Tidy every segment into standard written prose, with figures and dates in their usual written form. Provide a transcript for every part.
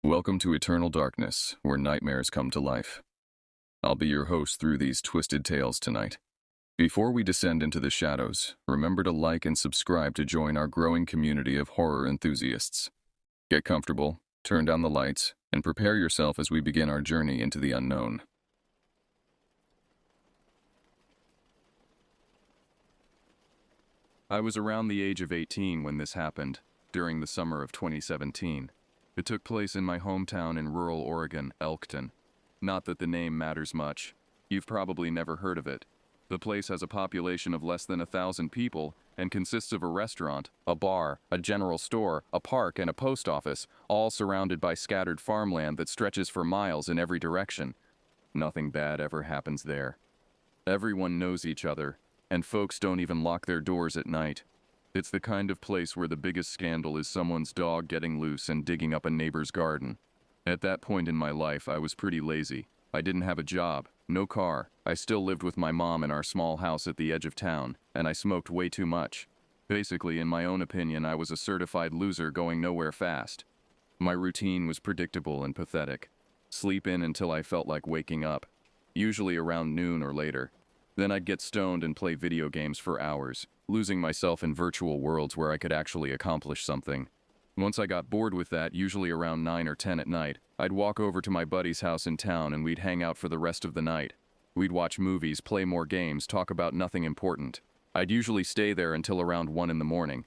Welcome to Eternal Darkness, where nightmares come to life. I'll be your host through these twisted tales tonight. Before we descend into the shadows, remember to like and subscribe to join our growing community of horror enthusiasts. Get comfortable, turn down the lights, and prepare yourself as we begin our journey into the unknown. I was around the age of 18 when this happened, during the summer of 2017. It took place in my hometown in rural Oregon, Elkton. Not that the name matters much. You've probably never heard of it. The place has a population of less than 1,000 people and consists of a restaurant, a bar, a general store, a park, and a post office, all surrounded by scattered farmland that stretches for miles in every direction. Nothing bad ever happens there. Everyone knows each other, and folks don't even lock their doors at night. It's the kind of place where the biggest scandal is someone's dog getting loose and digging up a neighbor's garden. At that point in my life, I was pretty lazy. I didn't have a job, no car. I still lived with my mom in our small house at the edge of town, and I smoked way too much. Basically, in my own opinion, I was a certified loser going nowhere fast. My routine was predictable and pathetic. Sleep in until I felt like waking up, usually around noon or later. Then I'd get stoned and play video games for hours, losing myself in virtual worlds where I could actually accomplish something. Once I got bored with that, usually around 9 or 10 at night, I'd walk over to my buddy's house in town and we'd hang out for the rest of the night. We'd watch movies, play more games, talk about nothing important. I'd usually stay there until around 1 in the morning.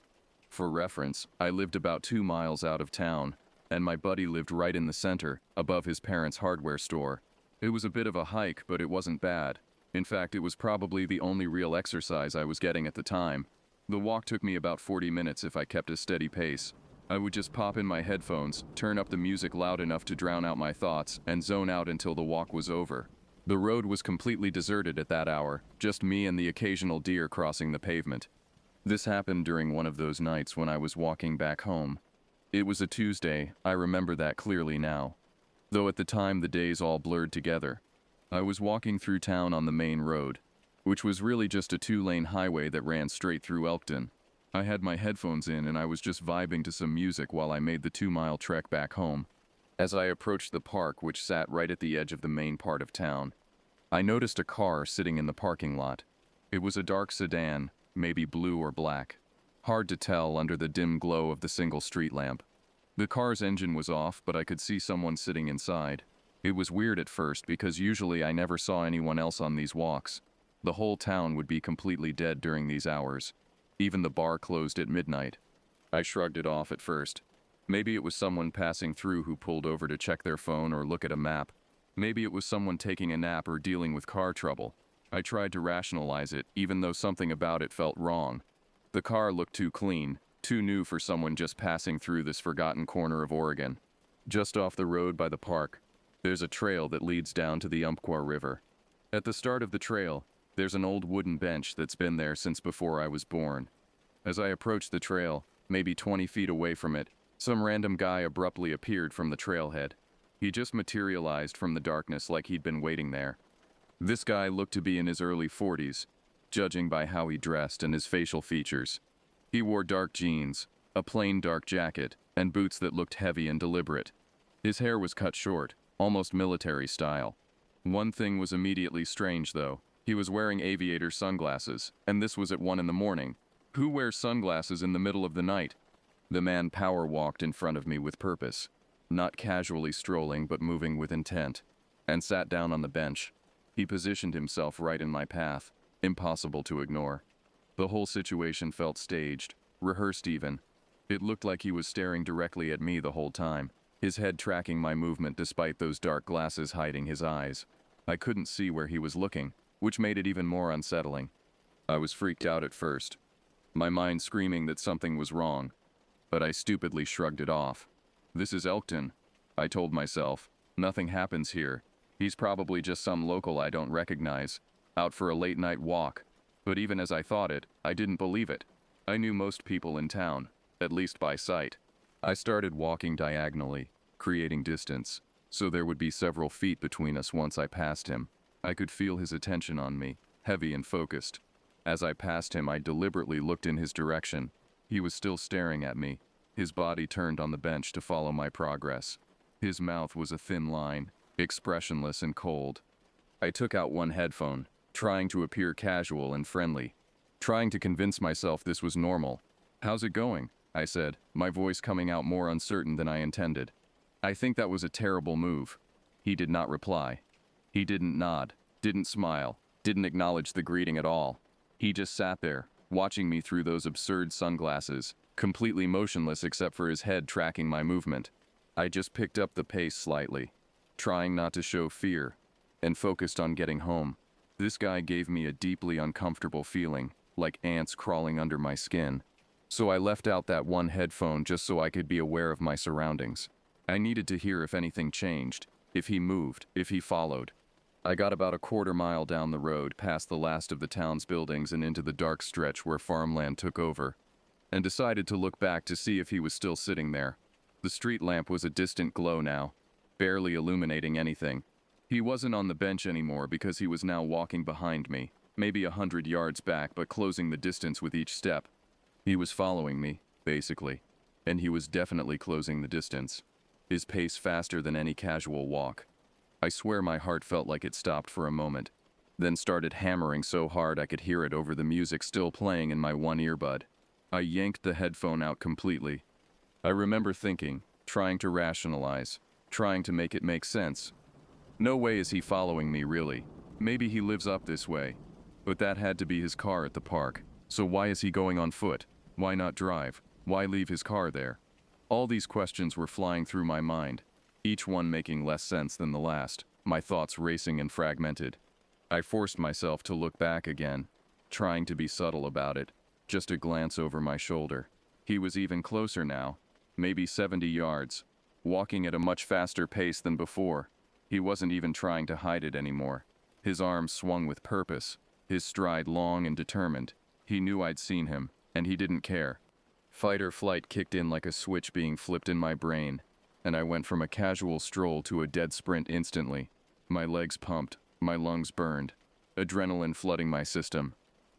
For reference, I lived about 2 miles out of town, and my buddy lived right in the center, above his parents' hardware store. It was a bit of a hike, but it wasn't bad. In fact, it was probably the only real exercise I was getting at the time. The walk took me about 40 minutes if I kept a steady pace. I would just pop in my headphones, turn up the music loud enough to drown out my thoughts, and zone out until the walk was over. The road was completely deserted at that hour, just me and the occasional deer crossing the pavement. This happened during one of those nights when I was walking back home. It was a Tuesday, I remember that clearly now. Though at the time the days all blurred together. I was walking through town on the main road, which was really just a 2-lane highway that ran straight through Elkton. I had my headphones in and I was just vibing to some music while I made the 2-mile trek back home. As I approached the park, which sat right at the edge of the main part of town, I noticed a car sitting in the parking lot. It was a dark sedan, maybe blue or black. Hard to tell under the dim glow of the single street lamp. The car's engine was off, but I could see someone sitting inside. It was weird at first because usually I never saw anyone else on these walks. The whole town would be completely dead during these hours. Even the bar closed at midnight. I shrugged it off at first. Maybe it was someone passing through who pulled over to check their phone or look at a map. Maybe it was someone taking a nap or dealing with car trouble. I tried to rationalize it, even though something about it felt wrong. The car looked too clean, too new for someone just passing through this forgotten corner of Oregon. Just off the road by the park, there's a trail that leads down to the Umpqua River. At the start of the trail, there's an old wooden bench that's been there since before I was born. As I approached the trail, maybe 20 feet away from it, some random guy abruptly appeared from the trailhead. He just materialized from the darkness like he'd been waiting there. This guy looked to be in his early 40s, judging by how he dressed and his facial features. He wore dark jeans, a plain dark jacket, and boots that looked heavy and deliberate. His hair was cut short, almost military style. One thing was immediately strange, though. He was wearing aviator sunglasses, and this was at 1 in the morning. Who wears sunglasses in the middle of the night? The man power walked in front of me with purpose, not casually strolling but moving with intent, and sat down on the bench. He positioned himself right in my path, impossible to ignore. The whole situation felt staged, rehearsed even. It looked like he was staring directly at me the whole time, his head tracking my movement despite those dark glasses hiding his eyes. I couldn't see where he was looking, which made it even more unsettling. I was freaked out at first, my mind screaming that something was wrong, but I stupidly shrugged it off. This is Elkton, I told myself. Nothing happens here. He's probably just some local I don't recognize, out for a late-night walk. But even as I thought it, I didn't believe it. I knew most people in town, at least by sight. I started walking diagonally, creating distance, so there would be several feet between us once I passed him. I could feel his attention on me, heavy and focused. As I passed him, I deliberately looked in his direction. He was still staring at me, his body turned on the bench to follow my progress. His mouth was a thin line, expressionless and cold. I took out one headphone, trying to appear casual and friendly, trying to convince myself this was normal. "How's it going?" I said, my voice coming out more uncertain than I intended. "I think that was a terrible move." He did not reply. He didn't nod, didn't smile, didn't acknowledge the greeting at all. He just sat there, watching me through those absurd sunglasses, completely motionless except for his head tracking my movement. I just picked up the pace slightly, trying not to show fear, and focused on getting home. This guy gave me a deeply uncomfortable feeling, like ants crawling under my skin. So I left out that one headphone just so I could be aware of my surroundings. I needed to hear if anything changed, if he moved, if he followed. I got about a quarter mile down the road, past the last of the town's buildings and into the dark stretch where farmland took over, and decided to look back to see if he was still sitting there. The street lamp was a distant glow now, barely illuminating anything. He wasn't on the bench anymore because he was now walking behind me, maybe 100 yards back but closing the distance with each step. He was following me, basically, and he was definitely closing the distance. His pace faster than any casual walk. I swear my heart felt like it stopped for a moment, then started hammering so hard I could hear it over the music still playing in my one earbud. I yanked the headphone out completely. I remember thinking, trying to rationalize, trying to make it make sense. No way is he following me, really. Maybe he lives up this way. But that had to be his car at the park. So why is he going on foot? Why not drive? Why leave his car there? All these questions were flying through my mind, each one making less sense than the last, my thoughts racing and fragmented. I forced myself to look back again, trying to be subtle about it, just a glance over my shoulder. He was even closer now, maybe 70 yards, walking at a much faster pace than before. He wasn't even trying to hide it anymore. His arms swung with purpose, his stride long and determined. He knew I'd seen him, and he didn't care. Fight or flight kicked in like a switch being flipped in my brain, and I went from a casual stroll to a dead sprint instantly. My legs pumped, my lungs burned, adrenaline flooding my system.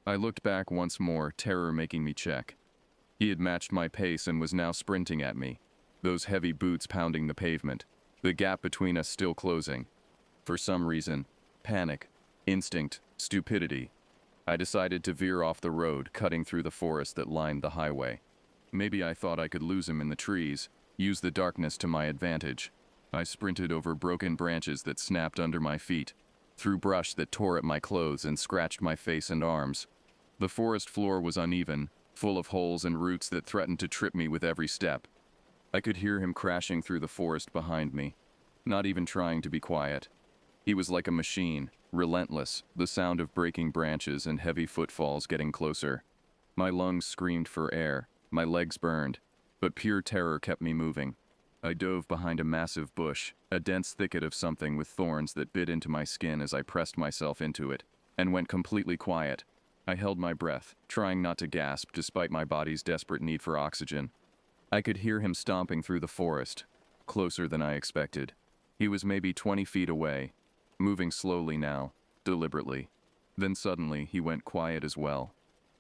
I looked back once more, terror making me check. He had matched my pace and was now sprinting at me, those heavy boots pounding the pavement, the gap between us still closing. For some reason, panic, instinct, stupidity, I decided to veer off the road, cutting through the forest that lined the highway. Maybe I thought I could lose him in the trees, use the darkness to my advantage. I sprinted over broken branches that snapped under my feet, through brush that tore at my clothes and scratched my face and arms. The forest floor was uneven, full of holes and roots that threatened to trip me with every step. I could hear him crashing through the forest behind me, not even trying to be quiet. He was like a machine, relentless, the sound of breaking branches and heavy footfalls getting closer. My lungs screamed for air, my legs burned, but pure terror kept me moving. I dove behind a massive bush, a dense thicket of something with thorns that bit into my skin as I pressed myself into it, and went completely quiet. I held my breath, trying not to gasp despite my body's desperate need for oxygen. I could hear him stomping through the forest, closer than I expected. He was maybe 20 feet away, moving slowly now, deliberately. Then suddenly he went quiet as well.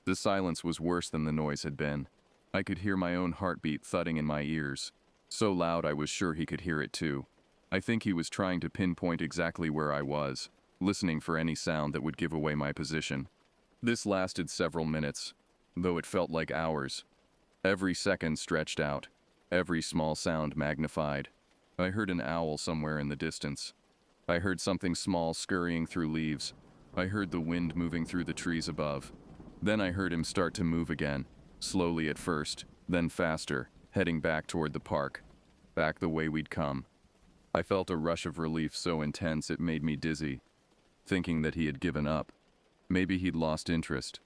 The silence was worse than the noise had been. I could hear my own heartbeat thudding in my ears, so loud I was sure he could hear it too. I think he was trying to pinpoint exactly where I was, listening for any sound that would give away my position. This lasted several minutes, though it felt like hours. Every second stretched out, every small sound magnified. I heard an owl somewhere in the distance. I heard something small scurrying through leaves. I heard the wind moving through the trees above. Then I heard him start to move again, slowly at first, then faster, heading back toward the park, back the way we'd come. I felt a rush of relief so intense it made me dizzy, thinking that he had given up. Maybe he'd lost interest.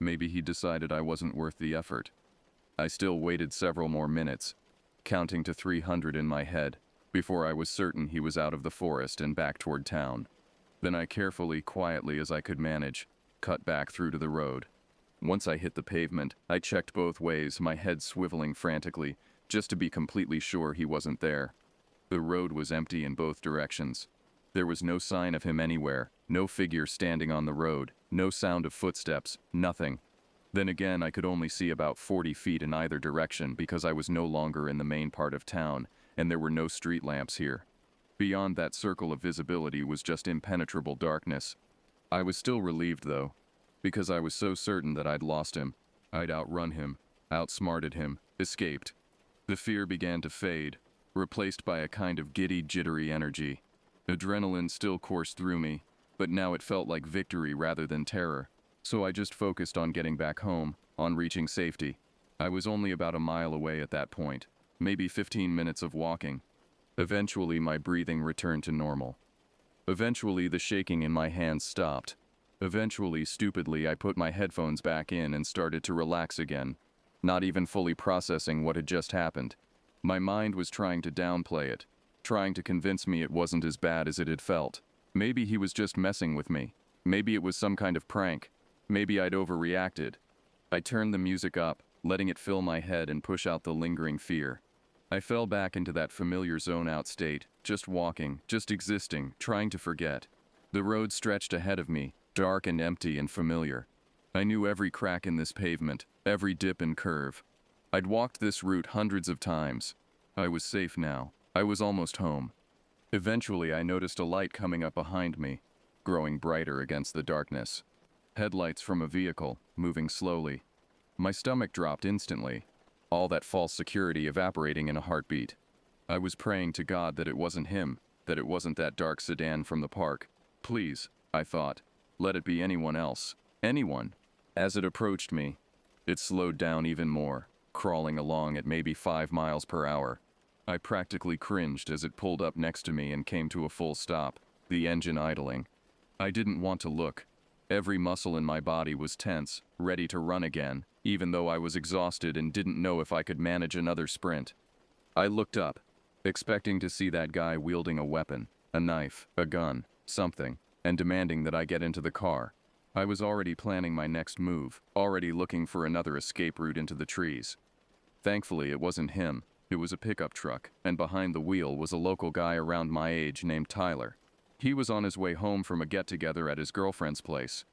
Maybe he decided I wasn't worth the effort. I still waited several more minutes, counting to 300 in my head, before I was certain he was out of the forest and back toward town. Then I carefully, quietly as I could manage, cut back through to the road. Once I hit the pavement, I checked both ways, my head swiveling frantically, just to be completely sure he wasn't there. The road was empty in both directions. There was no sign of him anywhere, no figure standing on the road, no sound of footsteps, nothing. Then again, I could only see about 40 feet in either direction because I was no longer in the main part of town, and there were no street lamps here. Beyond that circle of visibility was just impenetrable darkness. I was still relieved, though, because I was so certain that I'd lost him. I'd outrun him, outsmarted him, escaped. The fear began to fade, replaced by a kind of giddy, jittery energy. Adrenaline still coursed through me, but now it felt like victory rather than terror. So I just focused on getting back home, on reaching safety. I was only about a mile away at that point, maybe 15 minutes of walking. Eventually, my breathing returned to normal. Eventually, the shaking in my hands stopped. Eventually, stupidly, I put my headphones back in and started to relax again, not even fully processing what had just happened. My mind was trying to downplay it, trying to convince me it wasn't as bad as it had felt. Maybe he was just messing with me. Maybe it was some kind of prank. Maybe I'd overreacted. I turned the music up, letting it fill my head and push out the lingering fear. I fell back into that familiar zone-out state, just walking, just existing, trying to forget. The road stretched ahead of me, dark and empty and familiar. I knew every crack in this pavement, every dip and curve. I'd walked this route hundreds of times. I was safe now. I was almost home. Eventually, I noticed a light coming up behind me, growing brighter against the darkness. Headlights from a vehicle, moving slowly. My stomach dropped instantly, all that false security evaporating in a heartbeat. I was praying to God that it wasn't him, that it wasn't that dark sedan from the park. Please, I thought, let it be anyone else. Anyone. As it approached me, it slowed down even more, crawling along at maybe 5 miles per hour. I practically cringed as it pulled up next to me and came to a full stop, the engine idling. I didn't want to look. Every muscle in my body was tense, ready to run again, even though I was exhausted and didn't know if I could manage another sprint. I looked up, expecting to see that guy wielding a weapon, a knife, a gun, something, and demanding that I get into the car. I was already planning my next move, already looking for another escape route into the trees. Thankfully, it wasn't him. It was a pickup truck, and behind the wheel was a local guy around my age named Tyler. He was on his way home from a get-together at his girlfriend's place.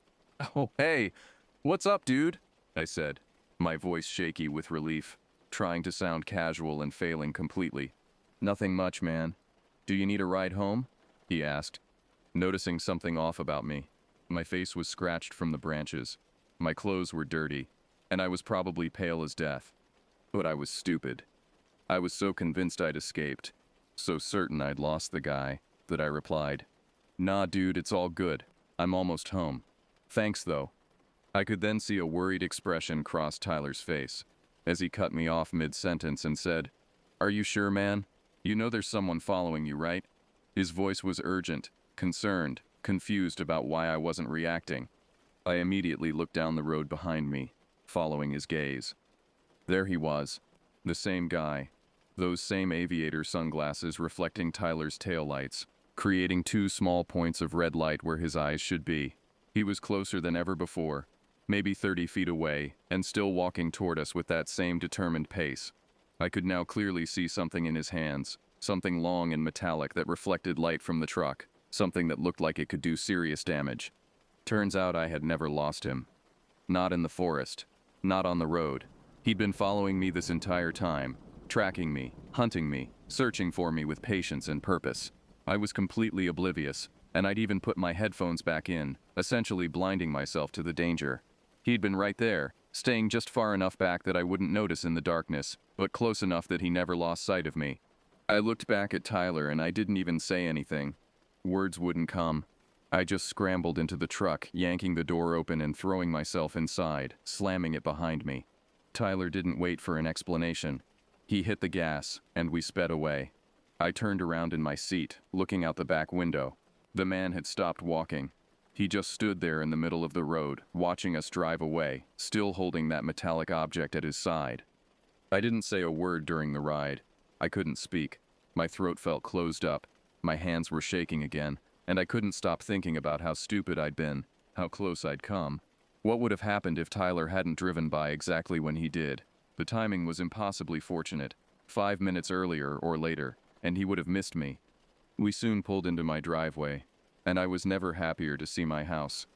"Oh, hey, what's up, dude?" I said, my voice shaky with relief, trying to sound casual and failing completely. "Nothing much, man. Do you need a ride home?" he asked, noticing something off about me. My face was scratched from the branches. My clothes were dirty, and I was probably pale as death. But I was stupid. I was so convinced I'd escaped, so certain I'd lost the guy, that I replied, "Nah, dude, it's all good. I'm almost home. Thanks, though." I could then see a worried expression cross Tyler's face, as he cut me off mid-sentence and said, "Are you sure, man? You know there's someone following you, right?" His voice was urgent, concerned, confused about why I wasn't reacting. I immediately looked down the road behind me, following his gaze. There he was, the same guy, those same aviator sunglasses reflecting Tyler's taillights, creating 2 small points of red light where his eyes should be. He was closer than ever before, maybe 30 feet away, and still walking toward us with that same determined pace. I could now clearly see something in his hands, something long and metallic that reflected light from the truck, something that looked like it could do serious damage. Turns out I had never lost him. Not in the forest, not on the road. He'd been following me this entire time, tracking me, hunting me, searching for me with patience and purpose. I was completely oblivious, and I'd even put my headphones back in, essentially blinding myself to the danger. He'd been right there, staying just far enough back that I wouldn't notice in the darkness, but close enough that he never lost sight of me. I looked back at Tyler and I didn't even say anything. Words wouldn't come. I just scrambled into the truck, yanking the door open and throwing myself inside, slamming it behind me. Tyler didn't wait for an explanation. He hit the gas, and we sped away. I turned around in my seat, looking out the back window. The man had stopped walking. He just stood there in the middle of the road, watching us drive away, still holding that metallic object at his side. I didn't say a word during the ride. I couldn't speak. My throat felt closed up. My hands were shaking again, and I couldn't stop thinking about how stupid I'd been, how close I'd come. What would have happened if Tyler hadn't driven by exactly when he did? The timing was impossibly fortunate. 5 minutes earlier or later, and he would have missed me. We soon pulled into my driveway, and I was never happier to see my house.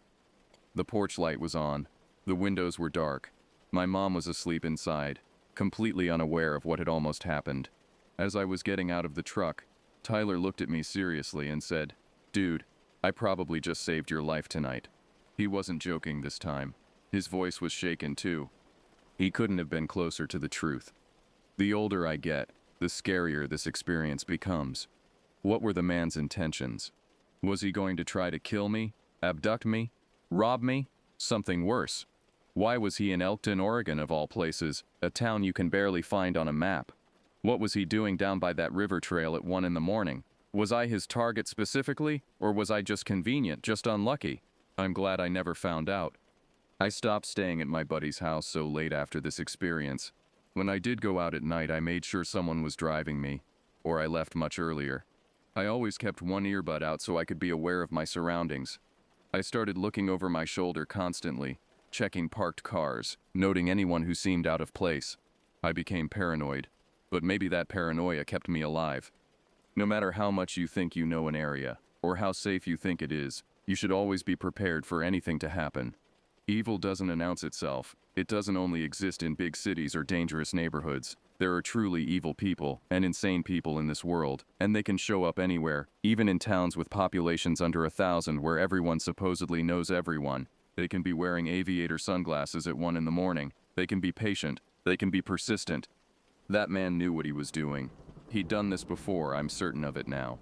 The porch light was on. The windows were dark. My mom was asleep inside, completely unaware of what had almost happened. As I was getting out of the truck, Tyler looked at me seriously and said, "Dude, I probably just saved your life tonight." He wasn't joking this time. His voice was shaken too. He couldn't have been closer to the truth. The older I get, the scarier this experience becomes. What were the man's intentions? Was he going to try to kill me, abduct me, rob me? Something worse. Why was he in Elkton, Oregon of all places, a town you can barely find on a map? What was he doing down by that river trail at 1 in the morning? Was I his target specifically, or was I just convenient, just unlucky? I'm glad I never found out. I stopped staying at my buddy's house so late after this experience. When I did go out at night, I made sure someone was driving me, or I left much earlier. I always kept one earbud out so I could be aware of my surroundings. I started looking over my shoulder constantly, checking parked cars, noting anyone who seemed out of place. I became paranoid, but maybe that paranoia kept me alive. No matter how much you think you know an area, or how safe you think it is, you should always be prepared for anything to happen. Evil doesn't announce itself. It doesn't only exist in big cities or dangerous neighborhoods. There are truly evil people and insane people in this world, and they can show up anywhere, even in towns with populations under 1,000 where everyone supposedly knows everyone. They can be wearing aviator sunglasses at 1 in the morning. They can be patient. They can be persistent. That man knew what he was doing. He'd done this before, I'm certain of it now.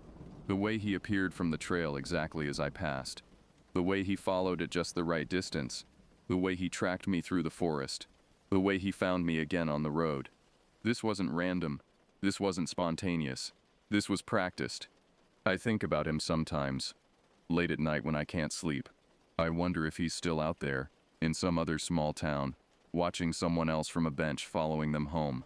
The way he appeared from the trail exactly as I passed. The way he followed at just the right distance. The way he tracked me through the forest. The way he found me again on the road. This wasn't random. This wasn't spontaneous. This was practiced. I think about him sometimes, late at night when I can't sleep. I wonder if he's still out there, in some other small town, watching someone else from a bench following them home.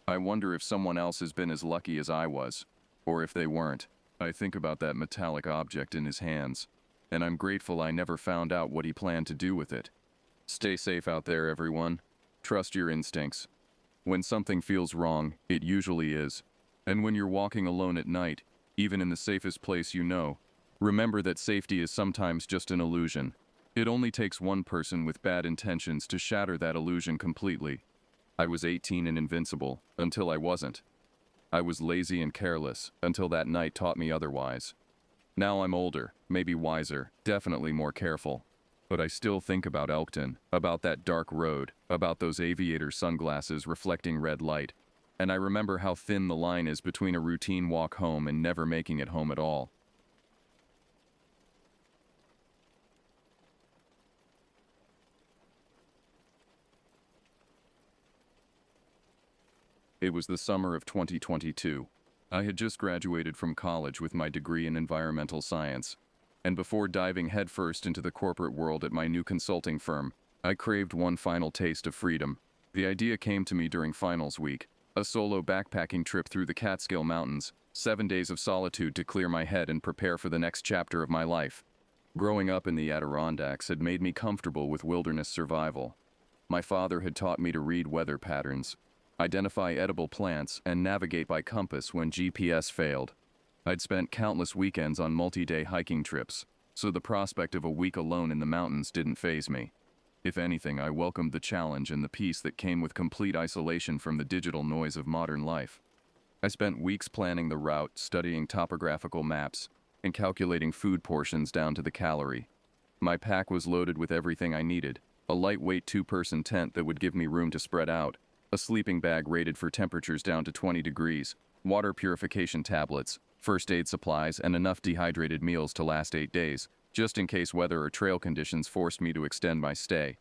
I wonder if someone else has been as lucky as I was, or if they weren't. I think about that metallic object in his hands, and I'm grateful I never found out what he planned to do with it. Stay safe out there, everyone. Trust your instincts. When something feels wrong, it usually is. And when you're walking alone at night, even in the safest place you know, remember that safety is sometimes just an illusion. It only takes one person with bad intentions to shatter that illusion completely. I was 18 and invincible, until I wasn't. I was lazy and careless, until that night taught me otherwise. Now I'm older, maybe wiser, definitely more careful. But I still think about Elkton, about that dark road, about those aviator sunglasses reflecting red light. And I remember how thin the line is between a routine walk home and never making it home at all. It was the summer of 2022. I had just graduated from college with my degree in environmental science. And before diving headfirst into the corporate world at my new consulting firm, I craved one final taste of freedom. The idea came to me during finals week, a solo backpacking trip through the Catskill Mountains, 7 days of solitude to clear my head and prepare for the next chapter of my life. Growing up in the Adirondacks had made me comfortable with wilderness survival. My father had taught me to read weather patterns, identify edible plants, and navigate by compass when GPS failed. I'd spent countless weekends on multi-day hiking trips, so the prospect of a week alone in the mountains didn't faze me. If anything, I welcomed the challenge and the peace that came with complete isolation from the digital noise of modern life. I spent weeks planning the route, studying topographical maps, and calculating food portions down to the calorie. My pack was loaded with everything I needed: a lightweight 2-person tent that would give me room to spread out, a sleeping bag rated for temperatures down to 20 degrees, water purification tablets, first aid supplies, and enough dehydrated meals to last 8 days, just in case weather or trail conditions forced me to extend my stay.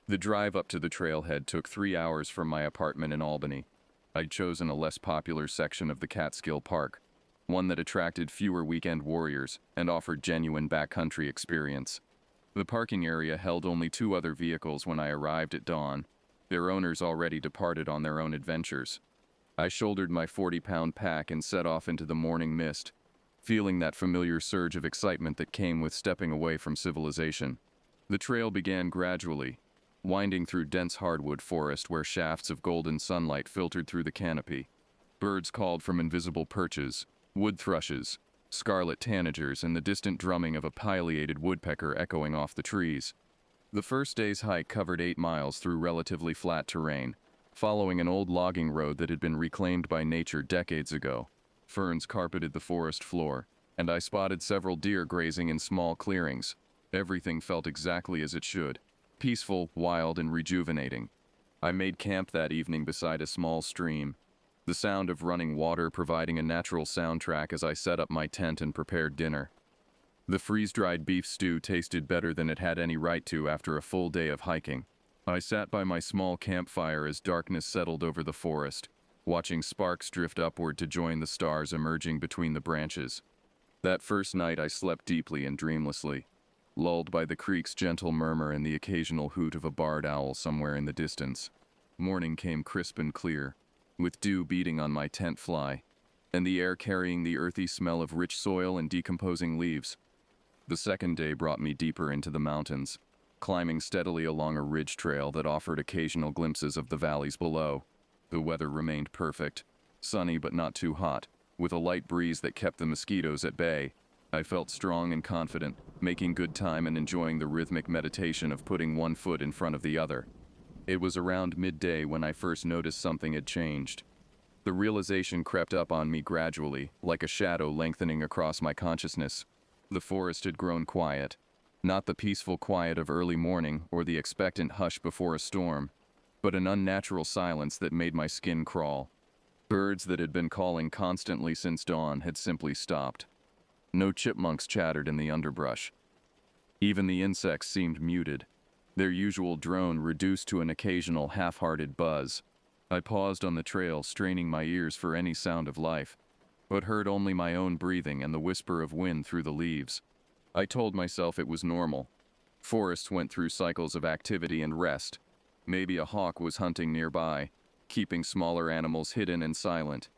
The drive up to the trailhead took 3 hours from my apartment in Albany. I'd chosen a less popular section of the Catskill Park, one that attracted fewer weekend warriors and offered genuine backcountry experience. The parking area held only 2 other vehicles when I arrived at dawn, their owners already departed on their own adventures. I shouldered my 40-pound pack and set off into the morning mist, feeling that familiar surge of excitement that came with stepping away from civilization. The trail began gradually, winding through dense hardwood forest where shafts of golden sunlight filtered through the canopy. Birds called from invisible perches, wood thrushes, scarlet tanagers, and the distant drumming of a pileated woodpecker echoing off the trees. The first day's hike covered 8 miles through relatively flat terrain, following an old logging road that had been reclaimed by nature decades ago. Ferns carpeted the forest floor, and I spotted several deer grazing in small clearings. Everything felt exactly as it should, peaceful, wild, and rejuvenating. I made camp that evening beside a small stream, the sound of running water providing a natural soundtrack as I set up my tent and prepared dinner. The freeze-dried beef stew tasted better than it had any right to after a full day of hiking. I sat by my small campfire as darkness settled over the forest, watching sparks drift upward to join the stars emerging between the branches. That first night I slept deeply and dreamlessly, lulled by the creek's gentle murmur and the occasional hoot of a barred owl somewhere in the distance. Morning came crisp and clear, with dew beating on my tent fly, and the air carrying the earthy smell of rich soil and decomposing leaves. The second day brought me deeper into the mountains, climbing steadily along a ridge trail that offered occasional glimpses of the valleys below. The weather remained perfect, sunny but not too hot, with a light breeze that kept the mosquitoes at bay. I felt strong and confident, making good time and enjoying the rhythmic meditation of putting one foot in front of the other. It was around midday when I first noticed something had changed. The realization crept up on me gradually, like a shadow lengthening across my consciousness. The forest had grown quiet. Not the peaceful quiet of early morning or the expectant hush before a storm, but an unnatural silence that made my skin crawl. Birds that had been calling constantly since dawn had simply stopped. No chipmunks chattered in the underbrush. Even the insects seemed muted, their usual drone reduced to an occasional half-hearted buzz. I paused on the trail, straining my ears for any sound of life, but heard only my own breathing and the whisper of wind through the leaves. I told myself it was normal. Forests went through cycles of activity and rest. Maybe a hawk was hunting nearby, keeping smaller animals hidden and silent.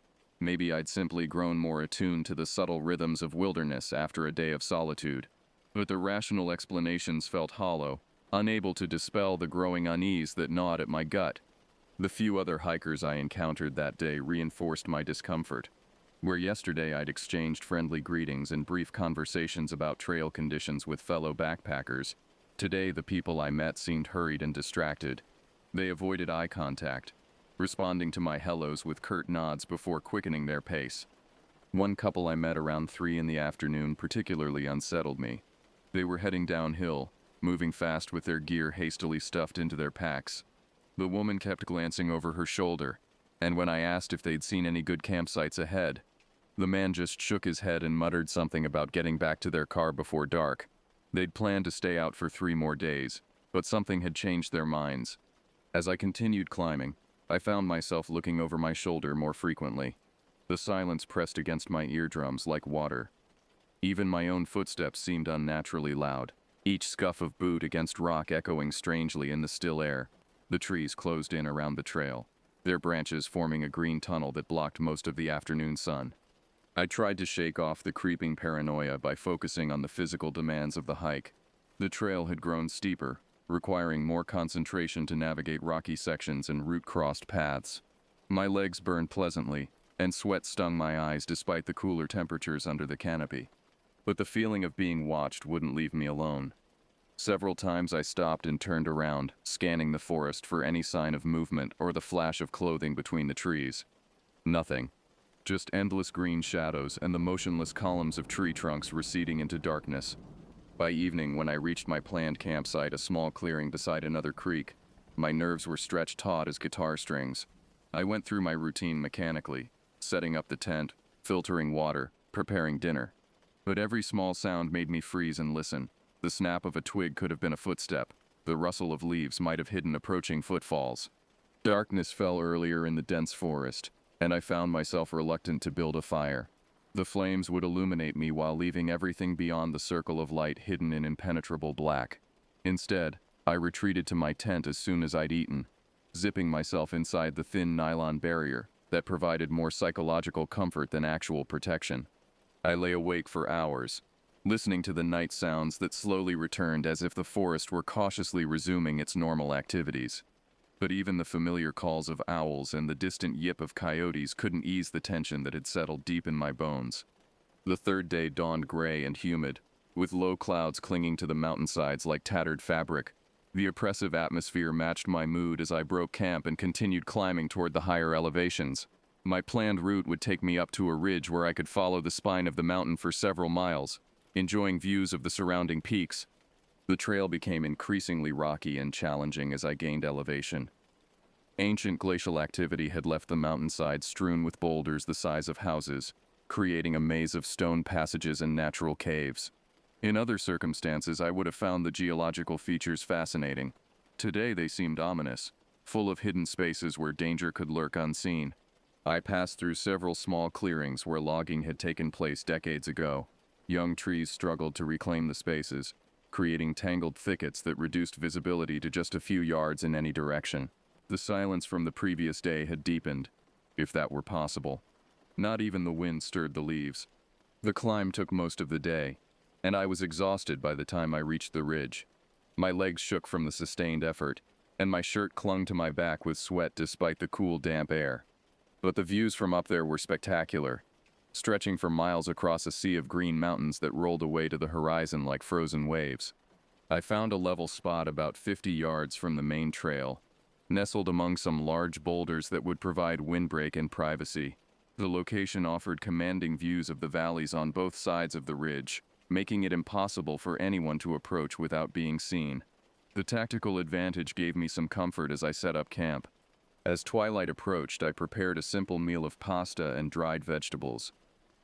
Maybe I'd simply grown more attuned to the subtle rhythms of wilderness after a day of solitude. But the rational explanations felt hollow, unable to dispel the growing unease that gnawed at my gut. The few other hikers I encountered that day reinforced my discomfort. Where yesterday I'd exchanged friendly greetings and brief conversations about trail conditions with fellow backpackers, today the people I met seemed hurried and distracted. They avoided eye contact, responding to my hellos with curt nods before quickening their pace. One couple I met around 3 in the afternoon particularly unsettled me. They were heading downhill, moving fast with their gear hastily stuffed into their packs. The woman kept glancing over her shoulder, and when I asked if they'd seen any good campsites ahead, the man just shook his head and muttered something about getting back to their car before dark. They'd planned to stay out for 3 more days, but something had changed their minds. As I continued climbing, I found myself looking over my shoulder more frequently. The silence pressed against my eardrums like water. Even my own footsteps seemed unnaturally loud, each scuff of boot against rock echoing strangely in the still air. The trees closed in around the trail, their branches forming a green tunnel that blocked most of the afternoon sun. I tried to shake off the creeping paranoia by focusing on the physical demands of the hike. The trail had grown steeper, requiring more concentration to navigate rocky sections and root-crossed paths. My legs burned pleasantly, and sweat stung my eyes despite the cooler temperatures under the canopy. But the feeling of being watched wouldn't leave me alone. Several times I stopped and turned around, scanning the forest for any sign of movement or the flash of clothing between the trees. Nothing. Just endless green shadows and the motionless columns of tree trunks receding into darkness. By evening, when I reached my planned campsite, a small clearing beside another creek, my nerves were stretched taut as guitar strings. I went through my routine mechanically, setting up the tent, filtering water, preparing dinner. But every small sound made me freeze and listen. The snap of a twig could have been a footstep. The rustle of leaves might have hidden approaching footfalls. Darkness fell earlier in the dense forest, and I found myself reluctant to build a fire. The flames would illuminate me while leaving everything beyond the circle of light hidden in impenetrable black. Instead, I retreated to my tent as soon as I'd eaten, zipping myself inside the thin nylon barrier that provided more psychological comfort than actual protection. I lay awake for hours, listening to the night sounds that slowly returned as if the forest were cautiously resuming its normal activities. But even the familiar calls of owls and the distant yip of coyotes couldn't ease the tension that had settled deep in my bones. The third day dawned gray and humid, with low clouds clinging to the mountainsides like tattered fabric. The oppressive atmosphere matched my mood as I broke camp and continued climbing toward the higher elevations. My planned route would take me up to a ridge where I could follow the spine of the mountain for several miles, enjoying views of the surrounding peaks. The trail became increasingly rocky and challenging as I gained elevation. Ancient glacial activity had left the mountainside strewn with boulders the size of houses, creating a maze of stone passages and natural caves. In other circumstances, I would have found the geological features fascinating. Today they seemed ominous, full of hidden spaces where danger could lurk unseen. I passed through several small clearings where logging had taken place decades ago. Young trees struggled to reclaim the spaces, creating tangled thickets that reduced visibility to just a few yards in any direction. The silence from the previous day had deepened, if that were possible. Not even the wind stirred the leaves. The climb took most of the day, and I was exhausted by the time I reached the ridge. My legs shook from the sustained effort, and my shirt clung to my back with sweat despite the cool, damp air. But the views from up there were spectacular, stretching for miles across a sea of green mountains that rolled away to the horizon like frozen waves. I found a level spot about 50 yards from the main trail, nestled among some large boulders that would provide windbreak and privacy. The location offered commanding views of the valleys on both sides of the ridge, making it impossible for anyone to approach without being seen. The tactical advantage gave me some comfort as I set up camp. As twilight approached, I prepared a simple meal of pasta and dried vegetables,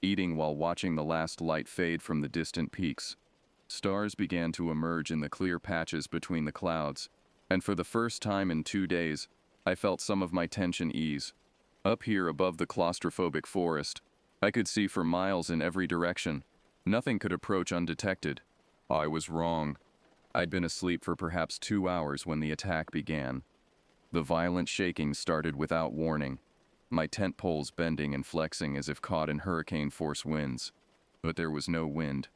eating while watching the last light fade from the distant peaks. Stars began to emerge in the clear patches between the clouds, and for the first time in 2 days, I felt some of my tension ease. Up here above the claustrophobic forest, I could see for miles in every direction. Nothing could approach undetected. I was wrong. I'd been asleep for perhaps 2 hours when the attack began. The violent shaking started without warning, my tent poles bending and flexing as if caught in hurricane-force winds. But there was no wind.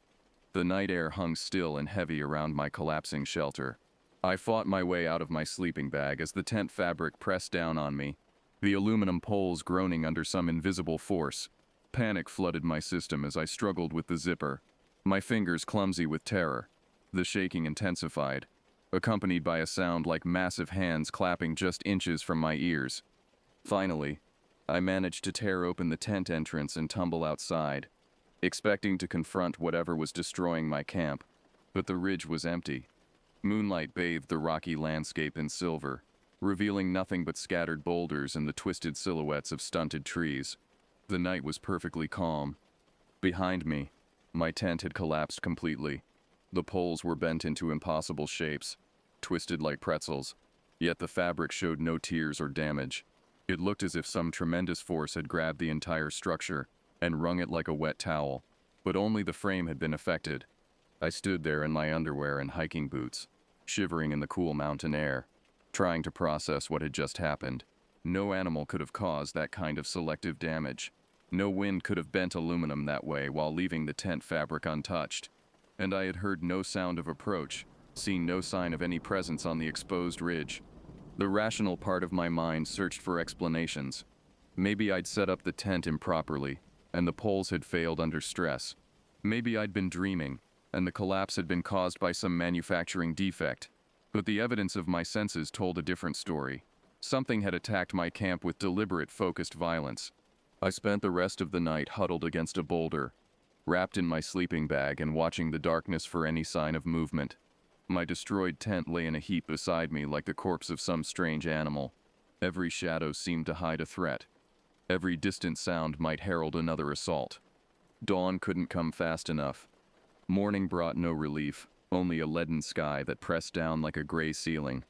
The night air hung still and heavy around my collapsing shelter. I fought my way out of my sleeping bag as the tent fabric pressed down on me, the aluminum poles groaning under some invisible force. Panic flooded my system as I struggled with the zipper, my fingers clumsy with terror. The shaking intensified, accompanied by a sound like massive hands clapping just inches from my ears. Finally, I managed to tear open the tent entrance and tumble outside, expecting to confront whatever was destroying my camp. But the ridge was empty. Moonlight bathed the rocky landscape in silver, revealing nothing but scattered boulders and the twisted silhouettes of stunted trees. The night was perfectly calm. Behind me, my tent had collapsed completely. The poles were bent into impossible shapes, twisted like pretzels, yet the fabric showed no tears or damage. It looked as if some tremendous force had grabbed the entire structure and wrung it like a wet towel, but only the frame had been affected. I stood there in my underwear and hiking boots, shivering in the cool mountain air, trying to process what had just happened. No animal could have caused that kind of selective damage. No wind could have bent aluminum that way while leaving the tent fabric untouched. And I had heard no sound of approach, seen no sign of any presence on the exposed ridge. The rational part of my mind searched for explanations. Maybe I'd set up the tent improperly, and the poles had failed under stress. Maybe I'd been dreaming, and the collapse had been caused by some manufacturing defect. But the evidence of my senses told a different story. Something had attacked my camp with deliberate, focused violence. I spent the rest of the night huddled against a boulder, wrapped in my sleeping bag and watching the darkness for any sign of movement. My destroyed tent lay in a heap beside me like the corpse of some strange animal. Every shadow seemed to hide a threat. Every distant sound might herald another assault. Dawn couldn't come fast enough. Morning brought no relief, only a leaden sky that pressed down like a gray ceiling.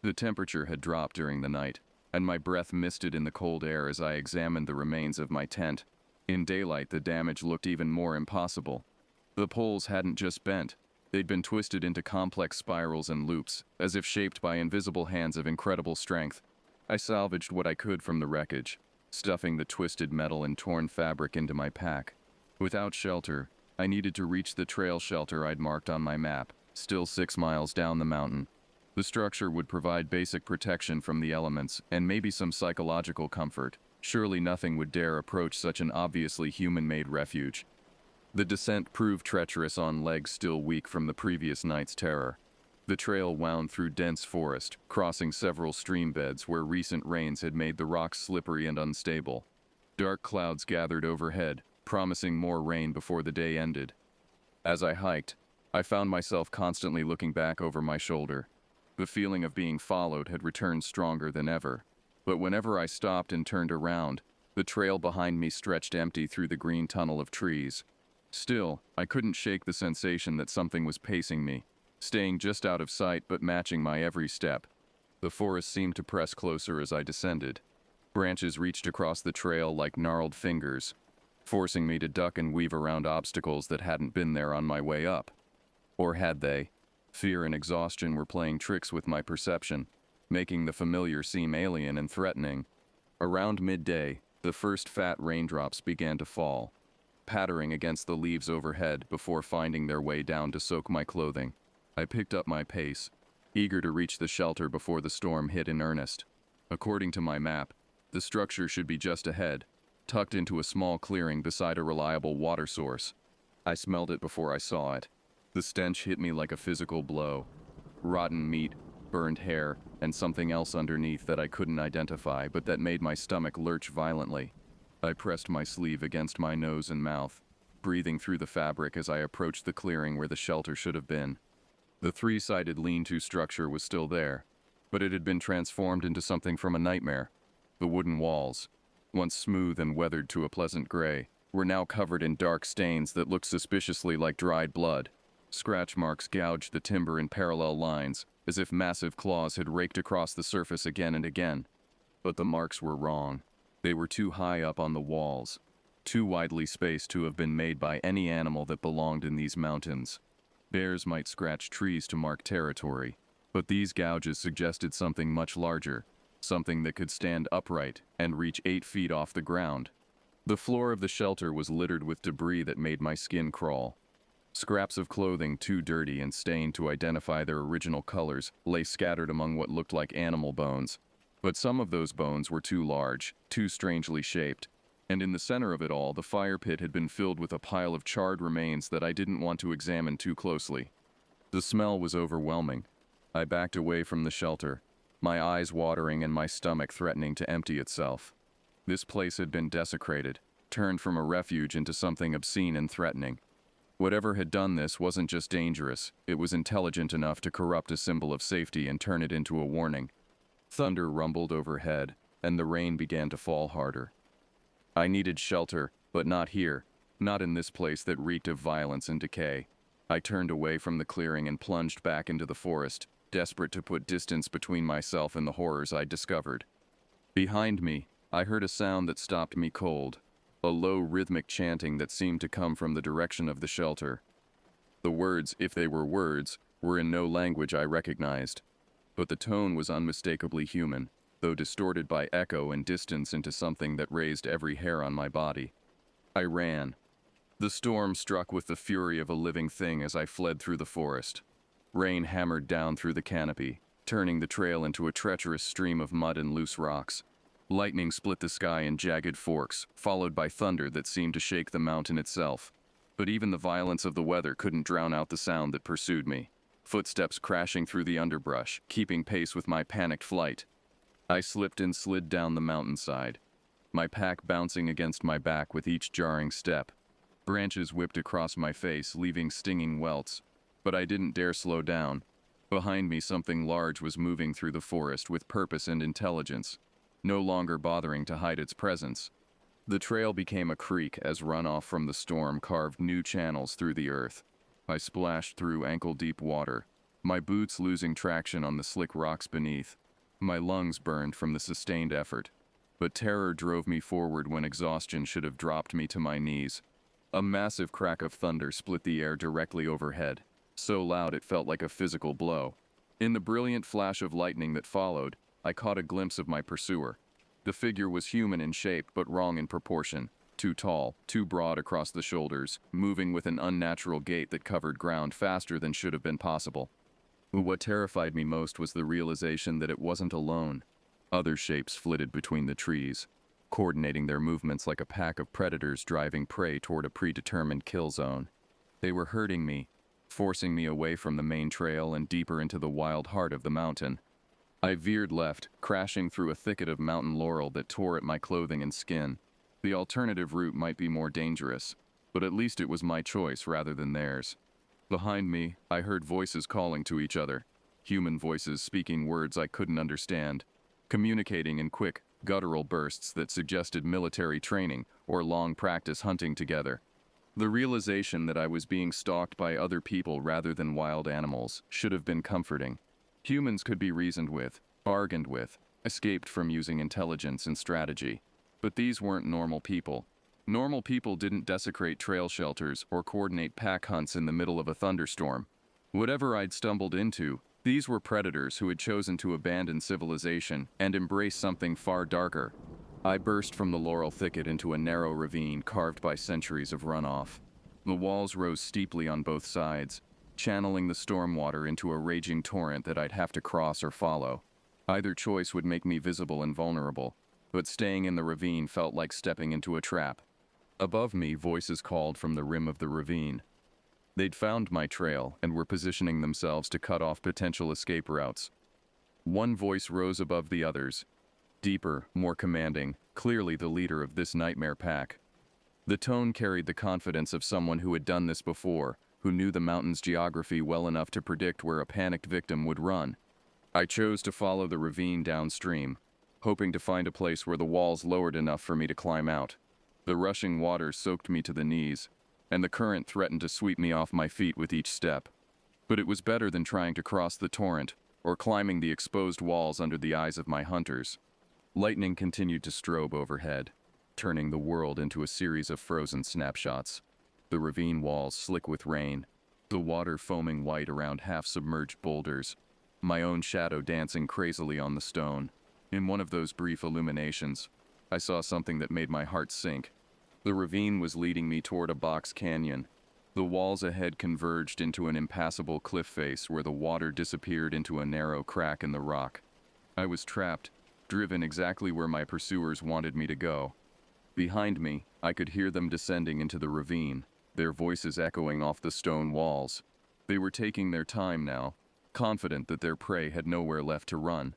The temperature had dropped during the night, and my breath misted in the cold air as I examined the remains of my tent. In daylight, the damage looked even more impossible. The poles hadn't just bent. They'd been twisted into complex spirals and loops, as if shaped by invisible hands of incredible strength. I salvaged what I could from the wreckage, stuffing the twisted metal and torn fabric into my pack. Without shelter, I needed to reach the trail shelter I'd marked on my map, still 6 miles down the mountain. The structure would provide basic protection from the elements and maybe some psychological comfort. Surely nothing would dare approach such an obviously human-made refuge. The descent proved treacherous on legs still weak from the previous night's terror. The trail wound through dense forest, crossing several stream beds where recent rains had made the rocks slippery and unstable. Dark clouds gathered overhead, promising more rain before the day ended. As I hiked, I found myself constantly looking back over my shoulder. The feeling of being followed had returned stronger than ever, but whenever I stopped and turned around, the trail behind me stretched empty through the green tunnel of trees. Still, I couldn't shake the sensation that something was pacing me, staying just out of sight but matching my every step. The forest seemed to press closer as I descended. Branches reached across the trail like gnarled fingers, forcing me to duck and weave around obstacles that hadn't been there on my way up. Or had they? Fear and exhaustion were playing tricks with my perception, making the familiar seem alien and threatening. Around midday, the first fat raindrops began to fall, pattering against the leaves overhead before finding their way down to soak my clothing. I picked up my pace, eager to reach the shelter before the storm hit in earnest. According to my map, the structure should be just ahead, tucked into a small clearing beside a reliable water source. I smelled it before I saw it. The stench hit me like a physical blow. Rotten meat, burned hair, and something else underneath that I couldn't identify but that made my stomach lurch violently. I pressed my sleeve against my nose and mouth, breathing through the fabric as I approached the clearing where the shelter should have been. The three-sided lean-to structure was still there, but it had been transformed into something from a nightmare. The wooden walls, once smooth and weathered to a pleasant gray, were now covered in dark stains that looked suspiciously like dried blood. Scratch marks gouged the timber in parallel lines, as if massive claws had raked across the surface again and again. But the marks were wrong. They were too high up on the walls, too widely spaced to have been made by any animal that belonged in these mountains. Bears might scratch trees to mark territory, but these gouges suggested something much larger, something that could stand upright and reach 8 feet off the ground. The floor of the shelter was littered with debris that made my skin crawl. Scraps of clothing too dirty and stained to identify their original colors lay scattered among what looked like animal bones. But some of those bones were too large, too strangely shaped, and in the center of it all, the fire pit had been filled with a pile of charred remains that I didn't want to examine too closely. The smell was overwhelming. I backed away from the shelter, my eyes watering and my stomach threatening to empty itself. This place had been desecrated, turned from a refuge into something obscene and threatening. Whatever had done this wasn't just dangerous, it was intelligent enough to corrupt a symbol of safety and turn it into a warning. Thunder rumbled overhead, and the rain began to fall harder. I needed shelter, but not here, not in this place that reeked of violence and decay. I turned away from the clearing and plunged back into the forest, desperate to put distance between myself and the horrors I'd discovered. Behind me, I heard a sound that stopped me cold, a low rhythmic chanting that seemed to come from the direction of the shelter. The words, if they were words, were in no language I recognized, but the tone was unmistakably human, though distorted by echo and distance into something that raised every hair on my body. I ran. The storm struck with the fury of a living thing as I fled through the forest. Rain hammered down through the canopy, turning the trail into a treacherous stream of mud and loose rocks. Lightning split the sky in jagged forks, followed by thunder that seemed to shake the mountain itself. But even the violence of the weather couldn't drown out the sound that pursued me. Footsteps crashing through the underbrush, keeping pace with my panicked flight. I slipped and slid down the mountainside, my pack bouncing against my back with each jarring step. Branches whipped across my face, leaving stinging welts, but I didn't dare slow down. Behind me, something large was moving through the forest with purpose and intelligence, no longer bothering to hide its presence. The trail became a creek as runoff from the storm carved new channels through the earth. I splashed through ankle-deep water, my boots losing traction on the slick rocks beneath. My lungs burned from the sustained effort, but terror drove me forward when exhaustion should have dropped me to my knees. A massive crack of thunder split the air directly overhead, so loud it felt like a physical blow. In the brilliant flash of lightning that followed, I caught a glimpse of my pursuer. The figure was human in shape but wrong in proportion. Too tall, too broad across the shoulders, moving with an unnatural gait that covered ground faster than should have been possible. What terrified me most was the realization that it wasn't alone. Other shapes flitted between the trees, coordinating their movements like a pack of predators driving prey toward a predetermined kill zone. They were herding me, forcing me away from the main trail and deeper into the wild heart of the mountain. I veered left, crashing through a thicket of mountain laurel that tore at my clothing and skin. The alternative route might be more dangerous, but at least it was my choice rather than theirs. Behind me, I heard voices calling to each other, human voices speaking words I couldn't understand, communicating in quick, guttural bursts that suggested military training or long practice hunting together. The realization that I was being stalked by other people rather than wild animals should have been comforting. Humans could be reasoned with, bargained with, escaped from using intelligence and strategy. But these weren't normal people. Normal people didn't desecrate trail shelters or coordinate pack hunts in the middle of a thunderstorm. Whatever I'd stumbled into, these were predators who had chosen to abandon civilization and embrace something far darker. I burst from the laurel thicket into a narrow ravine carved by centuries of runoff. The walls rose steeply on both sides, channeling the storm water into a raging torrent that I'd have to cross or follow. Either choice would make me visible and vulnerable, but staying in the ravine felt like stepping into a trap. Above me, voices called from the rim of the ravine. They'd found my trail and were positioning themselves to cut off potential escape routes. One voice rose above the others, deeper, more commanding, clearly the leader of this nightmare pack. The tone carried the confidence of someone who had done this before, who knew the mountain's geography well enough to predict where a panicked victim would run. I chose to follow the ravine downstream, hoping to find a place where the walls lowered enough for me to climb out. The rushing water soaked me to the knees, and the current threatened to sweep me off my feet with each step. But it was better than trying to cross the torrent or climbing the exposed walls under the eyes of my hunters. Lightning continued to strobe overhead, turning the world into a series of frozen snapshots. The ravine walls slick with rain, the water foaming white around half-submerged boulders, my own shadow dancing crazily on the stone. In one of those brief illuminations, I saw something that made my heart sink. The ravine was leading me toward a box canyon. The walls ahead converged into an impassable cliff face where the water disappeared into a narrow crack in the rock. I was trapped, driven exactly where my pursuers wanted me to go. Behind me, I could hear them descending into the ravine, their voices echoing off the stone walls. They were taking their time now, confident that their prey had nowhere left to run.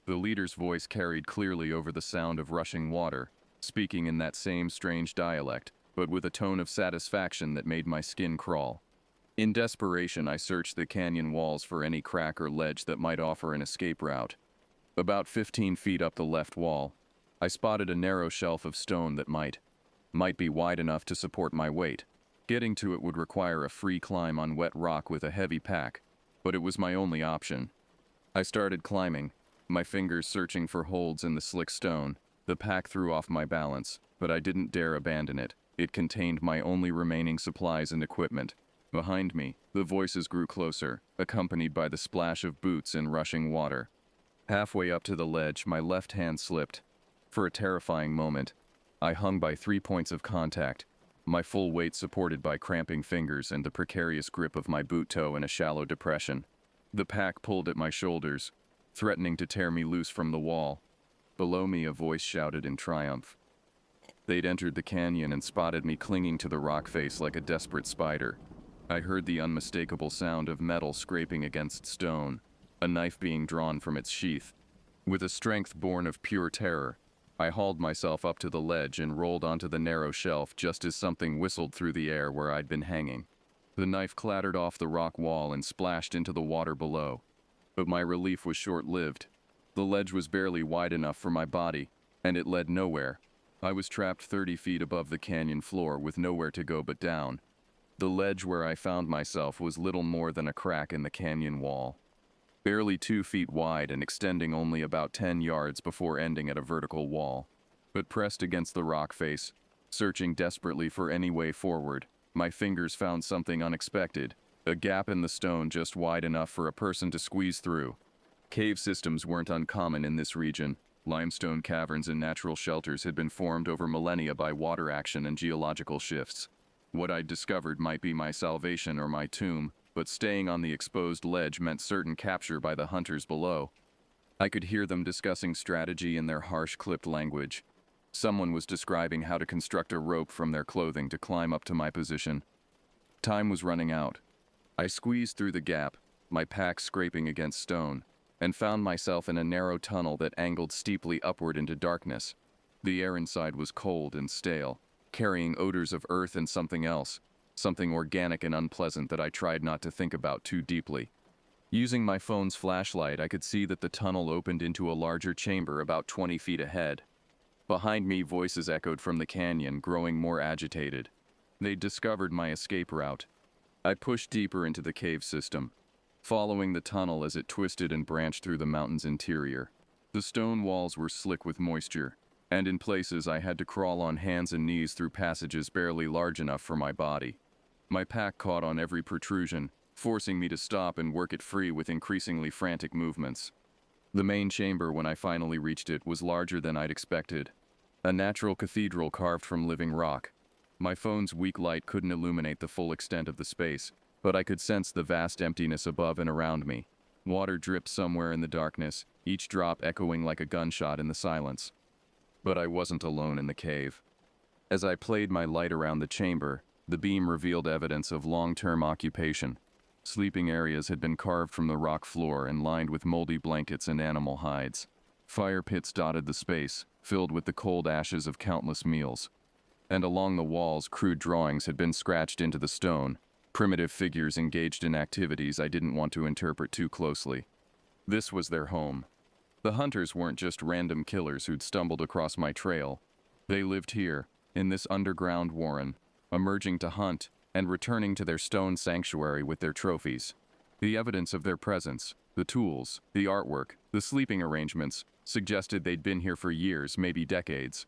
The leader's voice carried clearly over the sound of rushing water, speaking in that same strange dialect, but with a tone of satisfaction that made my skin crawl. In desperation, I searched the canyon walls for any crack or ledge that might offer an escape route. About 15 feet up the left wall, I spotted a narrow shelf of stone that might be wide enough to support my weight. Getting to it would require a free climb on wet rock with a heavy pack, but it was my only option. I started climbing, my fingers searching for holds in the slick stone. The pack threw off my balance, but I didn't dare abandon it. It contained my only remaining supplies and equipment. Behind me, the voices grew closer, accompanied by the splash of boots in rushing water. Halfway up to the ledge, my left hand slipped. For a terrifying moment, I hung by 3 points of contact, my full weight supported by cramping fingers and the precarious grip of my boot toe in a shallow depression. The pack pulled at my shoulders, threatening to tear me loose from the wall. Below me, a voice shouted in triumph. They'd entered the canyon and spotted me clinging to the rock face like a desperate spider. I heard the unmistakable sound of metal scraping against stone, a knife being drawn from its sheath. With a strength born of pure terror, I hauled myself up to the ledge and rolled onto the narrow shelf just as something whistled through the air where I'd been hanging. The knife clattered off the rock wall and splashed into the water below. But my relief was short-lived. The ledge was barely wide enough for my body, and it led nowhere. I was trapped 30 feet above the canyon floor with nowhere to go but down. The ledge where I found myself was little more than a crack in the canyon wall, barely 2 feet wide and extending only about 10 yards before ending at a vertical wall. But pressed against the rock face, searching desperately for any way forward, my fingers found something unexpected, a gap in the stone just wide enough for a person to squeeze through. Cave systems weren't uncommon in this region. Limestone caverns and natural shelters had been formed over millennia by water action and geological shifts. What I'd discovered might be my salvation or my tomb, but staying on the exposed ledge meant certain capture by the hunters below. I could hear them discussing strategy in their harsh, clipped language. Someone was describing how to construct a rope from their clothing to climb up to my position. Time was running out. I squeezed through the gap, my pack scraping against stone, and found myself in a narrow tunnel that angled steeply upward into darkness. The air inside was cold and stale, carrying odors of earth and something else, something organic and unpleasant that I tried not to think about too deeply. Using my phone's flashlight, I could see that the tunnel opened into a larger chamber about 20 feet ahead. Behind me, voices echoed from the canyon, growing more agitated. They'd discovered my escape route. I pushed deeper into the cave system, following the tunnel as it twisted and branched through the mountain's interior. The stone walls were slick with moisture, and in places I had to crawl on hands and knees through passages barely large enough for my body. My pack caught on every protrusion, forcing me to stop and work it free with increasingly frantic movements. The main chamber, when I finally reached it, was larger than I'd expected. A natural cathedral carved from living rock. My phone's weak light couldn't illuminate the full extent of the space, but I could sense the vast emptiness above and around me. Water dripped somewhere in the darkness, each drop echoing like a gunshot in the silence. But I wasn't alone in the cave. As I played my light around the chamber, the beam revealed evidence of long-term occupation. Sleeping areas had been carved from the rock floor and lined with moldy blankets and animal hides. Fire pits dotted the space, filled with the cold ashes of countless meals. And along the walls, crude drawings had been scratched into the stone, primitive figures engaged in activities I didn't want to interpret too closely. This was their home. The hunters weren't just random killers who'd stumbled across my trail. They lived here, in this underground warren, emerging to hunt and returning to their stone sanctuary with their trophies. The evidence of their presence, the tools, the artwork, the sleeping arrangements, suggested they'd been here for years, maybe decades.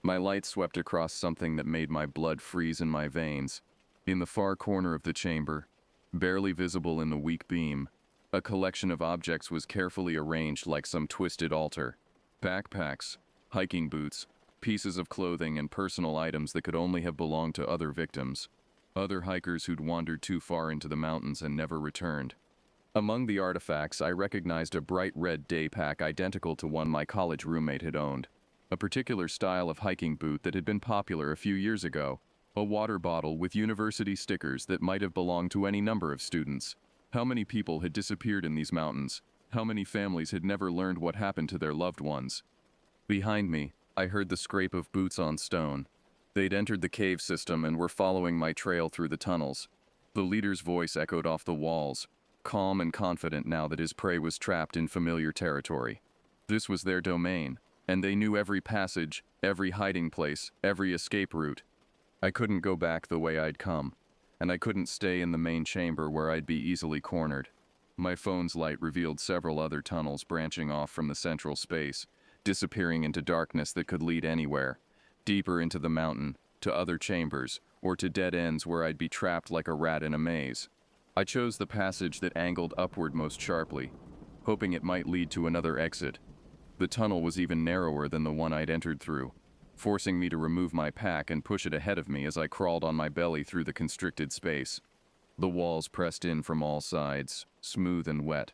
My light swept across something that made my blood freeze in my veins. In the far corner of the chamber, barely visible in the weak beam, a collection of objects was carefully arranged like some twisted altar. Backpacks, hiking boots, pieces of clothing, and personal items that could only have belonged to other victims. Other hikers who'd wandered too far into the mountains and never returned. Among the artifacts, I recognized a bright red day pack identical to one my college roommate had owned. A particular style of hiking boot that had been popular a few years ago. A water bottle with university stickers that might have belonged to any number of students. How many people had disappeared in these mountains? How many families had never learned what happened to their loved ones? Behind me, I heard the scrape of boots on stone. They'd entered the cave system and were following my trail through the tunnels. The leader's voice echoed off the walls, calm and confident now that his prey was trapped in familiar territory. This was their domain, and they knew every passage, every hiding place, every escape route. I couldn't go back the way I'd come, and I couldn't stay in the main chamber where I'd be easily cornered. My phone's light revealed several other tunnels branching off from the central space, disappearing into darkness that could lead anywhere, deeper into the mountain, to other chambers, or to dead ends where I'd be trapped like a rat in a maze. I chose the passage that angled upward most sharply, hoping it might lead to another exit. The tunnel was even narrower than the one I'd entered through, forcing me to remove my pack and push it ahead of me as I crawled on my belly through the constricted space. The walls pressed in from all sides, smooth and wet,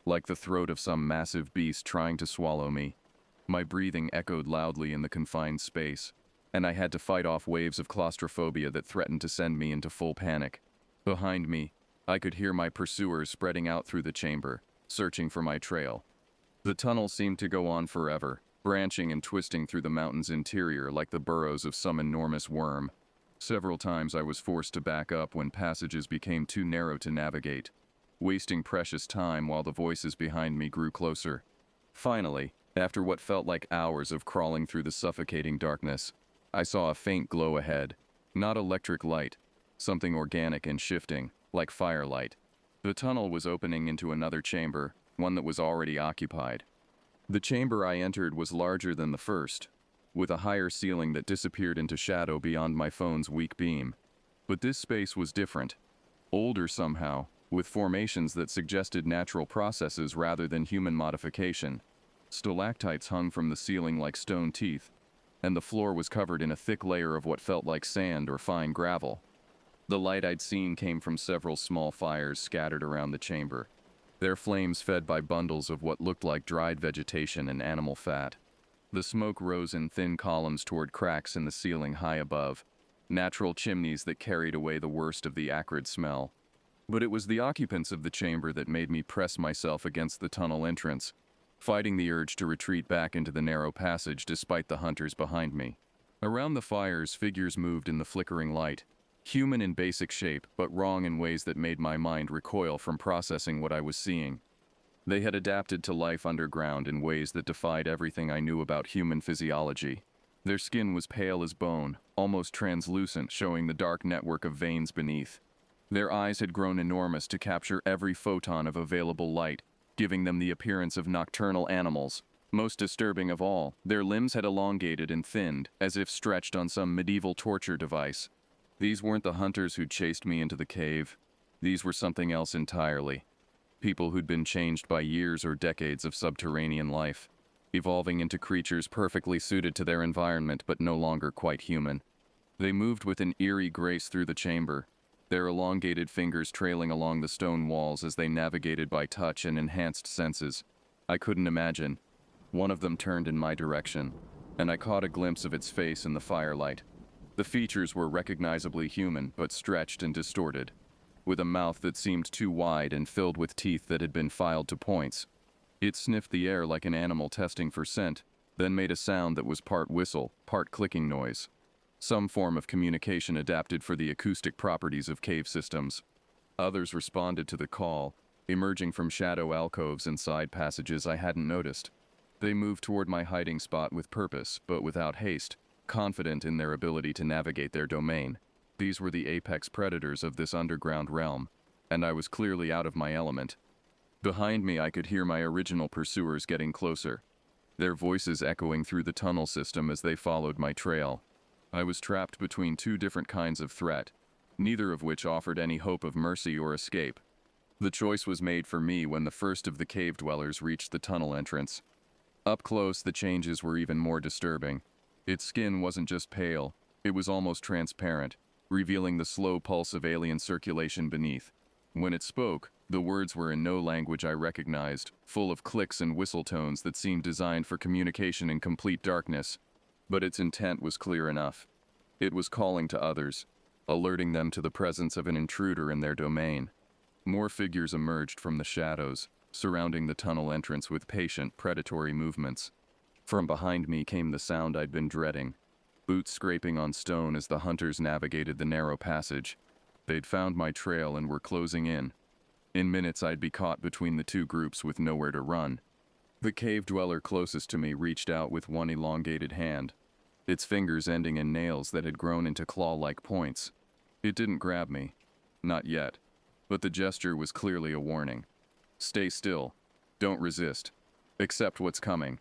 like the throat of some massive beast trying to swallow me. My breathing echoed loudly in the confined space, and I had to fight off waves of claustrophobia that threatened to send me into full panic. Behind me, I could hear my pursuers spreading out through the chamber, searching for my trail. The tunnel seemed to go on forever, branching and twisting through the mountain's interior like the burrows of some enormous worm. Several times I was forced to back up when passages became too narrow to navigate, wasting precious time while the voices behind me grew closer. Finally, after what felt like hours of crawling through the suffocating darkness, I saw a faint glow ahead. Not electric light, something organic and shifting, like firelight. The tunnel was opening into another chamber, one that was already occupied. The chamber I entered was larger than the first, with a higher ceiling that disappeared into shadow beyond my phone's weak beam. But this space was different, older somehow, with formations that suggested natural processes rather than human modification. Stalactites hung from the ceiling like stone teeth, and the floor was covered in a thick layer of what felt like sand or fine gravel. The light I'd seen came from several small fires scattered around the chamber, their flames fed by bundles of what looked like dried vegetation and animal fat. The smoke rose in thin columns toward cracks in the ceiling high above, natural chimneys that carried away the worst of the acrid smell. But it was the occupants of the chamber that made me press myself against the tunnel entrance, fighting the urge to retreat back into the narrow passage despite the hunters behind me. Around the fires, figures moved in the flickering light, human in basic shape, but wrong in ways that made my mind recoil from processing what I was seeing. They had adapted to life underground in ways that defied everything I knew about human physiology. Their skin was pale as bone, almost translucent, showing the dark network of veins beneath. Their eyes had grown enormous to capture every photon of available light, giving them the appearance of nocturnal animals. Most disturbing of all, their limbs had elongated and thinned, as if stretched on some medieval torture device. These weren't the hunters who'd chased me into the cave. These were something else entirely. People who'd been changed by years or decades of subterranean life, evolving into creatures perfectly suited to their environment but no longer quite human. They moved with an eerie grace through the chamber, their elongated fingers trailing along the stone walls as they navigated by touch and enhanced senses. I couldn't imagine. One of them turned in my direction, and I caught a glimpse of its face in the firelight. The features were recognizably human, but stretched and distorted, with a mouth that seemed too wide and filled with teeth that had been filed to points. It sniffed the air like an animal testing for scent, then made a sound that was part whistle, part clicking noise. Some form of communication adapted for the acoustic properties of cave systems. Others responded to the call, emerging from shadow alcoves and side passages I hadn't noticed. They moved toward my hiding spot with purpose, but without haste, confident in their ability to navigate their domain. These were the apex predators of this underground realm, and I was clearly out of my element. Behind me, I could hear my original pursuers getting closer, their voices echoing through the tunnel system as they followed my trail. I was trapped between two different kinds of threat, neither of which offered any hope of mercy or escape. The choice was made for me when the first of the cave dwellers reached the tunnel entrance. Up close, the changes were even more disturbing. Its skin wasn't just pale, it was almost transparent, revealing the slow pulse of alien circulation beneath. When it spoke, the words were in no language I recognized, full of clicks and whistle tones that seemed designed for communication in complete darkness. But its intent was clear enough. It was calling to others, alerting them to the presence of an intruder in their domain. More figures emerged from the shadows, surrounding the tunnel entrance with patient, predatory movements. From behind me came the sound I'd been dreading, boots scraping on stone as the hunters navigated the narrow passage. They'd found my trail and were closing in. In minutes, I'd be caught between the two groups with nowhere to run. The cave dweller closest to me reached out with one elongated hand, its fingers ending in nails that had grown into claw-like points. It didn't grab me. Not yet. But the gesture was clearly a warning. Stay still. Don't resist. Accept what's coming.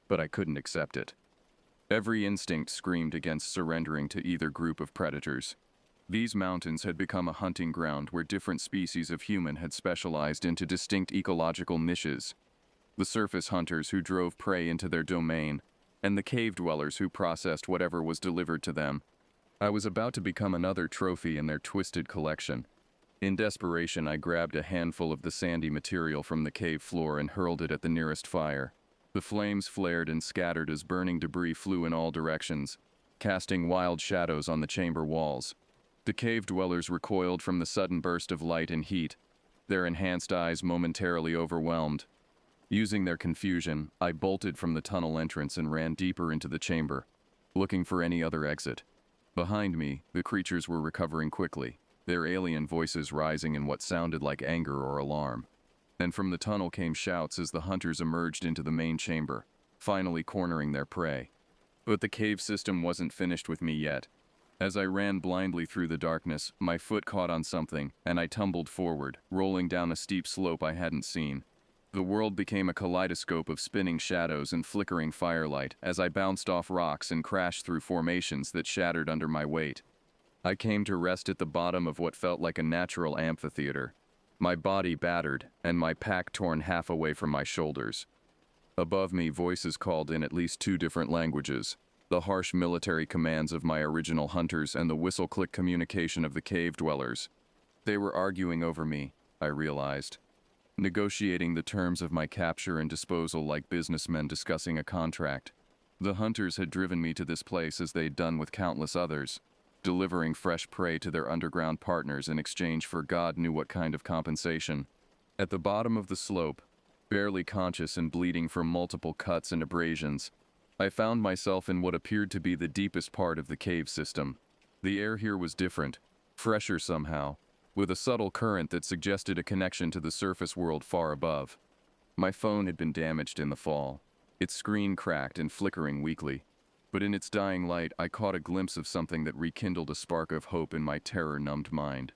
But I couldn't accept it. Every instinct screamed against surrendering to either group of predators. These mountains had become a hunting ground where different species of human had specialized into distinct ecological niches. The surface hunters who drove prey into their domain, and the cave dwellers who processed whatever was delivered to them. I was about to become another trophy in their twisted collection. In desperation, I grabbed a handful of the sandy material from the cave floor and hurled it at the nearest fire. The flames flared and scattered as burning debris flew in all directions, casting wild shadows on the chamber walls. The cave dwellers recoiled from the sudden burst of light and heat, their enhanced eyes momentarily overwhelmed. Using their confusion, I bolted from the tunnel entrance and ran deeper into the chamber, looking for any other exit. Behind me, the creatures were recovering quickly, their alien voices rising in what sounded like anger or alarm. And from the tunnel came shouts as the hunters emerged into the main chamber, finally cornering their prey. But the cave system wasn't finished with me yet. As I ran blindly through the darkness, my foot caught on something, and I tumbled forward, rolling down a steep slope I hadn't seen. The world became a kaleidoscope of spinning shadows and flickering firelight as I bounced off rocks and crashed through formations that shattered under my weight. I came to rest at the bottom of what felt like a natural amphitheater, my body battered and my pack torn half away from my shoulders. Above me, voices called in at least two different languages, the harsh military commands of my original hunters and the whistle-click communication of the cave dwellers. They were arguing over me, I realized, negotiating the terms of my capture and disposal like businessmen discussing a contract. The hunters had driven me to this place as they'd done with countless others, delivering fresh prey to their underground partners in exchange for God knew what kind of compensation. At the bottom of the slope, barely conscious and bleeding from multiple cuts and abrasions, I found myself in what appeared to be the deepest part of the cave system. The air here was different, fresher somehow, with a subtle current that suggested a connection to the surface world far above. My phone had been damaged in the fall, its screen cracked and flickering weakly, but in its dying light I caught a glimpse of something that rekindled a spark of hope in my terror-numbed mind.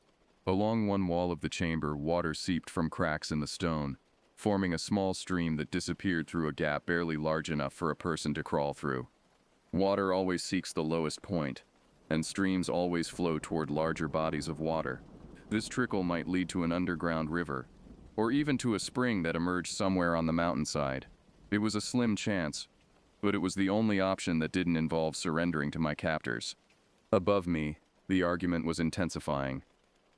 Along one wall of the chamber, water seeped from cracks in the stone, forming a small stream that disappeared through a gap barely large enough for a person to crawl through. Water always seeks the lowest point, and streams always flow toward larger bodies of water. This trickle might lead to an underground river, or even to a spring that emerged somewhere on the mountainside. It was a slim chance, but it was the only option that didn't involve surrendering to my captors. Above me, the argument was intensifying.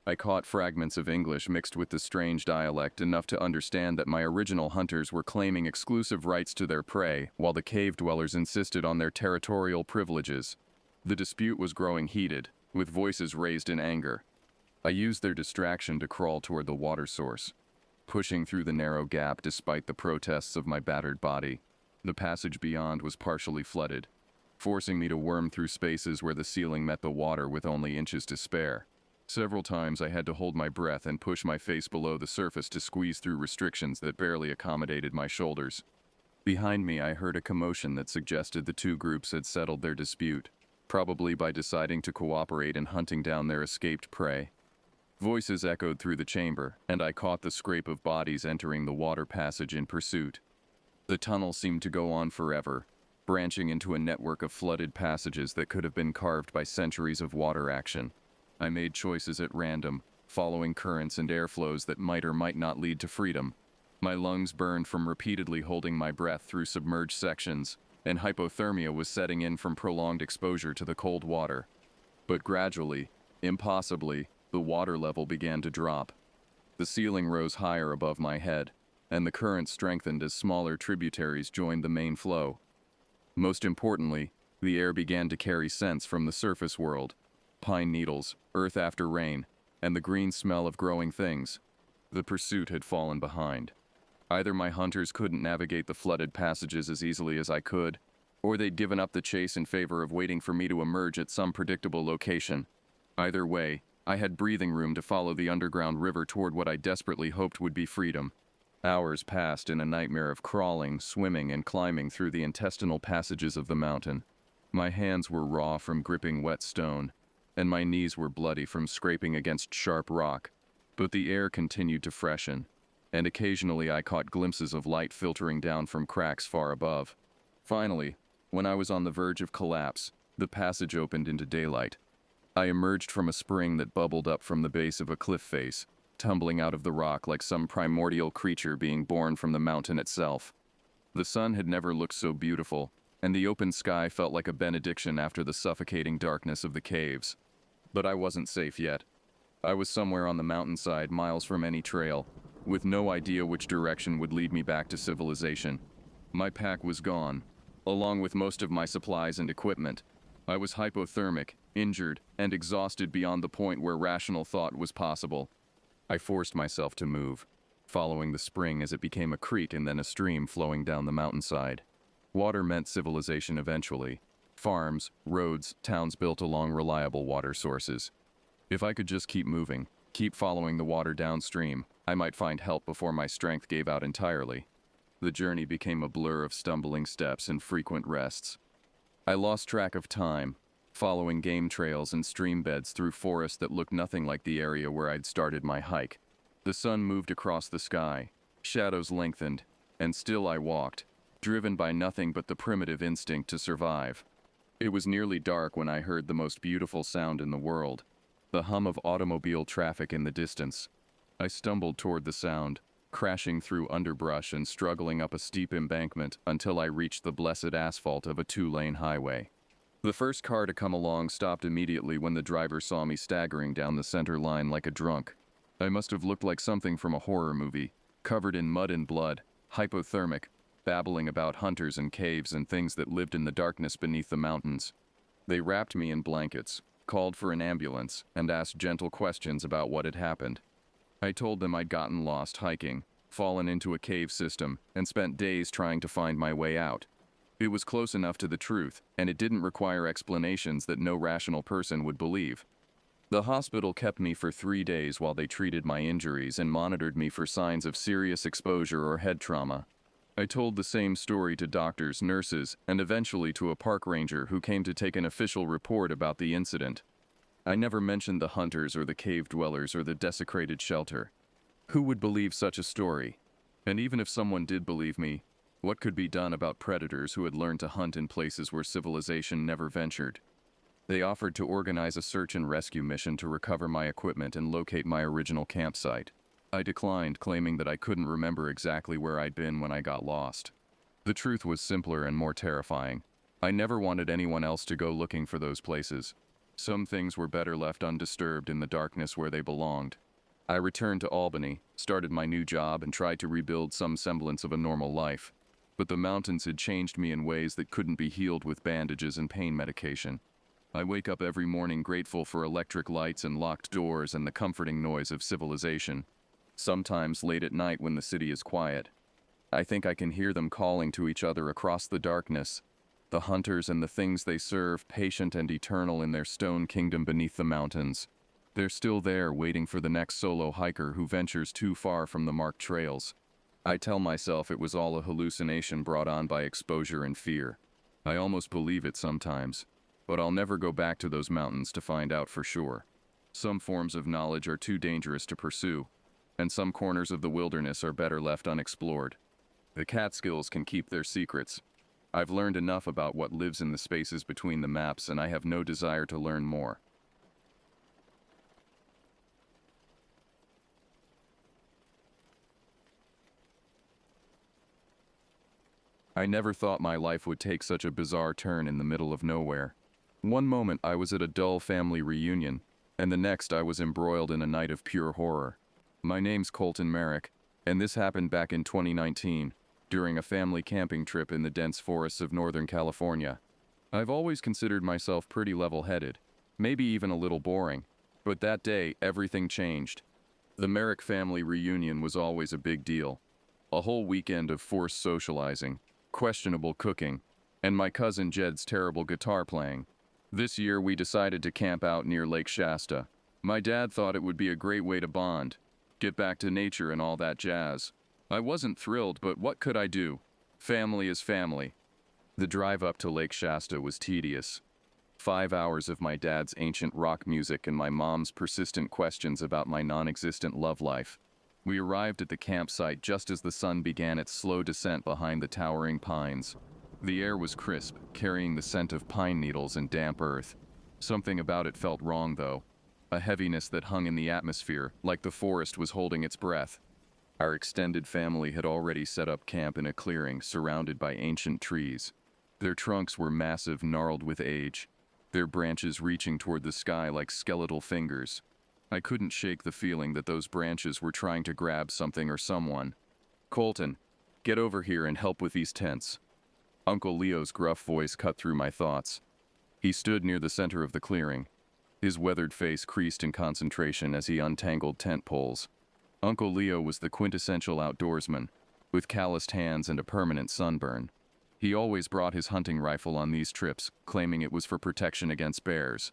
I caught fragments of English mixed with the strange dialect enough to understand that my original hunters were claiming exclusive rights to their prey, while the cave dwellers insisted on their territorial privileges. The dispute was growing heated, with voices raised in anger. I used their distraction to crawl toward the water source, pushing through the narrow gap despite the protests of my battered body. The passage beyond was partially flooded, forcing me to worm through spaces where the ceiling met the water with only inches to spare. Several times I had to hold my breath and push my face below the surface to squeeze through restrictions that barely accommodated my shoulders. Behind me I heard a commotion that suggested the two groups had settled their dispute, probably by deciding to cooperate in hunting down their escaped prey. Voices echoed through the chamber, and I caught the scrape of bodies entering the water passage in pursuit. The tunnel seemed to go on forever, branching into a network of flooded passages that could have been carved by centuries of water action. I made choices at random, following currents and airflows that might or might not lead to freedom. My lungs burned from repeatedly holding my breath through submerged sections, and hypothermia was setting in from prolonged exposure to the cold water. But gradually, impossibly, the water level began to drop. The ceiling rose higher above my head, and the current strengthened as smaller tributaries joined the main flow. Most importantly, the air began to carry scents from the surface world: pine needles, earth after rain, and the green smell of growing things. The pursuit had fallen behind. Either my hunters couldn't navigate the flooded passages as easily as I could, or they'd given up the chase in favor of waiting for me to emerge at some predictable location. Either way, I had breathing room to follow the underground river toward what I desperately hoped would be freedom. Hours passed in a nightmare of crawling, swimming, and climbing through the intestinal passages of the mountain. My hands were raw from gripping wet stone, and my knees were bloody from scraping against sharp rock, but the air continued to freshen, and occasionally I caught glimpses of light filtering down from cracks far above. Finally, when I was on the verge of collapse, the passage opened into daylight. I emerged from a spring that bubbled up from the base of a cliff face, tumbling out of the rock like some primordial creature being born from the mountain itself. The sun had never looked so beautiful, and the open sky felt like a benediction after the suffocating darkness of the caves. But I wasn't safe yet. I was somewhere on the mountainside, miles from any trail, with no idea which direction would lead me back to civilization. My pack was gone, along with most of my supplies and equipment. I was hypothermic, injured, and exhausted beyond the point where rational thought was possible. I forced myself to move, following the spring as it became a creek and then a stream flowing down the mountainside. Water meant civilization eventually. Farms, roads, towns built along reliable water sources. If I could just keep moving, keep following the water downstream, I might find help before my strength gave out entirely. The journey became a blur of stumbling steps and frequent rests. I lost track of time, following game trails and stream beds through forests that looked nothing like the area where I'd started my hike. The sun moved across the sky, shadows lengthened, and still I walked, driven by nothing but the primitive instinct to survive. It was nearly dark when I heard the most beautiful sound in the world, the hum of automobile traffic in the distance. I stumbled toward the sound, crashing through underbrush and struggling up a steep embankment until I reached the blessed asphalt of a 2-lane highway. The first car to come along stopped immediately when the driver saw me staggering down the center line like a drunk. I must have looked like something from a horror movie, covered in mud and blood, hypothermic, babbling about hunters and caves and things that lived in the darkness beneath the mountains. They wrapped me in blankets, called for an ambulance, and asked gentle questions about what had happened. I told them I'd gotten lost hiking, fallen into a cave system, and spent days trying to find my way out. It was close enough to the truth, and it didn't require explanations that no rational person would believe. The hospital kept me for 3 days while they treated my injuries and monitored me for signs of serious exposure or head trauma. I told the same story to doctors, nurses, and eventually to a park ranger who came to take an official report about the incident. I never mentioned the hunters or the cave dwellers or the desecrated shelter. Who would believe such a story? And even if someone did believe me, what could be done about predators who had learned to hunt in places where civilization never ventured? They offered to organize a search and rescue mission to recover my equipment and locate my original campsite. I declined, claiming that I couldn't remember exactly where I'd been when I got lost. The truth was simpler and more terrifying. I never wanted anyone else to go looking for those places. Some things were better left undisturbed in the darkness where they belonged. I returned to Albany, started my new job, and tried to rebuild some semblance of a normal life. But the mountains had changed me in ways that couldn't be healed with bandages and pain medication. I wake up every morning grateful for electric lights and locked doors and the comforting noise of civilization. Sometimes late at night when the city is quiet, I think I can hear them calling to each other across the darkness. The hunters and the things they serve, patient and eternal in their stone kingdom beneath the mountains. They're still there, waiting for the next solo hiker who ventures too far from the marked trails. I tell myself it was all a hallucination brought on by exposure and fear. I almost believe it sometimes, but I'll never go back to those mountains to find out for sure. Some forms of knowledge are too dangerous to pursue, and some corners of the wilderness are better left unexplored. The Catskills can keep their secrets. I've learned enough about what lives in the spaces between the maps, and I have no desire to learn more. I never thought my life would take such a bizarre turn in the middle of nowhere. One moment I was at a dull family reunion, and the next I was embroiled in a night of pure horror. My name's Colton Merrick, and this happened back in 2019, during a family camping trip in the dense forests of Northern California. I've always considered myself pretty level-headed, maybe even a little boring, but that day everything changed. The Merrick family reunion was always a big deal. A whole weekend of forced socializing, questionable cooking, and my cousin Jed's terrible guitar playing. This year we decided to camp out near Lake Shasta. My dad thought it would be a great way to bond, get back to nature and all that jazz. I wasn't thrilled, but what could I do? Family is family. The drive up to Lake Shasta was tedious. 5 hours of my dad's ancient rock music and my mom's persistent questions about my non-existent love life. We arrived at the campsite just as the sun began its slow descent behind the towering pines. The air was crisp, carrying the scent of pine needles and damp earth. Something about it felt wrong, though. A heaviness that hung in the atmosphere, like the forest was holding its breath. Our extended family had already set up camp in a clearing surrounded by ancient trees. Their trunks were massive, gnarled with age, their branches reaching toward the sky like skeletal fingers. I couldn't shake the feeling that those branches were trying to grab something or someone. "Colton, get over here and help with these tents." Uncle Leo's gruff voice cut through my thoughts. He stood near the center of the clearing, his weathered face creased in concentration as he untangled tent poles. Uncle Leo was the quintessential outdoorsman, with calloused hands and a permanent sunburn. He always brought his hunting rifle on these trips, claiming it was for protection against bears.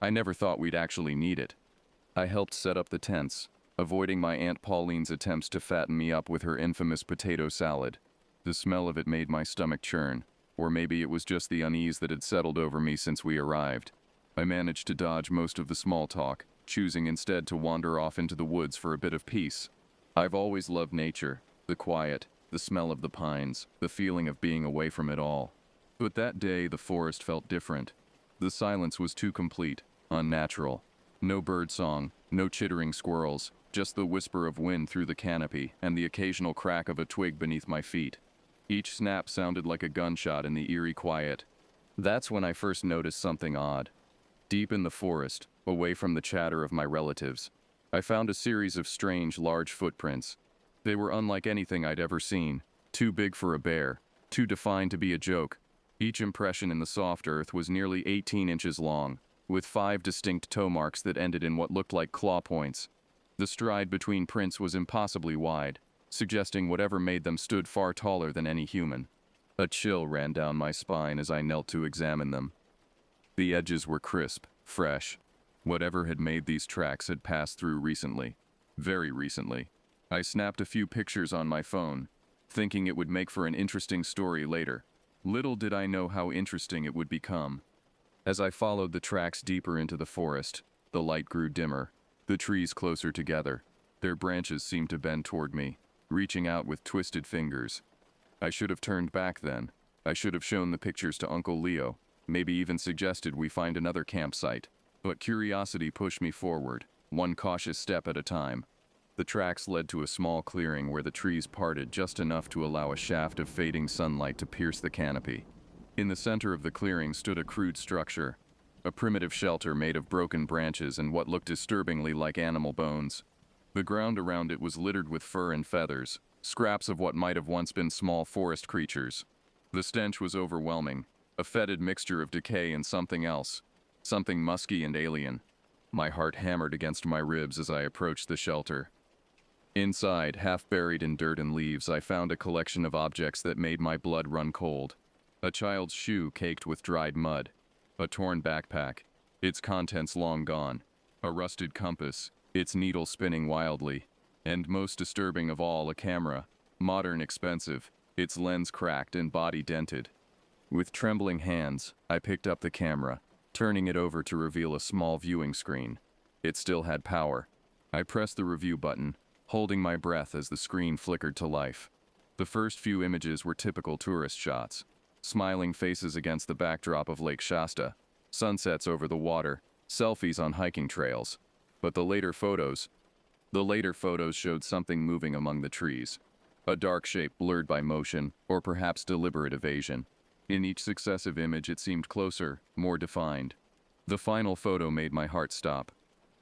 I never thought we'd actually need it. I helped set up the tents, avoiding my Aunt Pauline's attempts to fatten me up with her infamous potato salad. The smell of it made my stomach churn, or maybe it was just the unease that had settled over me since we arrived. I managed to dodge most of the small talk, choosing instead to wander off into the woods for a bit of peace. I've always loved nature, the quiet, the smell of the pines, the feeling of being away from it all. But that day the forest felt different. The silence was too complete, unnatural. No bird song, no chittering squirrels, just the whisper of wind through the canopy and the occasional crack of a twig beneath my feet. Each snap sounded like a gunshot in the eerie quiet. That's when I first noticed something odd. Deep in the forest, away from the chatter of my relatives, I found a series of strange, large footprints. They were unlike anything I'd ever seen, too big for a bear, too defined to be a joke. Each impression in the soft earth was nearly 18 inches long. with 5 distinct toe marks that ended in what looked like claw points. The stride between prints was impossibly wide, suggesting whatever made them stood far taller than any human. A chill ran down my spine as I knelt to examine them. The edges were crisp, fresh. Whatever had made these tracks had passed through recently. Very recently. I snapped a few pictures on my phone, thinking it would make for an interesting story later. Little did I know how interesting it would become. As I followed the tracks deeper into the forest, the light grew dimmer, the trees closer together. Their branches seemed to bend toward me, reaching out with twisted fingers. I should have turned back then. I should have shown the pictures to Uncle Leo, maybe even suggested we find another campsite. But curiosity pushed me forward, one cautious step at a time. The tracks led to a small clearing where the trees parted just enough to allow a shaft of fading sunlight to pierce the canopy. In the center of the clearing stood a crude structure, a primitive shelter made of broken branches and what looked disturbingly like animal bones. The ground around it was littered with fur and feathers, scraps of what might have once been small forest creatures. The stench was overwhelming, a fetid mixture of decay and something else, something musky and alien. My heart hammered against my ribs as I approached the shelter. Inside, half buried in dirt and leaves, I found a collection of objects that made my blood run cold. A child's shoe caked with dried mud, a torn backpack, its contents long gone, a rusted compass, its needle spinning wildly, and most disturbing of all, a camera, modern, expensive, its lens cracked and body dented. With trembling hands, I picked up the camera, turning it over to reveal a small viewing screen. It still had power. I pressed the review button, holding my breath as the screen flickered to life. The first few images were typical tourist shots. Smiling faces against the backdrop of Lake Shasta, sunsets over the water, selfies on hiking trails. But the later photos showed something moving among the trees. A dark shape blurred by motion, or perhaps deliberate evasion. In each successive image it seemed closer, more defined. The final photo made my heart stop.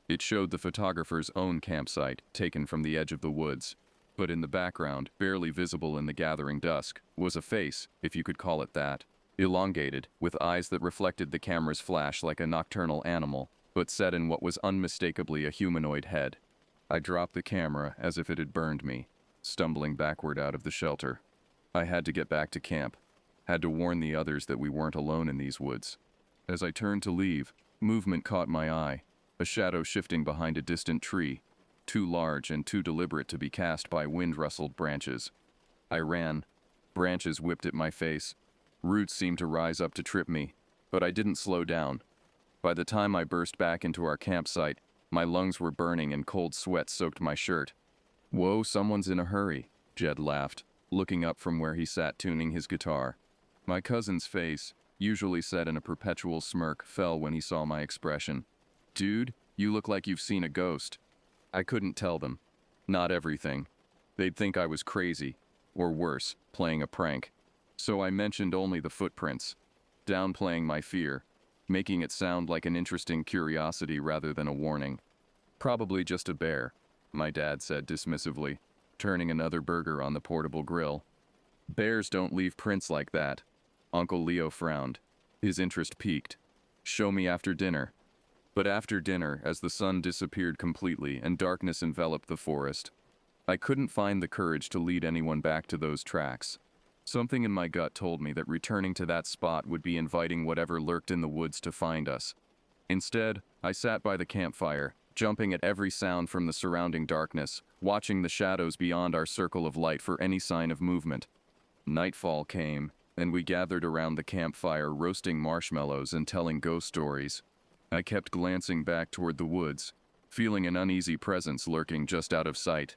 It showed the photographer's own campsite, taken from the edge of the woods. But in the background, barely visible in the gathering dusk, was a face, if you could call it that. Elongated, with eyes that reflected the camera's flash like a nocturnal animal, but set in what was unmistakably a humanoid head. I dropped the camera as if it had burned me, stumbling backward out of the shelter. I had to get back to camp. Had to warn the others that we weren't alone in these woods. As I turned to leave, movement caught my eye, a shadow shifting behind a distant tree, too large and too deliberate to be cast by wind-rustled branches. I ran. Branches whipped at my face. Roots seemed to rise up to trip me, but I didn't slow down. By the time I burst back into our campsite, my lungs were burning and cold sweat soaked my shirt. "Whoa, someone's in a hurry," Jed laughed, looking up from where he sat tuning his guitar. My cousin's face, usually set in a perpetual smirk, fell when he saw my expression. "Dude, you look like you've seen a ghost." I couldn't tell them. Not everything. They'd think I was crazy, or worse, playing a prank. So I mentioned only the footprints, downplaying my fear, making it sound like an interesting curiosity rather than a warning. "Probably just a bear," my dad said dismissively, turning another burger on the portable grill. "Bears don't leave prints like that." Uncle Leo frowned. His interest peaked. "Show me after dinner." But after dinner, as the sun disappeared completely and darkness enveloped the forest, I couldn't find the courage to lead anyone back to those tracks. Something in my gut told me that returning to that spot would be inviting whatever lurked in the woods to find us. Instead, I sat by the campfire, jumping at every sound from the surrounding darkness, watching the shadows beyond our circle of light for any sign of movement. Nightfall came, and we gathered around the campfire roasting marshmallows and telling ghost stories. I kept glancing back toward the woods, feeling an uneasy presence lurking just out of sight.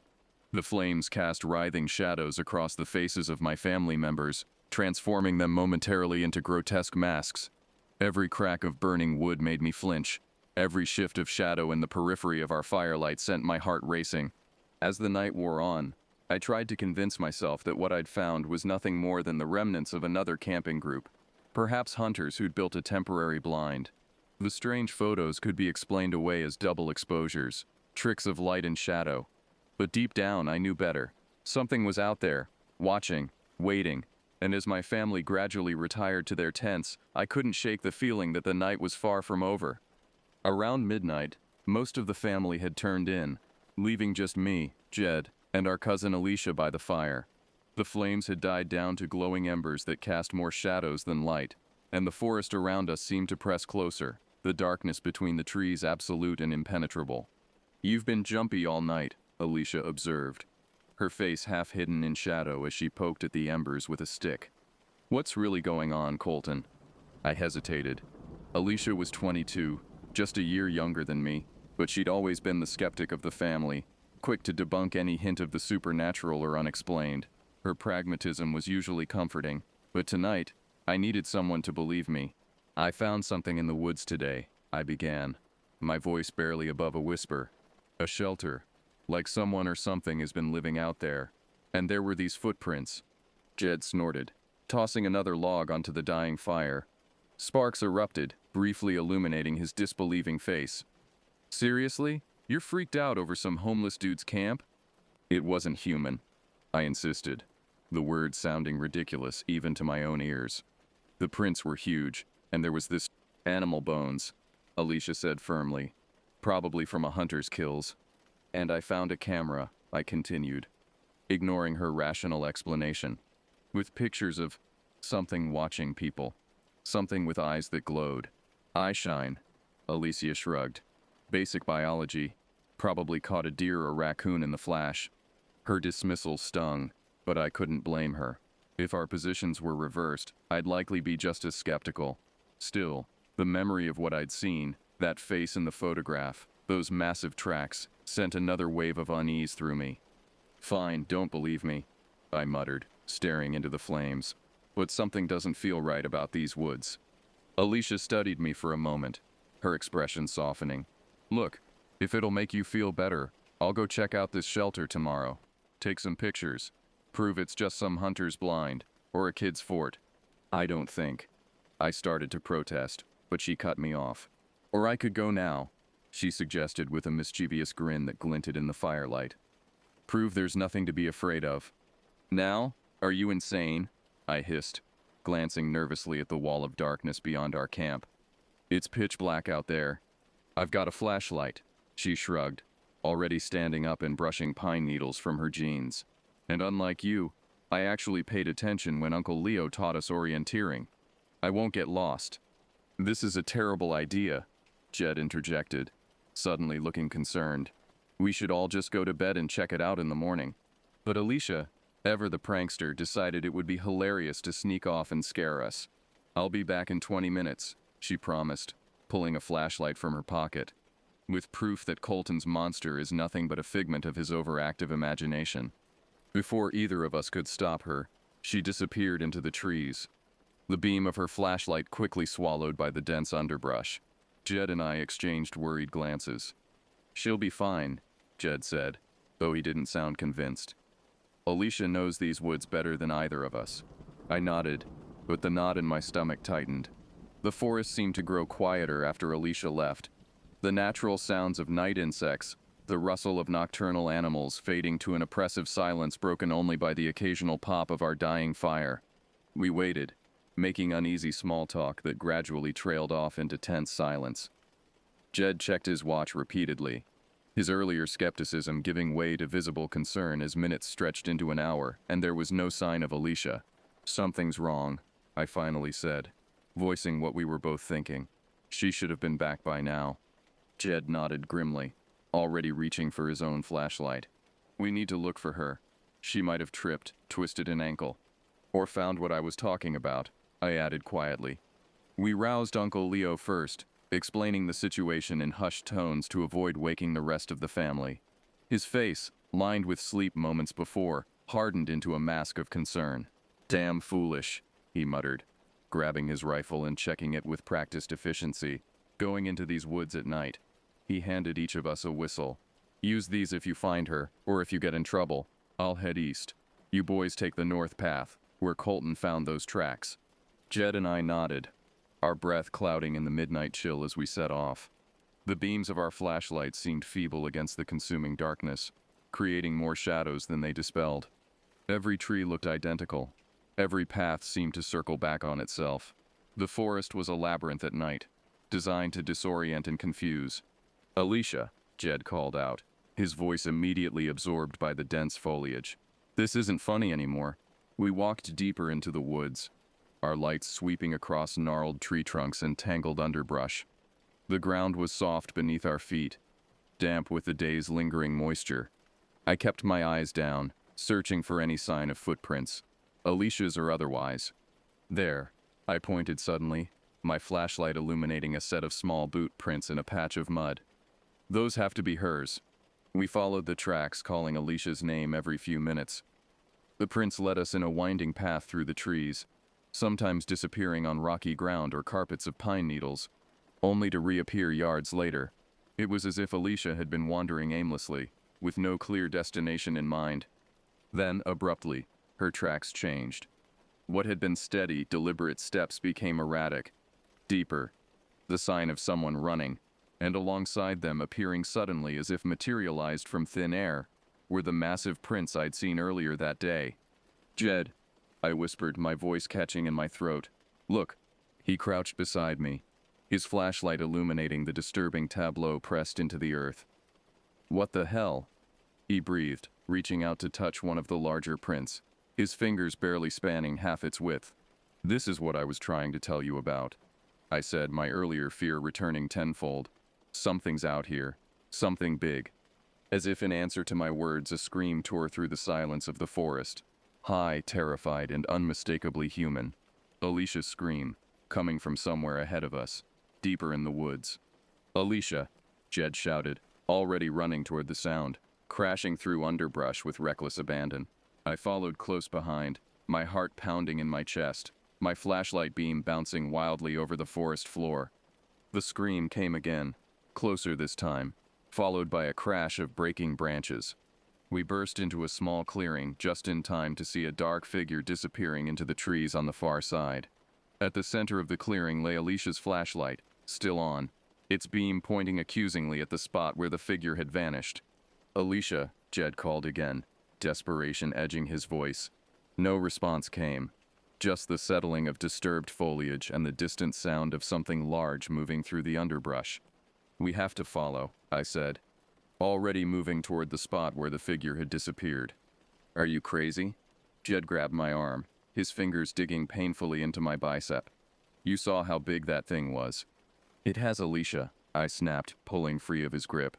The flames cast writhing shadows across the faces of my family members, transforming them momentarily into grotesque masks. Every crack of burning wood made me flinch. Every shift of shadow in the periphery of our firelight sent my heart racing. As the night wore on, I tried to convince myself that what I'd found was nothing more than the remnants of another camping group, perhaps hunters who'd built a temporary blind. The strange photos could be explained away as double exposures, tricks of light and shadow. But deep down, I knew better. Something was out there, watching, waiting, and as my family gradually retired to their tents, I couldn't shake the feeling that the night was far from over. Around midnight, most of the family had turned in, leaving just me, Jed, and our cousin Alicia by the fire. The flames had died down to glowing embers that cast more shadows than light, and the forest around us seemed to press closer, the darkness between the trees absolute and impenetrable. "You've been jumpy all night," Alicia observed, her face half hidden in shadow as she poked at the embers with a stick. "What's really going on, Colton?" I hesitated. Alicia was 22, just a year younger than me, but she'd always been the skeptic of the family, quick to debunk any hint of the supernatural or unexplained. Her pragmatism was usually comforting, but tonight, I needed someone to believe me. "I found something in the woods today," I began, my voice barely above a whisper. "A shelter, like someone or something has been living out there. And there were these footprints." Jed snorted, tossing another log onto the dying fire. Sparks erupted, briefly illuminating his disbelieving face. "Seriously? You're freaked out over some homeless dude's camp?" "It wasn't human," I insisted, the words sounding ridiculous even to my own ears. "The prints were huge, and there was this animal bones," Alicia said firmly, "probably from a hunter's kills. And I found a camera," I continued, ignoring her rational explanation, "with pictures of something watching people. Something with eyes that glowed. Eye shine." Alicia shrugged. "Basic biology. Probably caught a deer or raccoon in the flash." Her dismissal stung, but I couldn't blame her. If our positions were reversed, I'd likely be just as skeptical. Still, the memory of what I'd seen, that face in the photograph, those massive tracks, sent another wave of unease through me. "Fine, don't believe me," I muttered, staring into the flames. "But something doesn't feel right about these woods." Alicia studied me for a moment, her expression softening. "Look, if it'll make you feel better, I'll go check out this shelter tomorrow. Take some pictures. Prove it's just some hunter's blind, or a kid's fort." "I don't think." I started to protest, but she cut me off. "Or I could go now," she suggested with a mischievous grin that glinted in the firelight. "Prove there's nothing to be afraid of." "Now? Are you insane?" I hissed, glancing nervously at the wall of darkness beyond our camp. "It's pitch black out there." "I've got a flashlight," she shrugged, already standing up and brushing pine needles from her jeans. "And unlike you, I actually paid attention when Uncle Leo taught us orienteering. I won't get lost." "This is a terrible idea," Jed interjected, suddenly looking concerned. "We should all just go to bed and check it out in the morning." But Alicia, ever the prankster, decided it would be hilarious to sneak off and scare us. "I'll be back in 20 minutes, she promised, pulling a flashlight from her pocket, with proof that Colton's monster is nothing but a figment of his overactive imagination. Before either of us could stop her, she disappeared into the trees, the beam of her flashlight quickly swallowed by the dense underbrush. Jed and I exchanged worried glances. "She'll be fine," Jed said, though he didn't sound convinced. "Alicia knows these woods better than either of us." I nodded, but the knot in my stomach tightened. The forest seemed to grow quieter after Alicia left. The natural sounds of night insects, the rustle of nocturnal animals fading to an oppressive silence broken only by the occasional pop of our dying fire. We waited, making uneasy small talk that gradually trailed off into tense silence. Jed checked his watch repeatedly, his earlier skepticism giving way to visible concern as minutes stretched into an hour, and there was no sign of Alicia. "Something's wrong," I finally said, voicing what we were both thinking. "She should have been back by now." Jed nodded grimly, already reaching for his own flashlight. "We need to look for her. She might have tripped, twisted an ankle. Or found what I was talking about," I added quietly. We roused Uncle Leo first, explaining the situation in hushed tones to avoid waking the rest of the family. His face, lined with sleep moments before, hardened into a mask of concern. "Damn foolish," he muttered, grabbing his rifle and checking it with practiced efficiency. "Going into these woods at night." He handed each of us a whistle. "Use these if you find her, or if you get in trouble. I'll head east. You boys take the north path, where Colton found those tracks." Jed and I nodded, our breath clouding in the midnight chill as we set off. The beams of our flashlights seemed feeble against the consuming darkness, creating more shadows than they dispelled. Every tree looked identical. Every path seemed to circle back on itself. The forest was a labyrinth at night, designed to disorient and confuse. "Alicia," Jed called out, his voice immediately absorbed by the dense foliage. "This isn't funny anymore." We walked deeper into the woods, our lights sweeping across gnarled tree trunks and tangled underbrush. The ground was soft beneath our feet, damp with the day's lingering moisture. I kept my eyes down, searching for any sign of footprints, Alicia's or otherwise. "There," I pointed suddenly, my flashlight illuminating a set of small boot prints in a patch of mud. "Those have to be hers." We followed the tracks, calling Alicia's name every few minutes. The prints led us in a winding path through the trees, sometimes disappearing on rocky ground or carpets of pine needles, only to reappear yards later. It was as if Alicia had been wandering aimlessly, with no clear destination in mind. Then, abruptly, her tracks changed. What had been steady, deliberate steps became erratic, deeper, the sign of someone running, and alongside them, appearing suddenly as if materialized from thin air, were the massive prints I'd seen earlier that day. "Jed," I whispered, my voice catching in my throat. "Look." He crouched beside me, his flashlight illuminating the disturbing tableau pressed into the earth. "What the hell?" he breathed, reaching out to touch one of the larger prints, his fingers barely spanning half its width. "This is what I was trying to tell you about," I said, my earlier fear returning tenfold. "Something's out here. Something big." As if in answer to my words, a scream tore through the silence of the forest. High, terrified, and unmistakably human. Alicia's scream, coming from somewhere ahead of us, deeper in the woods. "Alicia," Jed shouted, already running toward the sound, crashing through underbrush with reckless abandon. I followed close behind, my heart pounding in my chest, my flashlight beam bouncing wildly over the forest floor. The scream came again, closer this time, followed by a crash of breaking branches. We burst into a small clearing just in time to see a dark figure disappearing into the trees on the far side. At the center of the clearing lay Alicia's flashlight, still on, its beam pointing accusingly at the spot where the figure had vanished. "Alicia," Jed called again, desperation edging his voice. No response came, just the settling of disturbed foliage and the distant sound of something large moving through the underbrush. "We have to follow," I said, already moving toward the spot where the figure had disappeared. "Are you crazy?" Jed grabbed my arm, his fingers digging painfully into my bicep. "You saw how big that thing was." "It has Alicia," I snapped, pulling free of his grip.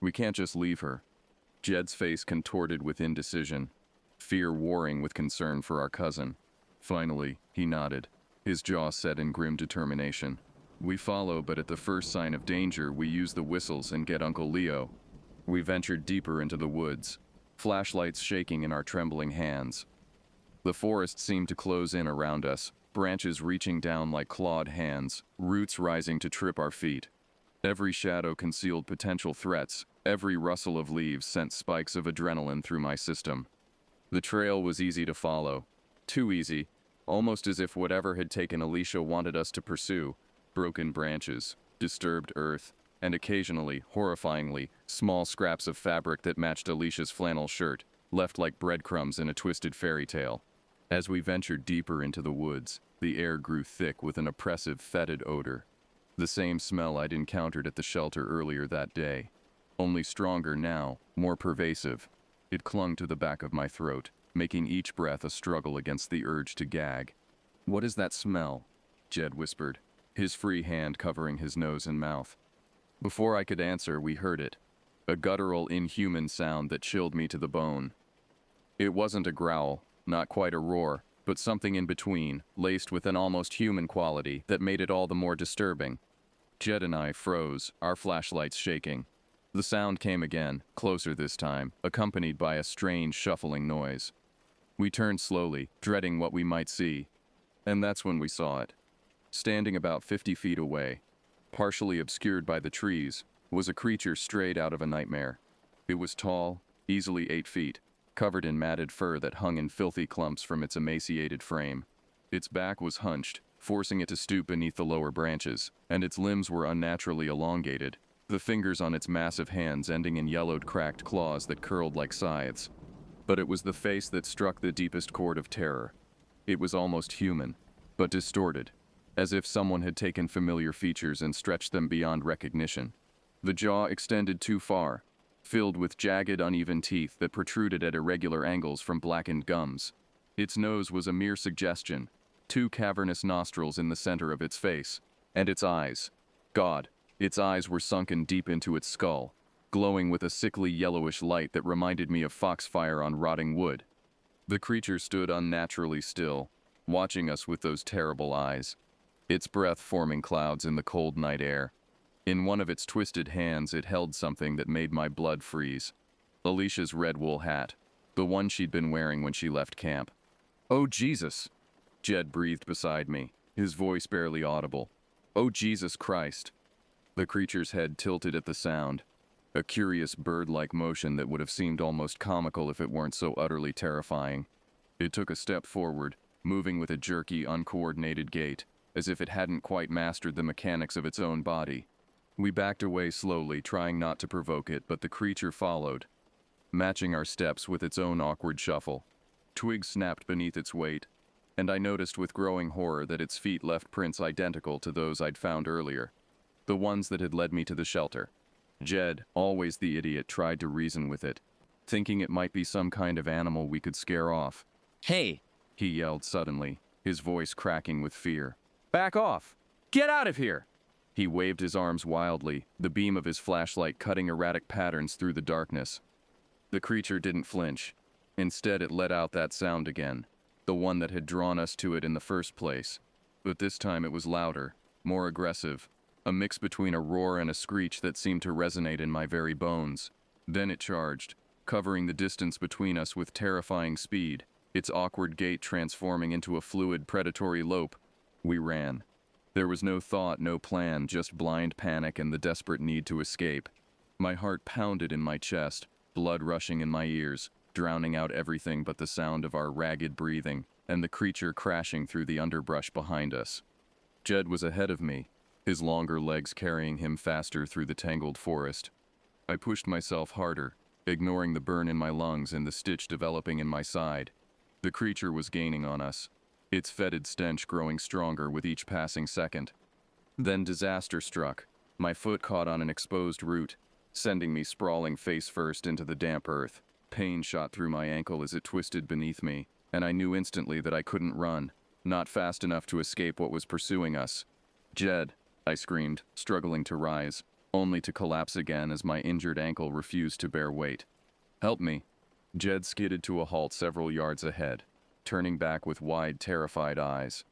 "We can't just leave her." Jed's face contorted with indecision, fear warring with concern for our cousin. Finally, he nodded, his jaw set in grim determination. "We follow, but at the first sign of danger, we use the whistles and get Uncle Leo." We ventured deeper into the woods, flashlights shaking in our trembling hands. The forest seemed to close in around us, branches reaching down like clawed hands, roots rising to trip our feet. Every shadow concealed potential threats, every rustle of leaves sent spikes of adrenaline through my system. The trail was easy to follow, too easy, almost as if whatever had taken Alicia wanted us to pursue. Broken branches, disturbed earth, and occasionally, horrifyingly, small scraps of fabric that matched Alicia's flannel shirt, left like breadcrumbs in a twisted fairy tale. As we ventured deeper into the woods, the air grew thick with an oppressive, fetid odor. The same smell I'd encountered at the shelter earlier that day. Only stronger now, more pervasive. It clung to the back of my throat, making each breath a struggle against the urge to gag. "What is that smell?" Jed whispered, his free hand covering his nose and mouth. Before I could answer, we heard it. A guttural, inhuman sound that chilled me to the bone. It wasn't a growl, not quite a roar, but something in between, laced with an almost human quality that made it all the more disturbing. Jed and I froze, our flashlights shaking. The sound came again, closer this time, accompanied by a strange, shuffling noise. We turned slowly, dreading what we might see. And that's when we saw it. Standing about 50 feet away, partially obscured by the trees, was a creature strayed out of a nightmare. It was tall, easily 8 feet, covered in matted fur that hung in filthy clumps from its emaciated frame. Its back was hunched, forcing it to stoop beneath the lower branches, and its limbs were unnaturally elongated, the fingers on its massive hands ending in yellowed, cracked claws that curled like scythes. But it was the face that struck the deepest chord of terror. It was almost human, but distorted. as if someone had taken familiar features and stretched them beyond recognition. The jaw extended too far, filled with jagged, uneven teeth that protruded at irregular angles from blackened gums. Its nose was a mere suggestion, 2 cavernous nostrils in the center of its face, and its eyes. God, its eyes were sunken deep into its skull, glowing with a sickly yellowish light that reminded me of foxfire on rotting wood. The creature stood unnaturally still, watching us with those terrible eyes, its breath forming clouds in the cold night air. In one of its twisted hands it held something that made my blood freeze. Alicia's red wool hat, the one she'd been wearing when she left camp. "Oh, Jesus!" Jed breathed beside me, his voice barely audible. "Oh, Jesus Christ!" The creature's head tilted at the sound, a curious bird-like motion that would have seemed almost comical if it weren't so utterly terrifying. It took a step forward, moving with a jerky, uncoordinated gait, as if it hadn't quite mastered the mechanics of its own body. We backed away slowly, trying not to provoke it, but the creature followed, matching our steps with its own awkward shuffle. Twigs snapped beneath its weight, and I noticed with growing horror that its feet left prints identical to those I'd found earlier, the ones that had led me to the shelter. Jed, always the idiot, tried to reason with it, thinking it might be some kind of animal we could scare off. "Hey!" he yelled suddenly, his voice cracking with fear. "Back off! Get out of here!" He waved his arms wildly, the beam of his flashlight cutting erratic patterns through the darkness. The creature didn't flinch. Instead, it let out that sound again, the one that had drawn us to it in the first place. But this time it was louder, more aggressive, a mix between a roar and a screech that seemed to resonate in my very bones. Then it charged, covering the distance between us with terrifying speed, its awkward gait transforming into a fluid, predatory lope. We ran. There was no thought, no plan, just blind panic and the desperate need to escape. My heart pounded in my chest, blood rushing in my ears, drowning out everything but the sound of our ragged breathing and the creature crashing through the underbrush behind us. Jed was ahead of me, his longer legs carrying him faster through the tangled forest. I pushed myself harder, ignoring the burn in my lungs and the stitch developing in my side. The creature was gaining on us, its fetid stench growing stronger with each passing second. Then disaster struck. My foot caught on an exposed root, sending me sprawling face first into the damp earth. Pain shot through my ankle as it twisted beneath me, and I knew instantly that I couldn't run, not fast enough to escape what was pursuing us. "Jed," I screamed, struggling to rise, only to collapse again as my injured ankle refused to bear weight. "Help me." Jed skidded to a halt several yards ahead, turning back with wide, terrified eyes.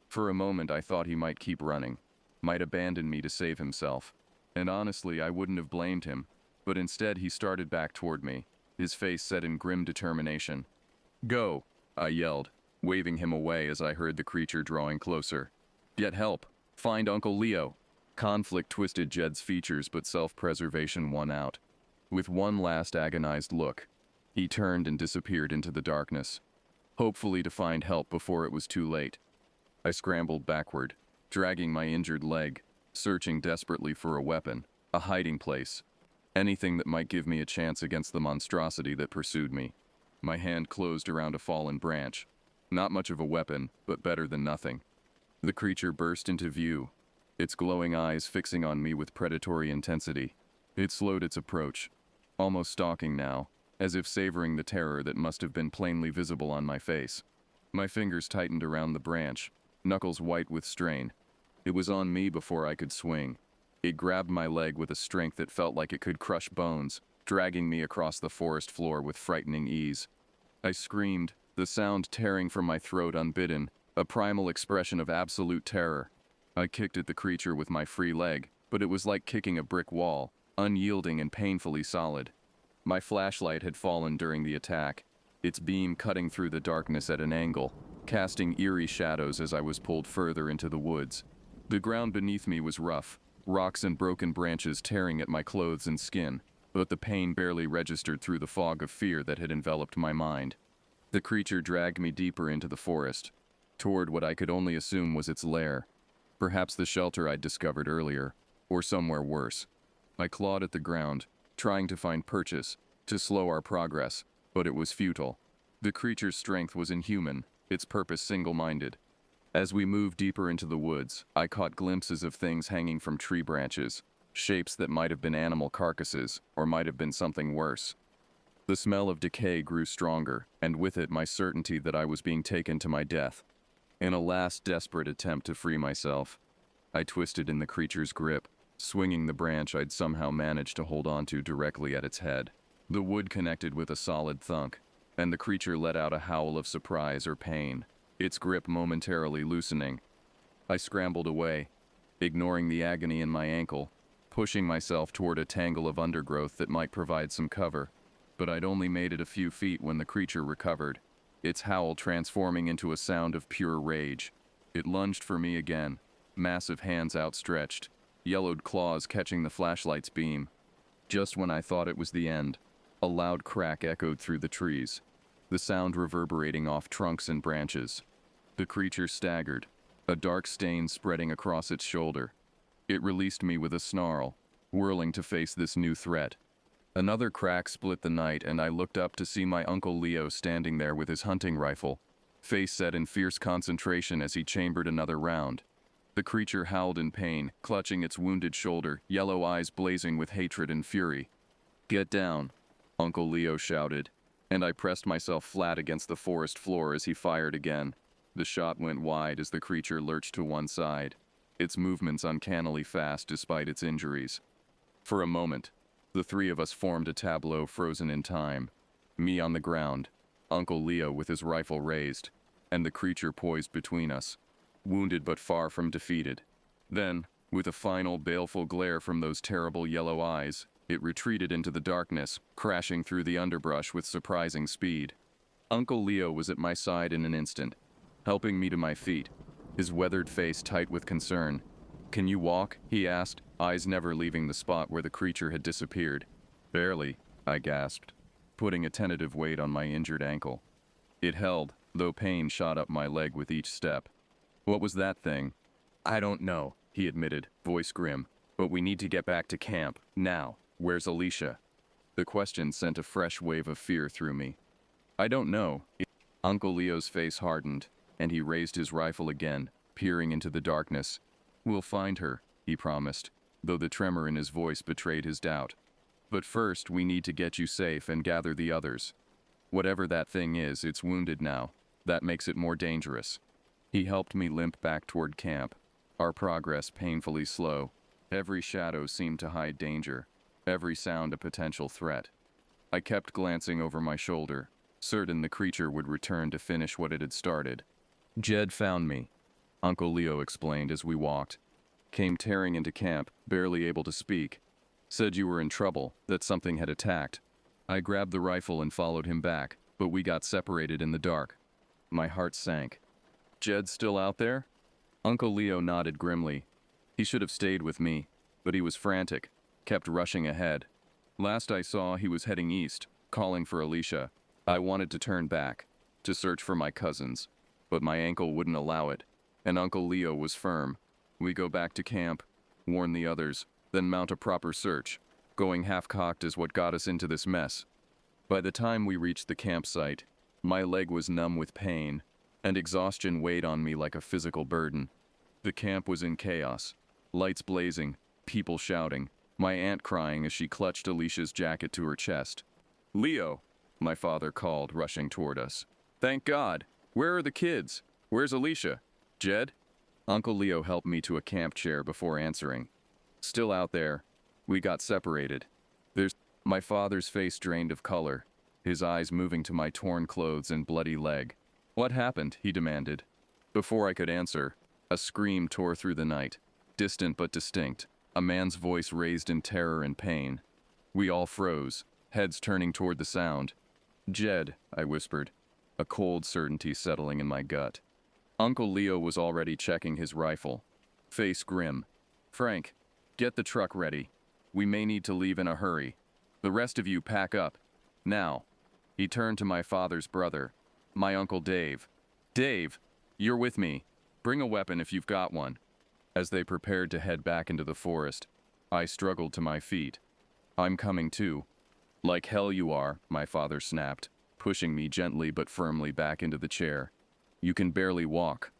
For a moment I thought he might keep running, might abandon me to save himself. And honestly, I wouldn't have blamed him, but instead he started back toward me, his face set in grim determination. "Go," I yelled, waving him away as I heard the creature drawing closer. "Get help. Find Uncle Leo." Conflict twisted Jed's features, but self-preservation won out. With one last agonized look, he turned and disappeared into the darkness, hopefully to find help before it was too late. I scrambled backward, dragging my injured leg, searching desperately for a weapon, a hiding place, anything that might give me a chance against the monstrosity that pursued me. My hand closed around a fallen branch. Not much of a weapon, but better than nothing. The creature burst into view, its glowing eyes fixing on me with predatory intensity. It slowed its approach, almost stalking now, as if savoring the terror that must have been plainly visible on my face. My fingers tightened around the branch, knuckles white with strain. It was on me before I could swing. It grabbed my leg with a strength that felt like it could crush bones, dragging me across the forest floor with frightening ease. I screamed, the sound tearing from my throat unbidden, a primal expression of absolute terror. I kicked at the creature with my free leg, but it was like kicking a brick wall, unyielding and painfully solid. My flashlight had fallen during the attack, its beam cutting through the darkness at an angle, casting eerie shadows as I was pulled further into the woods. The ground beneath me was rough, rocks and broken branches tearing at my clothes and skin, but the pain barely registered through the fog of fear that had enveloped my mind. The creature dragged me deeper into the forest, toward what I could only assume was its lair, perhaps the shelter I'd discovered earlier, or somewhere worse. I clawed at the ground, trying to find purchase, to slow our progress, but it was futile. The creature's strength was inhuman, its purpose single-minded. As we moved deeper into the woods, I caught glimpses of things hanging from tree branches, shapes that might have been animal carcasses, or might have been something worse. The smell of decay grew stronger, and with it my certainty that I was being taken to my death. In a last desperate attempt to free myself, I twisted in the creature's grip, swinging the branch I'd somehow managed to hold onto directly at its head. The wood connected with a solid thunk, and the creature let out a howl of surprise or pain, its grip momentarily loosening. I scrambled away, ignoring the agony in my ankle, pushing myself toward a tangle of undergrowth that might provide some cover. But I'd only made it a few feet when the creature recovered, its howl transforming into a sound of pure rage. It lunged for me again, massive hands outstretched, yellowed claws catching the flashlight's beam. Just when I thought it was the end, a loud crack echoed through the trees, the sound reverberating off trunks and branches. The creature staggered, a dark stain spreading across its shoulder. It released me with a snarl, whirling to face this new threat. Another crack split the night, and I looked up to see my Uncle Leo standing there with his hunting rifle, face set in fierce concentration as he chambered another round. The creature howled in pain, clutching its wounded shoulder, yellow eyes blazing with hatred and fury. "Get down," Uncle Leo shouted, and I pressed myself flat against the forest floor as he fired again. The shot went wide as the creature lurched to one side, its movements uncannily fast despite its injuries. For a moment, the three of us formed a tableau frozen in time. Me on the ground, Uncle Leo with his rifle raised, and the creature poised between us, wounded but far from defeated. Then, with a final baleful glare from those terrible yellow eyes, it retreated into the darkness, crashing through the underbrush with surprising speed. Uncle Leo was at my side in an instant, helping me to my feet, his weathered face tight with concern. "Can you walk?" he asked, eyes never leaving the spot where the creature had disappeared. "Barely," I gasped, putting a tentative weight on my injured ankle. It held, though pain shot up my leg with each step. "What was that thing?" "I don't know," he admitted, voice grim. "But we need to get back to camp, now. Where's Alicia?" The question sent a fresh wave of fear through me. "I don't know." Uncle Leo's face hardened, and he raised his rifle again, peering into the darkness. "We'll find her," he promised, though the tremor in his voice betrayed his doubt. "But first, we need to get you safe and gather the others. Whatever that thing is, it's wounded now. That makes it more dangerous." He helped me limp back toward camp, our progress painfully slow. Every shadow seemed to hide danger, every sound a potential threat. I kept glancing over my shoulder, certain the creature would return to finish what it had started. "Jed found me," Uncle Leo explained as we walked. "Came tearing into camp, barely able to speak. Said you were in trouble, that something had attacked. I grabbed the rifle and followed him back, but we got separated in the dark." My heart sank. "Jed's still out there?" Uncle Leo nodded grimly. "He should have stayed with me, but he was frantic, kept rushing ahead. Last I saw, he was heading east, calling for Alicia. I wanted to turn back, to search for my cousins, but my ankle wouldn't allow it, and Uncle Leo was firm. We go back to camp, warn the others, then mount a proper search. Going half-cocked is what got us into this mess." By the time we reached the campsite, my leg was numb with pain, and exhaustion weighed on me like a physical burden. The camp was in chaos, lights blazing, people shouting, my aunt crying as she clutched Alicia's jacket to her chest. "Leo," my father called, rushing toward us. "Thank God! Where are the kids? Where's Alicia? Jed?" Uncle Leo helped me to a camp chair before answering. "Still out there. We got separated." My father's face drained of color, his eyes moving to my torn clothes and bloody leg. "What happened?" he demanded. Before I could answer, a scream tore through the night, distant but distinct, a man's voice raised in terror and pain. We all froze, heads turning toward the sound. "Jed," I whispered, a cold certainty settling in my gut. Uncle Leo was already checking his rifle, face grim. "Frank, get the truck ready. We may need to leave in a hurry. The rest of you pack up. Now." He turned to my father's brother, my Uncle Dave. "Dave, you're with me. Bring a weapon if you've got one." As they prepared to head back into the forest, I struggled to my feet. "I'm coming too." "Like hell you are," my father snapped, pushing me gently but firmly back into the chair. "You can barely walk."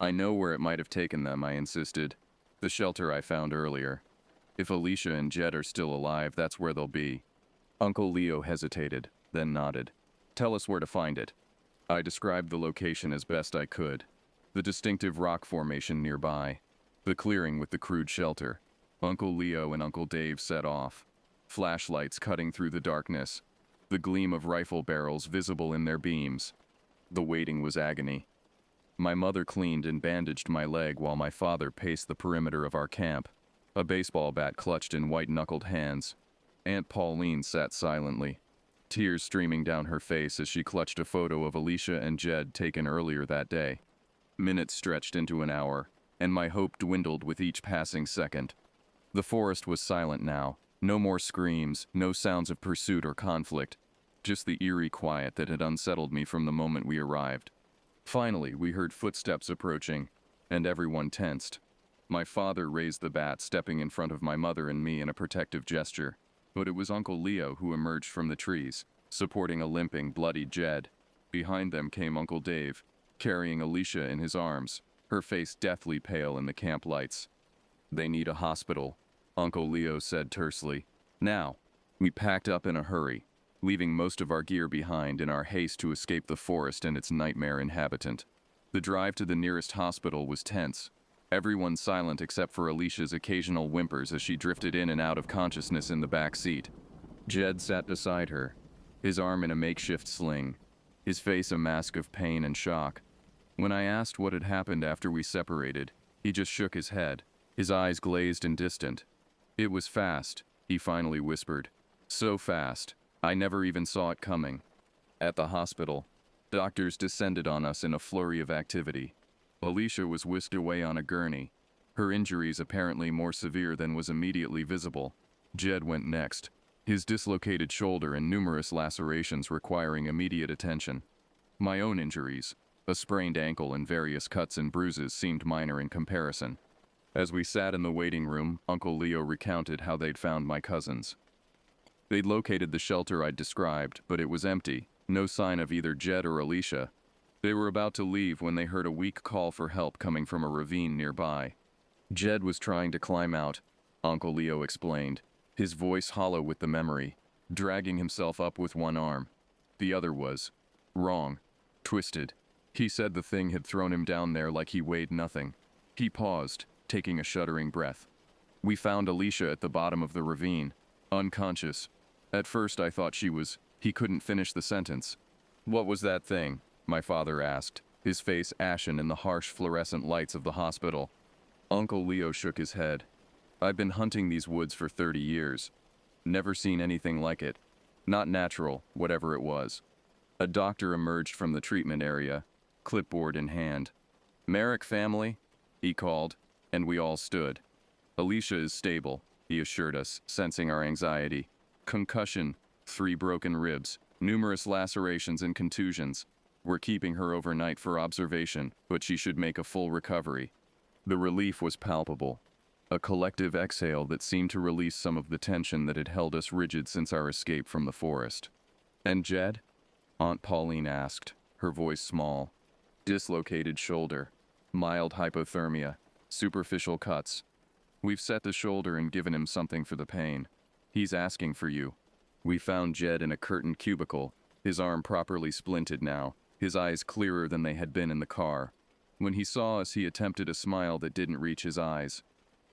I know where it might have taken them, I insisted. The shelter I found earlier. If Alicia and Jed are still alive, that's where they'll be. Uncle Leo hesitated, then nodded. Tell us where to find it. I described the location as best I could. The distinctive rock formation nearby. The clearing with the crude shelter. Uncle Leo and Uncle Dave set off. Flashlights cutting through the darkness. The gleam of rifle barrels visible in their beams. The waiting was agony. My mother cleaned and bandaged my leg while my father paced the perimeter of our camp, a baseball bat clutched in white-knuckled hands. Aunt Pauline sat silently, tears streaming down her face as she clutched a photo of Alicia and Jed taken earlier that day. Minutes stretched into an hour, and my hope dwindled with each passing second. The forest was silent now. No more screams, no sounds of pursuit or conflict, just the eerie quiet that had unsettled me from the moment we arrived. Finally, we heard footsteps approaching, and everyone tensed. My father raised the bat, stepping in front of my mother and me in a protective gesture, but it was Uncle Leo who emerged from the trees, supporting a limping, bloody Jed. Behind them came Uncle Dave, carrying Alicia in his arms, her face deathly pale in the camp lights. They need a hospital, Uncle Leo said tersely. Now, we packed up in a hurry, leaving most of our gear behind in our haste to escape the forest and its nightmare inhabitant. The drive to the nearest hospital was tense, everyone silent except for Alicia's occasional whimpers as she drifted in and out of consciousness in the back seat. Jed sat beside her, his arm in a makeshift sling, his face a mask of pain and shock. When I asked what had happened after we separated, he just shook his head, his eyes glazed and distant. It was fast, he finally whispered. So fast, I never even saw it coming. At the hospital, doctors descended on us in a flurry of activity. Alicia was whisked away on a gurney, her injuries apparently more severe than was immediately visible. Jed went next, his dislocated shoulder and numerous lacerations requiring immediate attention. My own injuries, a sprained ankle and various cuts and bruises, seemed minor in comparison. As we sat in the waiting room, Uncle Leo recounted how they'd found my cousins. They'd located the shelter I'd described, but it was empty, no sign of either Jed or Alicia. They were about to leave when they heard a weak call for help coming from a ravine nearby. Jed was trying to climb out, Uncle Leo explained, his voice hollow with the memory, dragging himself up with one arm. The other was wrong, twisted. He said the thing had thrown him down there like he weighed nothing. He paused, taking a shuddering breath. We found Alicia at the bottom of the ravine, unconscious. At first I thought he couldn't finish the sentence. What was that thing? My father asked, his face ashen in the harsh fluorescent lights of the hospital. Uncle Leo shook his head. I've been hunting these woods for 30 years. Never seen anything like it. Not natural, whatever it was. A doctor emerged from the treatment area, clipboard in hand. Merrick family, he called, and we all stood. Alicia is stable, he assured us, sensing our anxiety. Concussion, 3 broken ribs, numerous lacerations and contusions. We're keeping her overnight for observation, but she should make a full recovery. The relief was palpable. A collective exhale that seemed to release some of the tension that had held us rigid since our escape from the forest. And Jed? Aunt Pauline asked, her voice small. Dislocated shoulder, mild hypothermia, superficial cuts. We've set the shoulder and given him something for the pain. He's asking for you. We found Jed in a curtained cubicle, his arm properly splinted now, his eyes clearer than they had been in the car. When he saw us, he attempted a smile that didn't reach his eyes.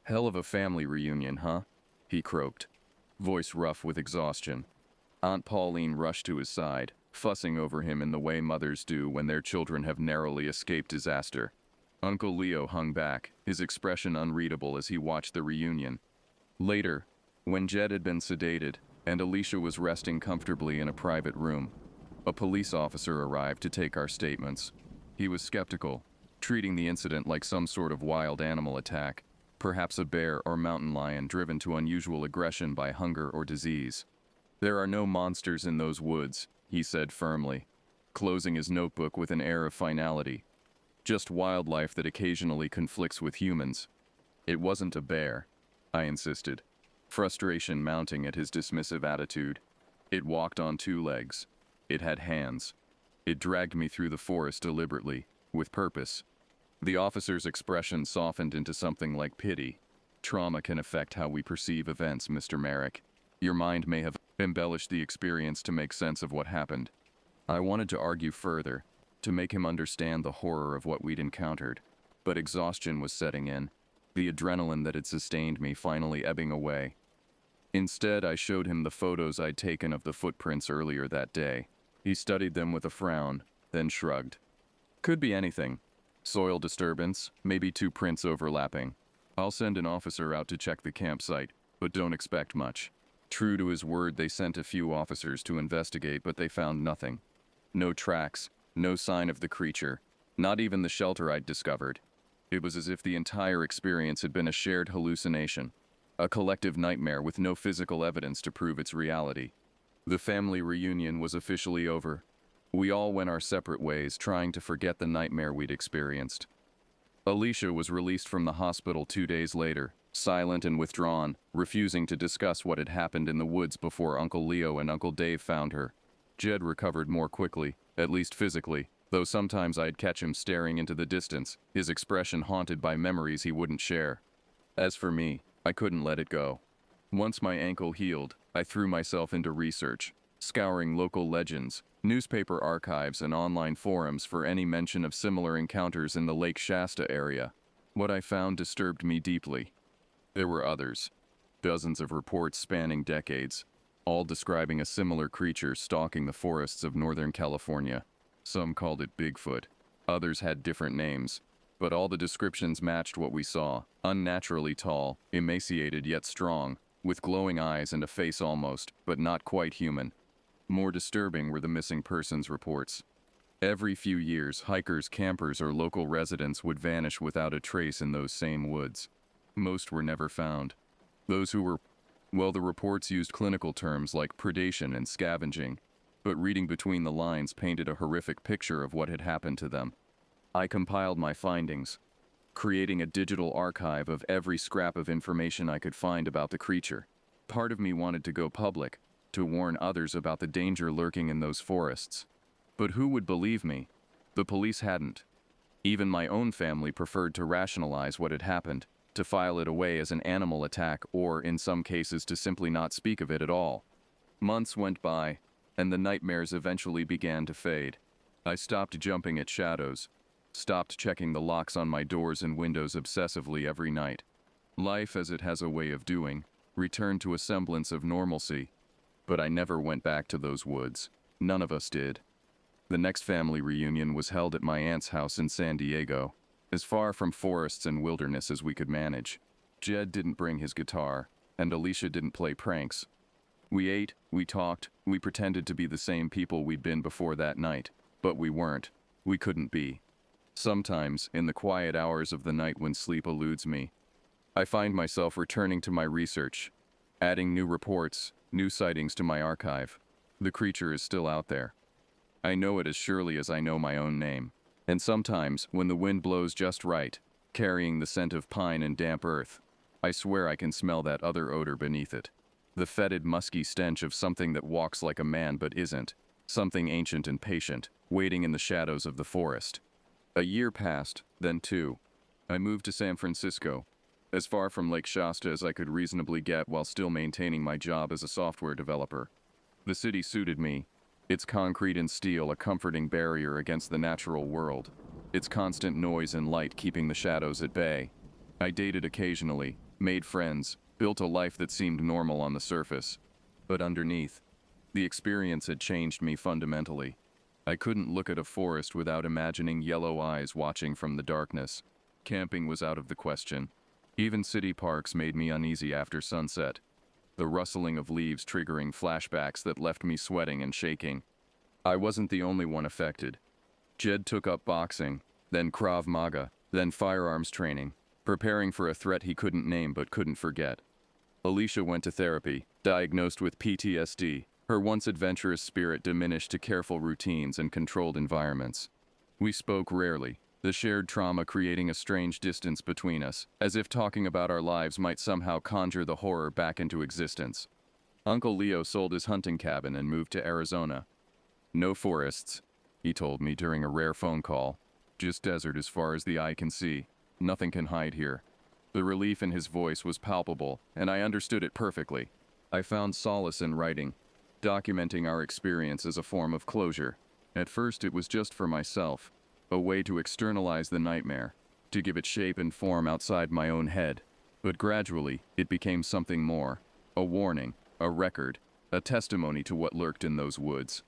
Hell of a family reunion, huh? He croaked, voice rough with exhaustion. Aunt Pauline rushed to his side, fussing over him in the way mothers do when their children have narrowly escaped disaster. Uncle Leo hung back, his expression unreadable as he watched the reunion. Later, when Jed had been sedated, and Alicia was resting comfortably in a private room, a police officer arrived to take our statements. He was skeptical, treating the incident like some sort of wild animal attack, perhaps a bear or mountain lion driven to unusual aggression by hunger or disease. There are no monsters in those woods, he said firmly, closing his notebook with an air of finality. Just wildlife that occasionally conflicts with humans. It wasn't a bear, I insisted, frustration mounting at his dismissive attitude. It walked on 2 legs. It had hands. It dragged me through the forest deliberately, with purpose. The officer's expression softened into something like pity. Trauma can affect how we perceive events, Mr. Merrick. Your mind may have embellished the experience to make sense of what happened. I wanted to argue further, to make him understand the horror of what we'd encountered, but exhaustion was setting in, the adrenaline that had sustained me finally ebbing away. Instead, I showed him the photos I'd taken of the footprints earlier that day. He studied them with a frown, then shrugged. Could be anything. Soil disturbance, maybe two prints overlapping. I'll send an officer out to check the campsite, but don't expect much. True to his word, they sent a few officers to investigate, but they found nothing. No tracks, no sign of the creature, not even the shelter I'd discovered. It was as if the entire experience had been a shared hallucination, a collective nightmare with no physical evidence to prove its reality. The family reunion was officially over. We all went our separate ways, trying to forget the nightmare we'd experienced. Alicia was released from the hospital 2 days later, silent and withdrawn, refusing to discuss what had happened in the woods before Uncle Leo and Uncle Dave found her. Jed recovered more quickly, at least physically, though sometimes I'd catch him staring into the distance, his expression haunted by memories he wouldn't share. As for me, I couldn't let it go. Once my ankle healed, I threw myself into research, scouring local legends, newspaper archives, and online forums for any mention of similar encounters in the Lake Shasta area. What I found disturbed me deeply. There were others, dozens of reports spanning decades, all describing a similar creature stalking the forests of Northern California. Some called it Bigfoot, others had different names, but all the descriptions matched what we saw: unnaturally tall, emaciated yet strong, with glowing eyes and a face almost, but not quite human. More disturbing were the missing persons reports. Every few years, hikers, campers, or local residents would vanish without a trace in those same woods. Most were never found. Those who were, well, the reports used clinical terms like predation and scavenging, but reading between the lines painted a horrific picture of what had happened to them. I compiled my findings, creating a digital archive of every scrap of information I could find about the creature. Part of me wanted to go public, to warn others about the danger lurking in those forests. But who would believe me? The police hadn't. Even my own family preferred to rationalize what had happened, to file it away as an animal attack, or, in some cases, to simply not speak of it at all. Months went by, and the nightmares eventually began to fade. I stopped jumping at shadows, stopped checking the locks on my doors and windows obsessively every night. Life, as it has a way of doing, returned to a semblance of normalcy. But I never went back to those woods. None of us did. The next family reunion was held at my aunt's house in San Diego, as far from forests and wilderness as we could manage. Jed didn't bring his guitar, and Alicia didn't play pranks. We ate, we talked, we pretended to be the same people we'd been before that night, but we weren't. We couldn't be. Sometimes, in the quiet hours of the night when sleep eludes me, I find myself returning to my research, adding new reports, new sightings to my archive. The creature is still out there. I know it as surely as I know my own name. And sometimes, when the wind blows just right, carrying the scent of pine and damp earth, I swear I can smell that other odor beneath it. The fetid, musky stench of something that walks like a man but isn't. Something ancient and patient, waiting in the shadows of the forest. A year passed, then two. I moved to San Francisco, as far from Lake Shasta as I could reasonably get while still maintaining my job as a software developer. The city suited me, its concrete and steel a comforting barrier against the natural world, its constant noise and light keeping the shadows at bay. I dated occasionally, made friends, built a life that seemed normal on the surface. But underneath, the experience had changed me fundamentally. I couldn't look at a forest without imagining yellow eyes watching from the darkness. Camping was out of the question. Even city parks made me uneasy after sunset, the rustling of leaves triggering flashbacks that left me sweating and shaking. I wasn't the only one affected. Jed took up boxing, then Krav Maga, then firearms training, preparing for a threat he couldn't name but couldn't forget. Alicia went to therapy, diagnosed with PTSD, her once adventurous spirit diminished to careful routines and controlled environments. We spoke rarely, the shared trauma creating a strange distance between us, as if talking about our lives might somehow conjure the horror back into existence. Uncle Leo sold his hunting cabin and moved to Arizona. No forests, he told me during a rare phone call. Just desert as far as the eye can see. Nothing can hide here. The relief in his voice was palpable, and I understood it perfectly. I found solace in writing, documenting our experience as a form of closure. At first it was just for myself, a way to externalize the nightmare, to give it shape and form outside my own head. But gradually, it became something more, a warning, a record, a testimony to what lurked in those woods.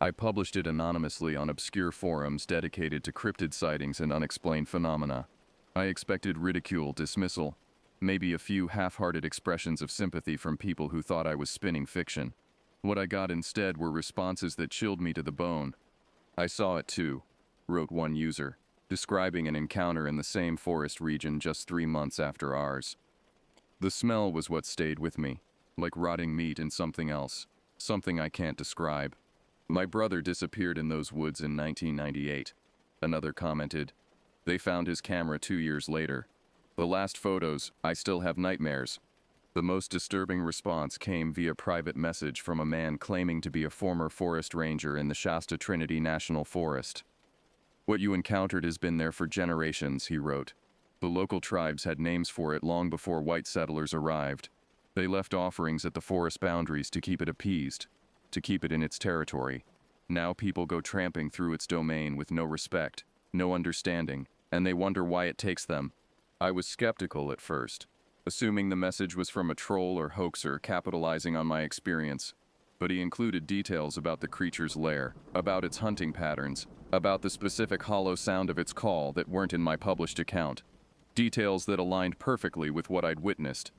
I published it anonymously on obscure forums dedicated to cryptid sightings and unexplained phenomena. I expected ridicule, dismissal, maybe a few half-hearted expressions of sympathy from people who thought I was spinning fiction. What I got instead were responses that chilled me to the bone. "I saw it too," wrote one user, describing an encounter in the same forest region just 3 months after ours. The smell was what stayed with me, like rotting meat and something else, something I can't describe. "My brother disappeared in those woods in 1998, another commented. They found his camera 2 years later. "The last photos, I still have nightmares." The most disturbing response came via private message from a man claiming to be a former forest ranger in the Shasta Trinity National Forest. "What you encountered has been there for generations," he wrote. "The local tribes had names for it long before white settlers arrived. They left offerings at the forest boundaries to keep it appeased, to keep it in its territory. Now people go tramping through its domain with no respect, no understanding, and they wonder why it takes them." I was skeptical at first, assuming the message was from a troll or hoaxer capitalizing on my experience. But he included details about the creature's lair, about its hunting patterns, about the specific hollow sound of its call that weren't in my published account. Details that aligned perfectly with what I'd witnessed.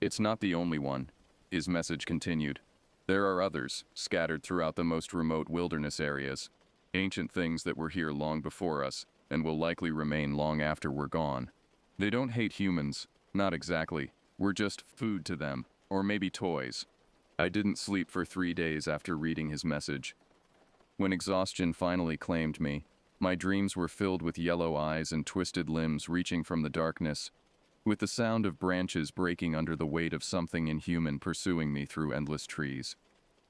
"It's not the only one," his message continued. "There are others, scattered throughout the most remote wilderness areas. Ancient things that were here long before us, and will likely remain long after we're gone. They don't hate humans, not exactly. We're just food to them, or maybe toys." I didn't sleep for 3 days after reading his message. When exhaustion finally claimed me, my dreams were filled with yellow eyes and twisted limbs reaching from the darkness, with the sound of branches breaking under the weight of something inhuman pursuing me through endless trees.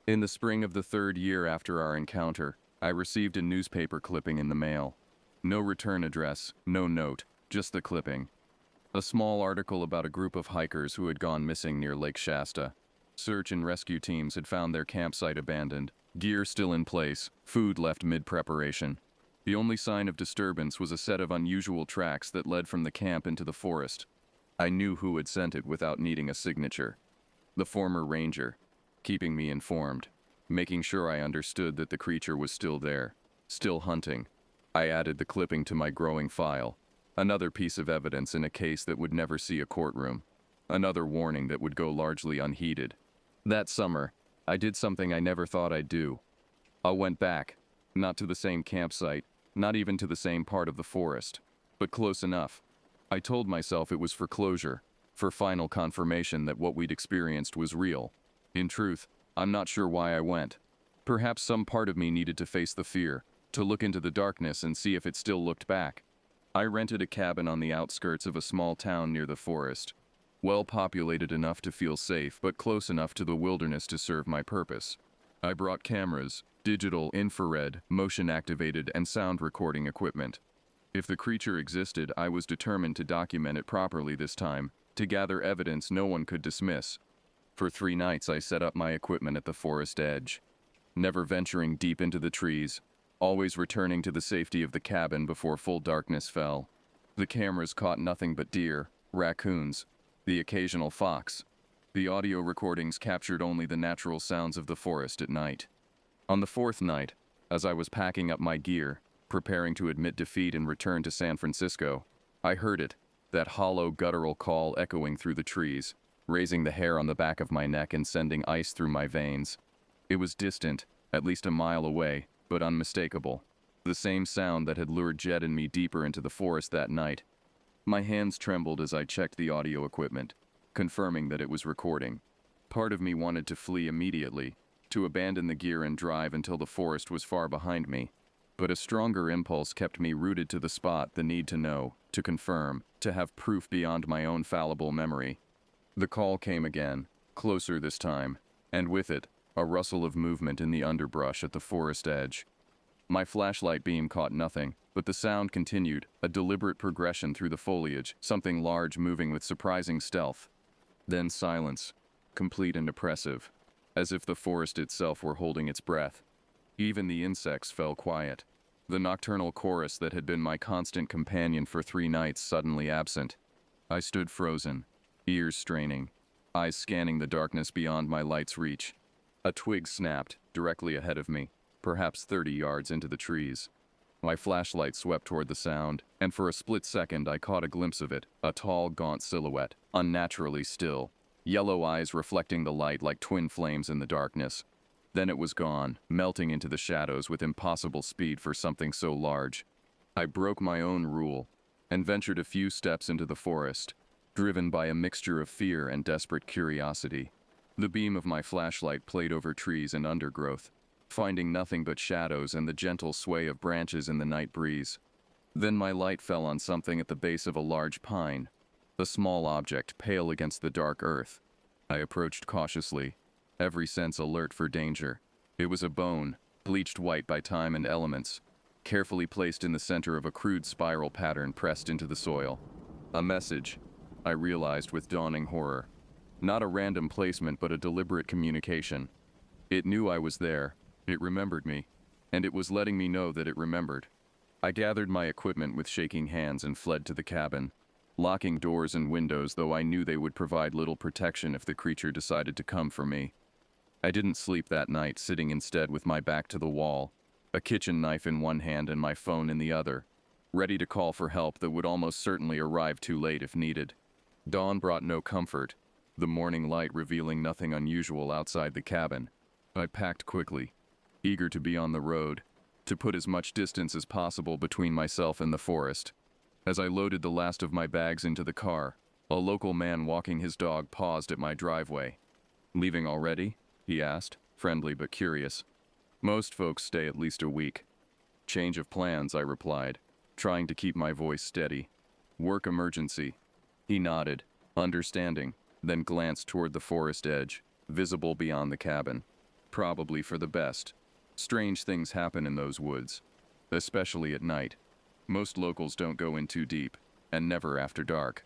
In the spring of the 3rd year after our encounter, I received a newspaper clipping in the mail. No return address, no note, just the clipping. A small article about a group of hikers who had gone missing near Lake Shasta. Search and rescue teams had found their campsite abandoned, gear still in place, food left mid-preparation. The only sign of disturbance was a set of unusual tracks that led from the camp into the forest. I knew who had sent it without needing a signature. The former ranger, keeping me informed, making sure I understood that the creature was still there, still hunting. I added the clipping to my growing file. Another piece of evidence in a case that would never see a courtroom. Another warning that would go largely unheeded. That summer, I did something I never thought I'd do. I went back, not to the same campsite, not even to the same part of the forest, but close enough. I told myself it was for closure, for final confirmation that what we'd experienced was real. In truth, I'm not sure why I went. Perhaps some part of me needed to face the fear, to look into the darkness and see if it still looked back. I rented a cabin on the outskirts of a small town near the forest. Well populated enough to feel safe, but close enough to the wilderness to serve my purpose. I brought cameras, digital, infrared, motion-activated, and sound recording equipment. If the creature existed, I was determined to document it properly this time, to gather evidence no one could dismiss. For 3 nights I set up my equipment at the forest edge, never venturing deep into the trees, always returning to the safety of the cabin before full darkness fell. The cameras caught nothing but deer, raccoons, the occasional fox. The audio recordings captured only the natural sounds of the forest at night. On the 4th night, as I was packing up my gear, preparing to admit defeat and return to San Francisco, I heard it, that hollow guttural call echoing through the trees, raising the hair on the back of my neck and sending ice through my veins. It was distant, at least a mile away, but unmistakable. The same sound that had lured Jed and me deeper into the forest that night. My hands trembled as I checked the audio equipment, confirming that it was recording. Part of me wanted to flee immediately, to abandon the gear and drive until the forest was far behind me. But a stronger impulse kept me rooted to the spot, the need to know, to confirm, to have proof beyond my own fallible memory. The call came again, closer this time, and with it, a rustle of movement in the underbrush at the forest edge. My flashlight beam caught nothing, but the sound continued, a deliberate progression through the foliage, something large moving with surprising stealth. Then silence, complete and oppressive, as if the forest itself were holding its breath. Even the insects fell quiet. The nocturnal chorus that had been my constant companion for 3 nights suddenly absent. I stood frozen, ears straining, eyes scanning the darkness beyond my light's reach. A twig snapped, directly ahead of me, perhaps 30 yards into the trees. My flashlight swept toward the sound, and for a split second I caught a glimpse of it, a tall, gaunt silhouette, unnaturally still, yellow eyes reflecting the light like twin flames in the darkness. Then it was gone, melting into the shadows with impossible speed for something so large. I broke my own rule, and ventured a few steps into the forest, driven by a mixture of fear and desperate curiosity. The beam of my flashlight played over trees and undergrowth, finding nothing but shadows and the gentle sway of branches in the night breeze. Then my light fell on something at the base of a large pine, a small object pale against the dark earth. I approached cautiously, every sense alert for danger. It was a bone, bleached white by time and elements, carefully placed in the center of a crude spiral pattern pressed into the soil. A message, I realized with dawning horror. Not a random placement, but a deliberate communication. It knew I was there, it remembered me, and it was letting me know that it remembered. I gathered my equipment with shaking hands and fled to the cabin, locking doors and windows, though I knew they would provide little protection if the creature decided to come for me. I didn't sleep that night, sitting instead with my back to the wall, a kitchen knife in one hand and my phone in the other, ready to call for help that would almost certainly arrive too late if needed. Dawn brought no comfort, the morning light revealing nothing unusual outside the cabin. I packed quickly, eager to be on the road, to put as much distance as possible between myself and the forest. As I loaded the last of my bags into the car, a local man walking his dog paused at my driveway. "Leaving already?" he asked, friendly but curious. "Most folks stay at least a week." "Change of plans," I replied, trying to keep my voice steady. "Work emergency." He nodded, understanding, then glanced toward the forest edge, visible beyond the cabin. "Probably for the best. Strange things happen in those woods, especially at night. Most locals don't go in too deep, and never after dark."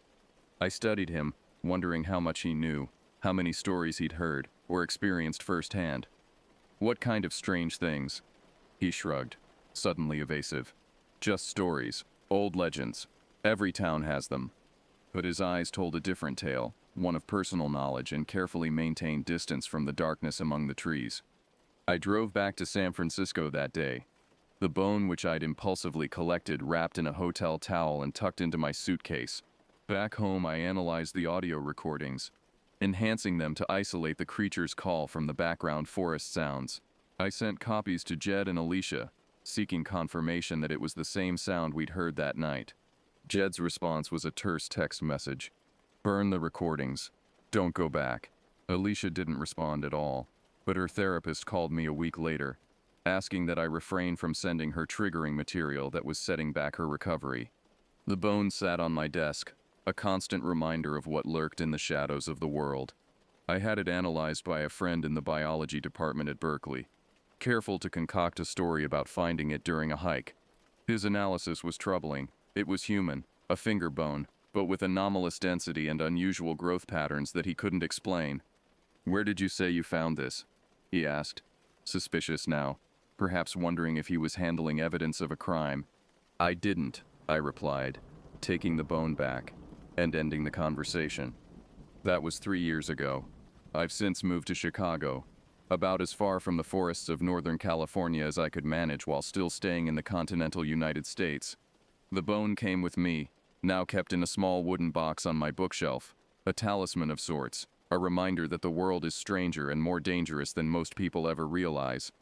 I studied him, wondering how much he knew, how many stories he'd heard or experienced firsthand. "What kind of strange things?" He shrugged, suddenly evasive. "Just stories, old legends. Every town has them." But his eyes told a different tale, one of personal knowledge and carefully maintained distance from the darkness among the trees. I drove back to San Francisco that day, the bone which I'd impulsively collected wrapped in a hotel towel and tucked into my suitcase. Back home, I analyzed the audio recordings, enhancing them to isolate the creature's call from the background forest sounds. I sent copies to Jed and Alicia, seeking confirmation that it was the same sound we'd heard that night. Jed's response was a terse text message. "Burn the recordings. Don't go back." Alicia didn't respond at all, but her therapist called me a week later, asking that I refrain from sending her triggering material that was setting back her recovery. The bone sat on my desk, a constant reminder of what lurked in the shadows of the world. I had it analyzed by a friend in the biology department at Berkeley, careful to concoct a story about finding it during a hike. His analysis was troubling. It was human, a finger bone, but with anomalous density and unusual growth patterns that he couldn't explain. "Where did you say you found this?" he asked, suspicious now, perhaps wondering if he was handling evidence of a crime. "I didn't," I replied, taking the bone back and ending the conversation. "That was 3 years ago. I've since moved to Chicago, about as far from the forests of Northern California as I could manage while still staying in the continental United States. The bone came with me, now kept in a small wooden box on my bookshelf, a talisman of sorts, a reminder that the world is stranger and more dangerous than most people ever realize.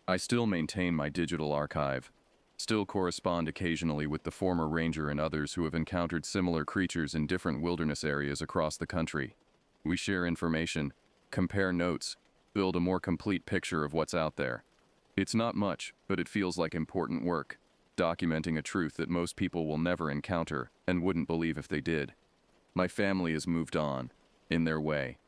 I still maintain my digital archive, still correspond occasionally with the former ranger and others who have encountered similar creatures in different wilderness areas across the country. We share information, compare notes, build a more complete picture of what's out there. It's not much, but it feels like important work, documenting a truth that most people will never encounter and wouldn't believe if they did. My family has moved on, in their way.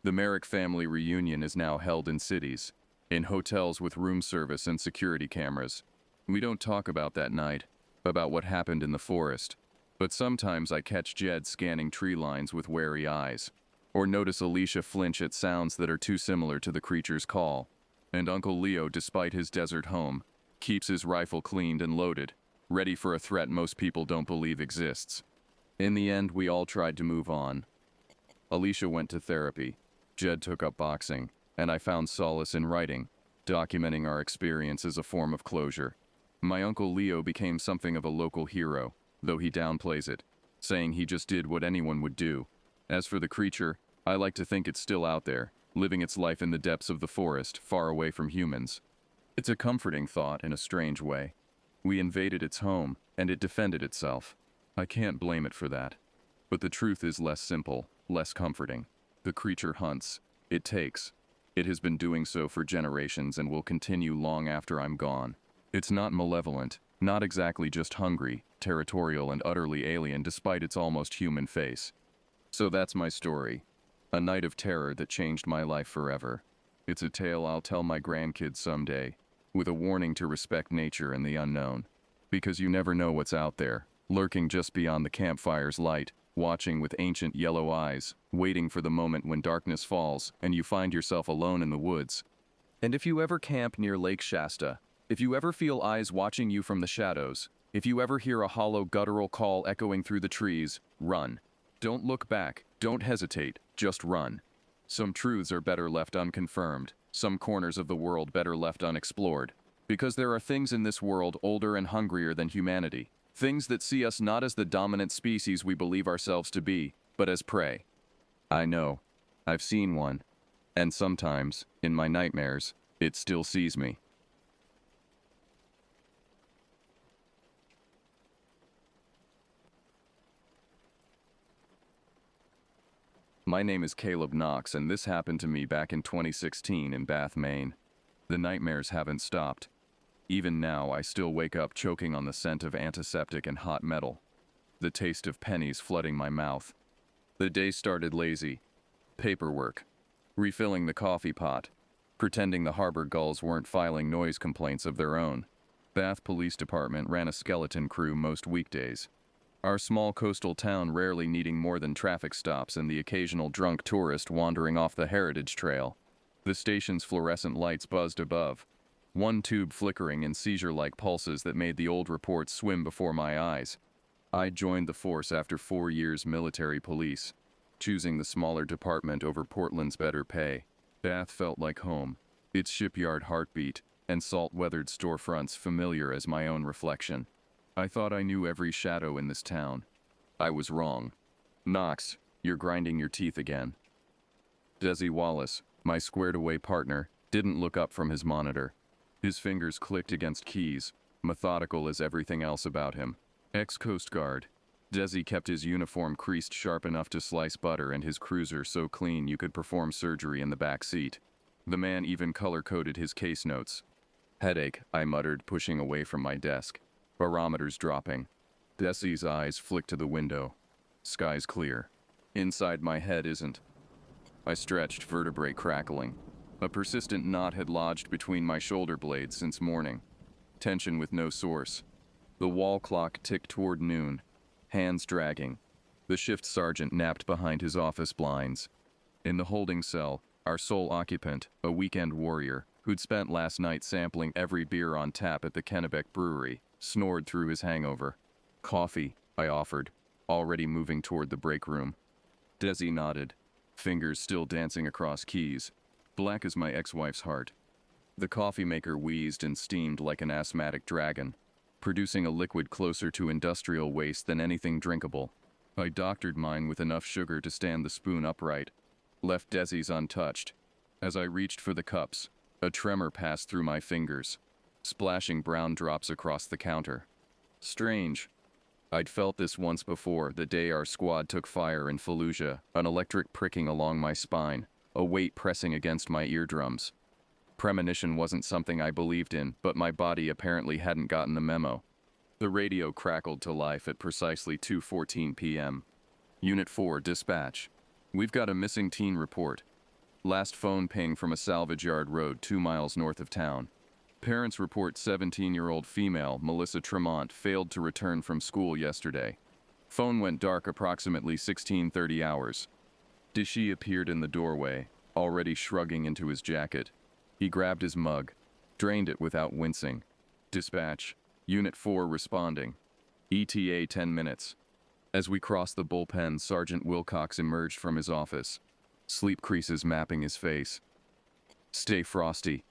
The Merrick family reunion is now held in cities, in hotels with room service and security cameras. We don't talk about that night, about what happened in the forest. But sometimes I catch Jed scanning tree lines with wary eyes, or notice Alicia flinch at sounds that are too similar to the creature's call. And Uncle Leo, despite his desert home, keeps his rifle cleaned and loaded, ready for a threat most people don't believe exists. In the end, we all tried to move on. Alicia went to therapy, Jed took up boxing, and I found solace in writing, documenting our experience as a form of closure. My Uncle Leo became something of a local hero, though he downplays it, saying he just did what anyone would do. As for the creature, I like to think it's still out there, living its life in the depths of the forest, far away from humans. It's a comforting thought in a strange way. We invaded its home, and it defended itself. I can't blame it for that. But the truth is less simple, less comforting. The creature hunts. It takes. It has been doing so for generations and will continue long after I'm gone. It's not malevolent, not exactly just hungry, territorial and utterly alien despite its almost human face. So that's my story. A night of terror that changed my life forever. It's a tale I'll tell my grandkids someday, with a warning to respect nature and the unknown. Because you never know what's out there, lurking just beyond the campfire's light, watching with ancient yellow eyes, waiting for the moment when darkness falls and you find yourself alone in the woods. And if you ever camp near Lake Shasta, if you ever feel eyes watching you from the shadows, if you ever hear a hollow guttural call echoing through the trees, run. Don't look back, don't hesitate, just run. Some truths are better left unconfirmed, some corners of the world better left unexplored. Because there are things in this world older and hungrier than humanity. Things that see us not as the dominant species we believe ourselves to be, but as prey. I know. I've seen one. And sometimes, in my nightmares, it still sees me. My name is Caleb Knox, and this happened to me back in 2016 in Bath, Maine. The nightmares haven't stopped. Even now, I still wake up choking on the scent of antiseptic and hot metal. The taste of pennies flooding my mouth. The day started lazy. Paperwork. Refilling the coffee pot. Pretending the harbor gulls weren't filing noise complaints of their own. Bath Police Department ran a skeleton crew most weekdays. Our small coastal town rarely needing more than traffic stops and the occasional drunk tourist wandering off the Heritage Trail. The station's fluorescent lights buzzed above, one tube flickering in seizure-like pulses that made the old reports swim before my eyes. I joined the force after 4 years military police, choosing the smaller department over Portland's better pay. Bath felt like home, its shipyard heartbeat, and salt-weathered storefronts familiar as my own reflection. I thought I knew every shadow in this town. I was wrong. Knox, you're grinding your teeth again. Desi Wallace, my squared-away partner, didn't look up from his monitor. His fingers clicked against keys, methodical as everything else about him. Ex-Coast Guard. Desi kept his uniform creased sharp enough to slice butter and his cruiser so clean you could perform surgery in the back seat. The man even color-coded his case notes. Headache, I muttered, pushing away from my desk. Barometers dropping. Desi's eyes flicked to the window. Sky's clear. Inside my head isn't. I stretched, vertebrae crackling. A persistent knot had lodged between my shoulder blades since morning. Tension with no source. The wall clock ticked toward noon. Hands dragging. The shift sergeant napped behind his office blinds. In the holding cell, our sole occupant, a weekend warrior, who'd spent last night sampling every beer on tap at the Kennebec Brewery, snored through his hangover. Coffee, I offered, already moving toward the break room. Desi nodded, fingers still dancing across keys, black as my ex-wife's heart. The coffee maker wheezed and steamed like an asthmatic dragon, producing a liquid closer to industrial waste than anything drinkable. I doctored mine with enough sugar to stand the spoon upright, left Desi's untouched. As I reached for the cups, a tremor passed through my fingers, splashing brown drops across the counter. Strange. I'd felt this once before, the day our squad took fire in Fallujah, an electric pricking along my spine, a weight pressing against my eardrums. Premonition wasn't something I believed in, but my body apparently hadn't gotten the memo. The radio crackled to life at precisely 2:14 p.m. Unit 4, dispatch. We've got a missing teen report. Last phone ping from a salvage yard road 2 miles north of town. Parents report 17-year-old female Melissa Tremont failed to return from school yesterday. Phone went dark approximately 16:30 hours. Dishi appeared in the doorway, already shrugging into his jacket. He grabbed his mug, drained it without wincing. Dispatch, Unit 4 responding. ETA 10 minutes. As we crossed the bullpen, Sergeant Wilcox emerged from his office, sleep creases mapping his face. Stay frosty.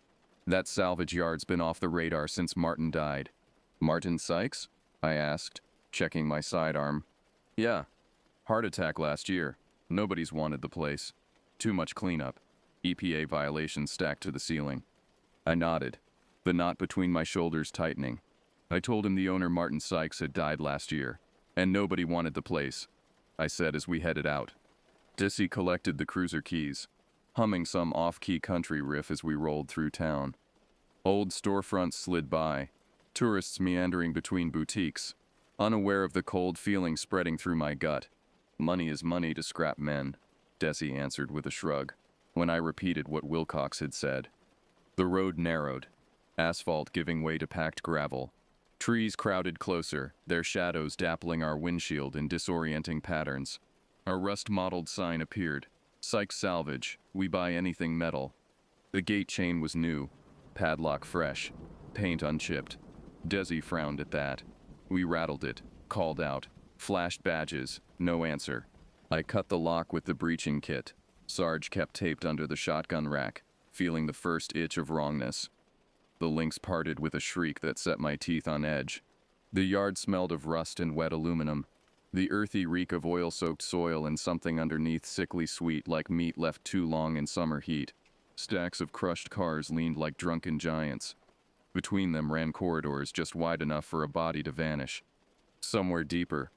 That salvage yard's been off the radar since Martin died. Martin Sykes? I asked, checking my sidearm. Yeah. Heart attack last year. Nobody's wanted the place. Too much cleanup. EPA violations stacked to the ceiling. I nodded, the knot between my shoulders tightening. I told him the owner, Martin Sykes, had died last year, and nobody wanted the place, I said as we headed out. Dissy collected the cruiser keys, humming some off-key country riff as we rolled through town. Old storefronts slid by, tourists meandering between boutiques, unaware of the cold feeling spreading through my gut. Money is money to scrap men, Desi answered with a shrug, when I repeated what Wilcox had said. The road narrowed, asphalt giving way to packed gravel. Trees crowded closer, their shadows dappling our windshield in disorienting patterns. A rust-mottled sign appeared. Sykes Salvage, we buy anything metal. The gate chain was new, padlock fresh, paint unchipped. Desi frowned at that. We rattled it, called out, flashed badges, no answer. I cut the lock with the breaching kit. Sarge kept taped under the shotgun rack, feeling the first itch of wrongness. The links parted with a shriek that set my teeth on edge. The yard smelled of rust and wet aluminum, the earthy reek of oil-soaked soil and something underneath sickly sweet like meat left too long in summer heat. Stacks of crushed cars leaned like drunken giants. Between them ran corridors just wide enough for a body to vanish. Somewhere deeper,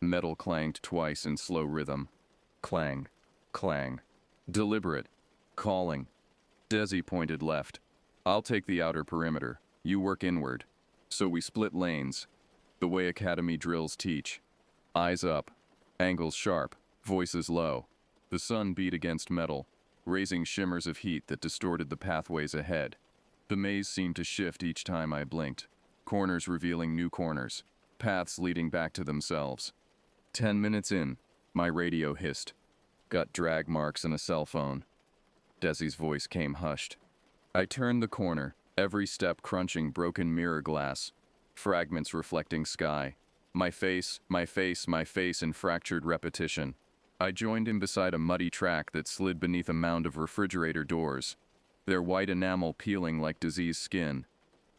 metal clanged twice in slow rhythm. Clang, clang. Deliberate. Calling. Desi pointed left. I'll take the outer perimeter. You work inward. So we split lanes, the way academy drills teach. Eyes up, angles sharp, voices low. The sun beat against metal, raising shimmers of heat that distorted the pathways ahead. The maze seemed to shift each time I blinked, corners revealing new corners, paths leading back to themselves. 10 minutes in, my radio hissed. Got drag marks and a cell phone. Desi's voice came hushed. I turned the corner, every step crunching broken mirror glass, fragments reflecting sky. My face in fractured repetition. I joined him beside a muddy track that slid beneath a mound of refrigerator doors, their white enamel peeling like diseased skin.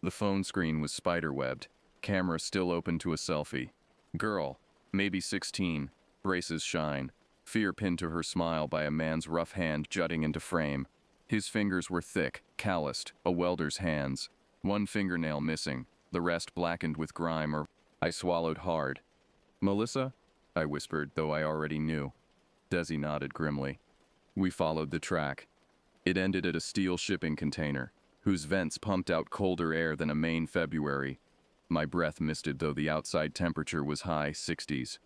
The phone screen was spiderwebbed, camera still open to a selfie. Girl, maybe 16, braces shine, fear pinned to her smile by a man's rough hand jutting into frame. His fingers were thick, calloused, a welder's hands. One fingernail missing, the rest blackened with grime or... I swallowed hard. Melissa? I whispered, though I already knew. Desi nodded grimly. We followed the track. It ended at a steel shipping container, whose vents pumped out colder air than a Maine February. My breath misted, though the outside temperature was high 60s.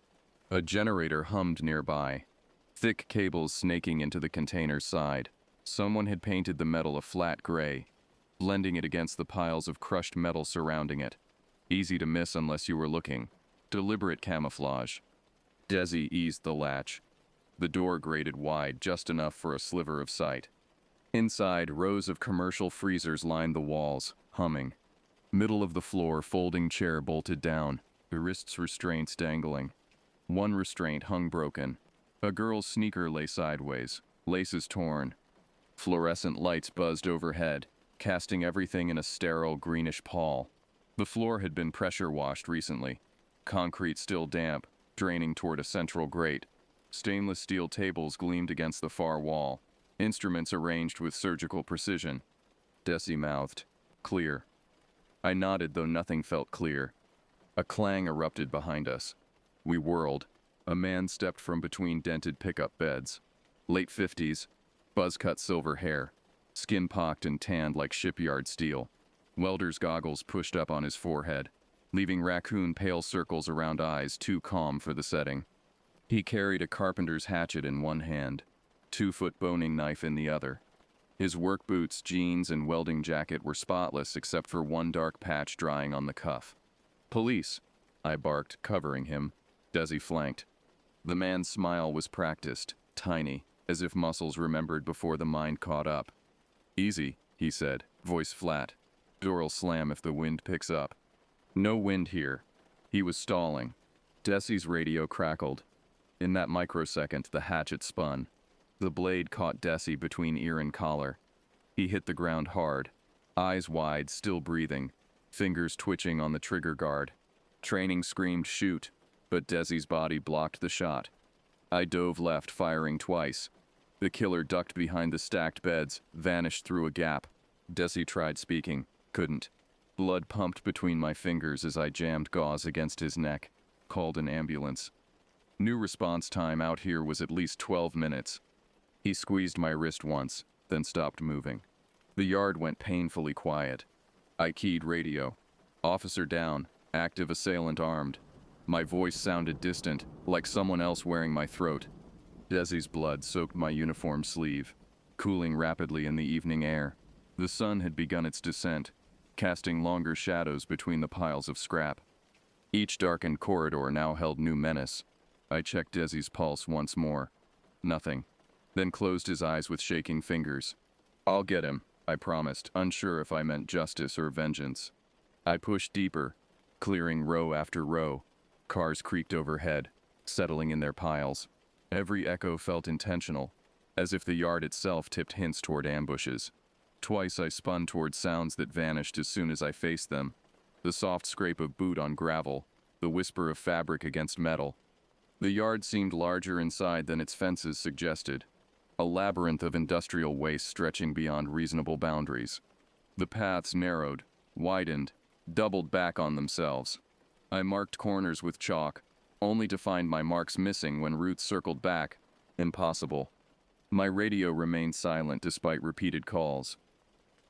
A generator hummed nearby, thick cables snaking into the container's side. Someone had painted the metal a flat gray, blending it against the piles of crushed metal surrounding it. Easy to miss unless you were looking. Deliberate camouflage. Desi eased the latch. The door grated wide, just enough for a sliver of sight. Inside, rows of commercial freezers lined the walls, humming. Middle of the floor, folding chair bolted down, the wrists restraints dangling. One restraint hung broken. A girl's sneaker lay sideways, laces torn. Fluorescent lights buzzed overhead, casting everything in a sterile greenish pall. The floor had been pressure washed recently. Concrete still damp, draining toward a central grate. Stainless steel tables gleamed against the far wall, instruments arranged with surgical precision. Desi mouthed, "Clear." I nodded, though nothing felt clear. A clang erupted behind us. We whirled. A man stepped from between dented pickup beds. Late 50s, buzz-cut silver hair, skin pocked and tanned like shipyard steel. Welder's goggles pushed up on his forehead, leaving raccoon pale circles around eyes too calm for the setting. He carried a carpenter's hatchet in one hand, 2-foot boning knife in the other. His work boots, jeans, and welding jacket were spotless except for one dark patch drying on the cuff. "Police!" I barked, covering him. Desi flanked. The man's smile was practiced, tiny, as if muscles remembered before the mind caught up. "Easy," he said, voice flat. "Door'll slam if the wind picks up." No wind here. He was stalling. Desi's radio crackled. In that microsecond, the hatchet spun. The blade caught Desi between ear and collar. He hit the ground hard, eyes wide, still breathing, fingers twitching on the trigger guard. Training screamed shoot, but Desi's body blocked the shot. I dove left, firing twice. The killer ducked behind the stacked beds, vanished through a gap. Desi tried speaking, couldn't. Blood pumped between my fingers as I jammed gauze against his neck, called an ambulance. New response time out here was at least 12 minutes. He squeezed my wrist once, then stopped moving. The yard went painfully quiet. I keyed radio. "Officer down, active assailant armed." My voice sounded distant, like someone else wearing my throat. Desi's blood soaked my uniform sleeve, cooling rapidly in the evening air. The sun had begun its descent, casting longer shadows between the piles of scrap. Each darkened corridor now held new menace. I checked Desi's pulse once more. Nothing. Then closed his eyes with shaking fingers. "I'll get him," I promised, unsure if I meant justice or vengeance. I pushed deeper, clearing row after row. Cars creaked overhead, settling in their piles. Every echo felt intentional, as if the yard itself tipped hints toward ambushes. Twice I spun toward sounds that vanished as soon as I faced them. The soft scrape of boot on gravel, the whisper of fabric against metal. The yard seemed larger inside than its fences suggested, a labyrinth of industrial waste stretching beyond reasonable boundaries. The paths narrowed, widened, doubled back on themselves. I marked corners with chalk, only to find my marks missing when routes circled back. Impossible. My radio remained silent despite repeated calls.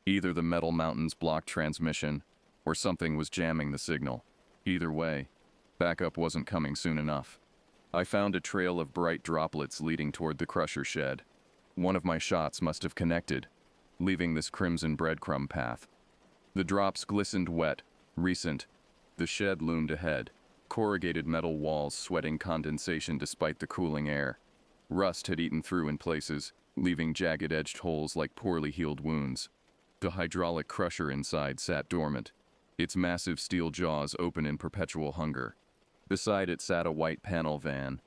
Either the metal mountains blocked transmission, or something was jamming the signal. Either way, backup wasn't coming soon enough. I found a trail of bright droplets leading toward the crusher shed. One of my shots must have connected, leaving this crimson breadcrumb path. The drops glistened wet, recent. The shed loomed ahead, corrugated metal walls sweating condensation despite the cooling air. Rust had eaten through in places, leaving jagged-edged holes like poorly healed wounds. The hydraulic crusher inside sat dormant, its massive steel jaws open in perpetual hunger. Beside it sat a white panel van,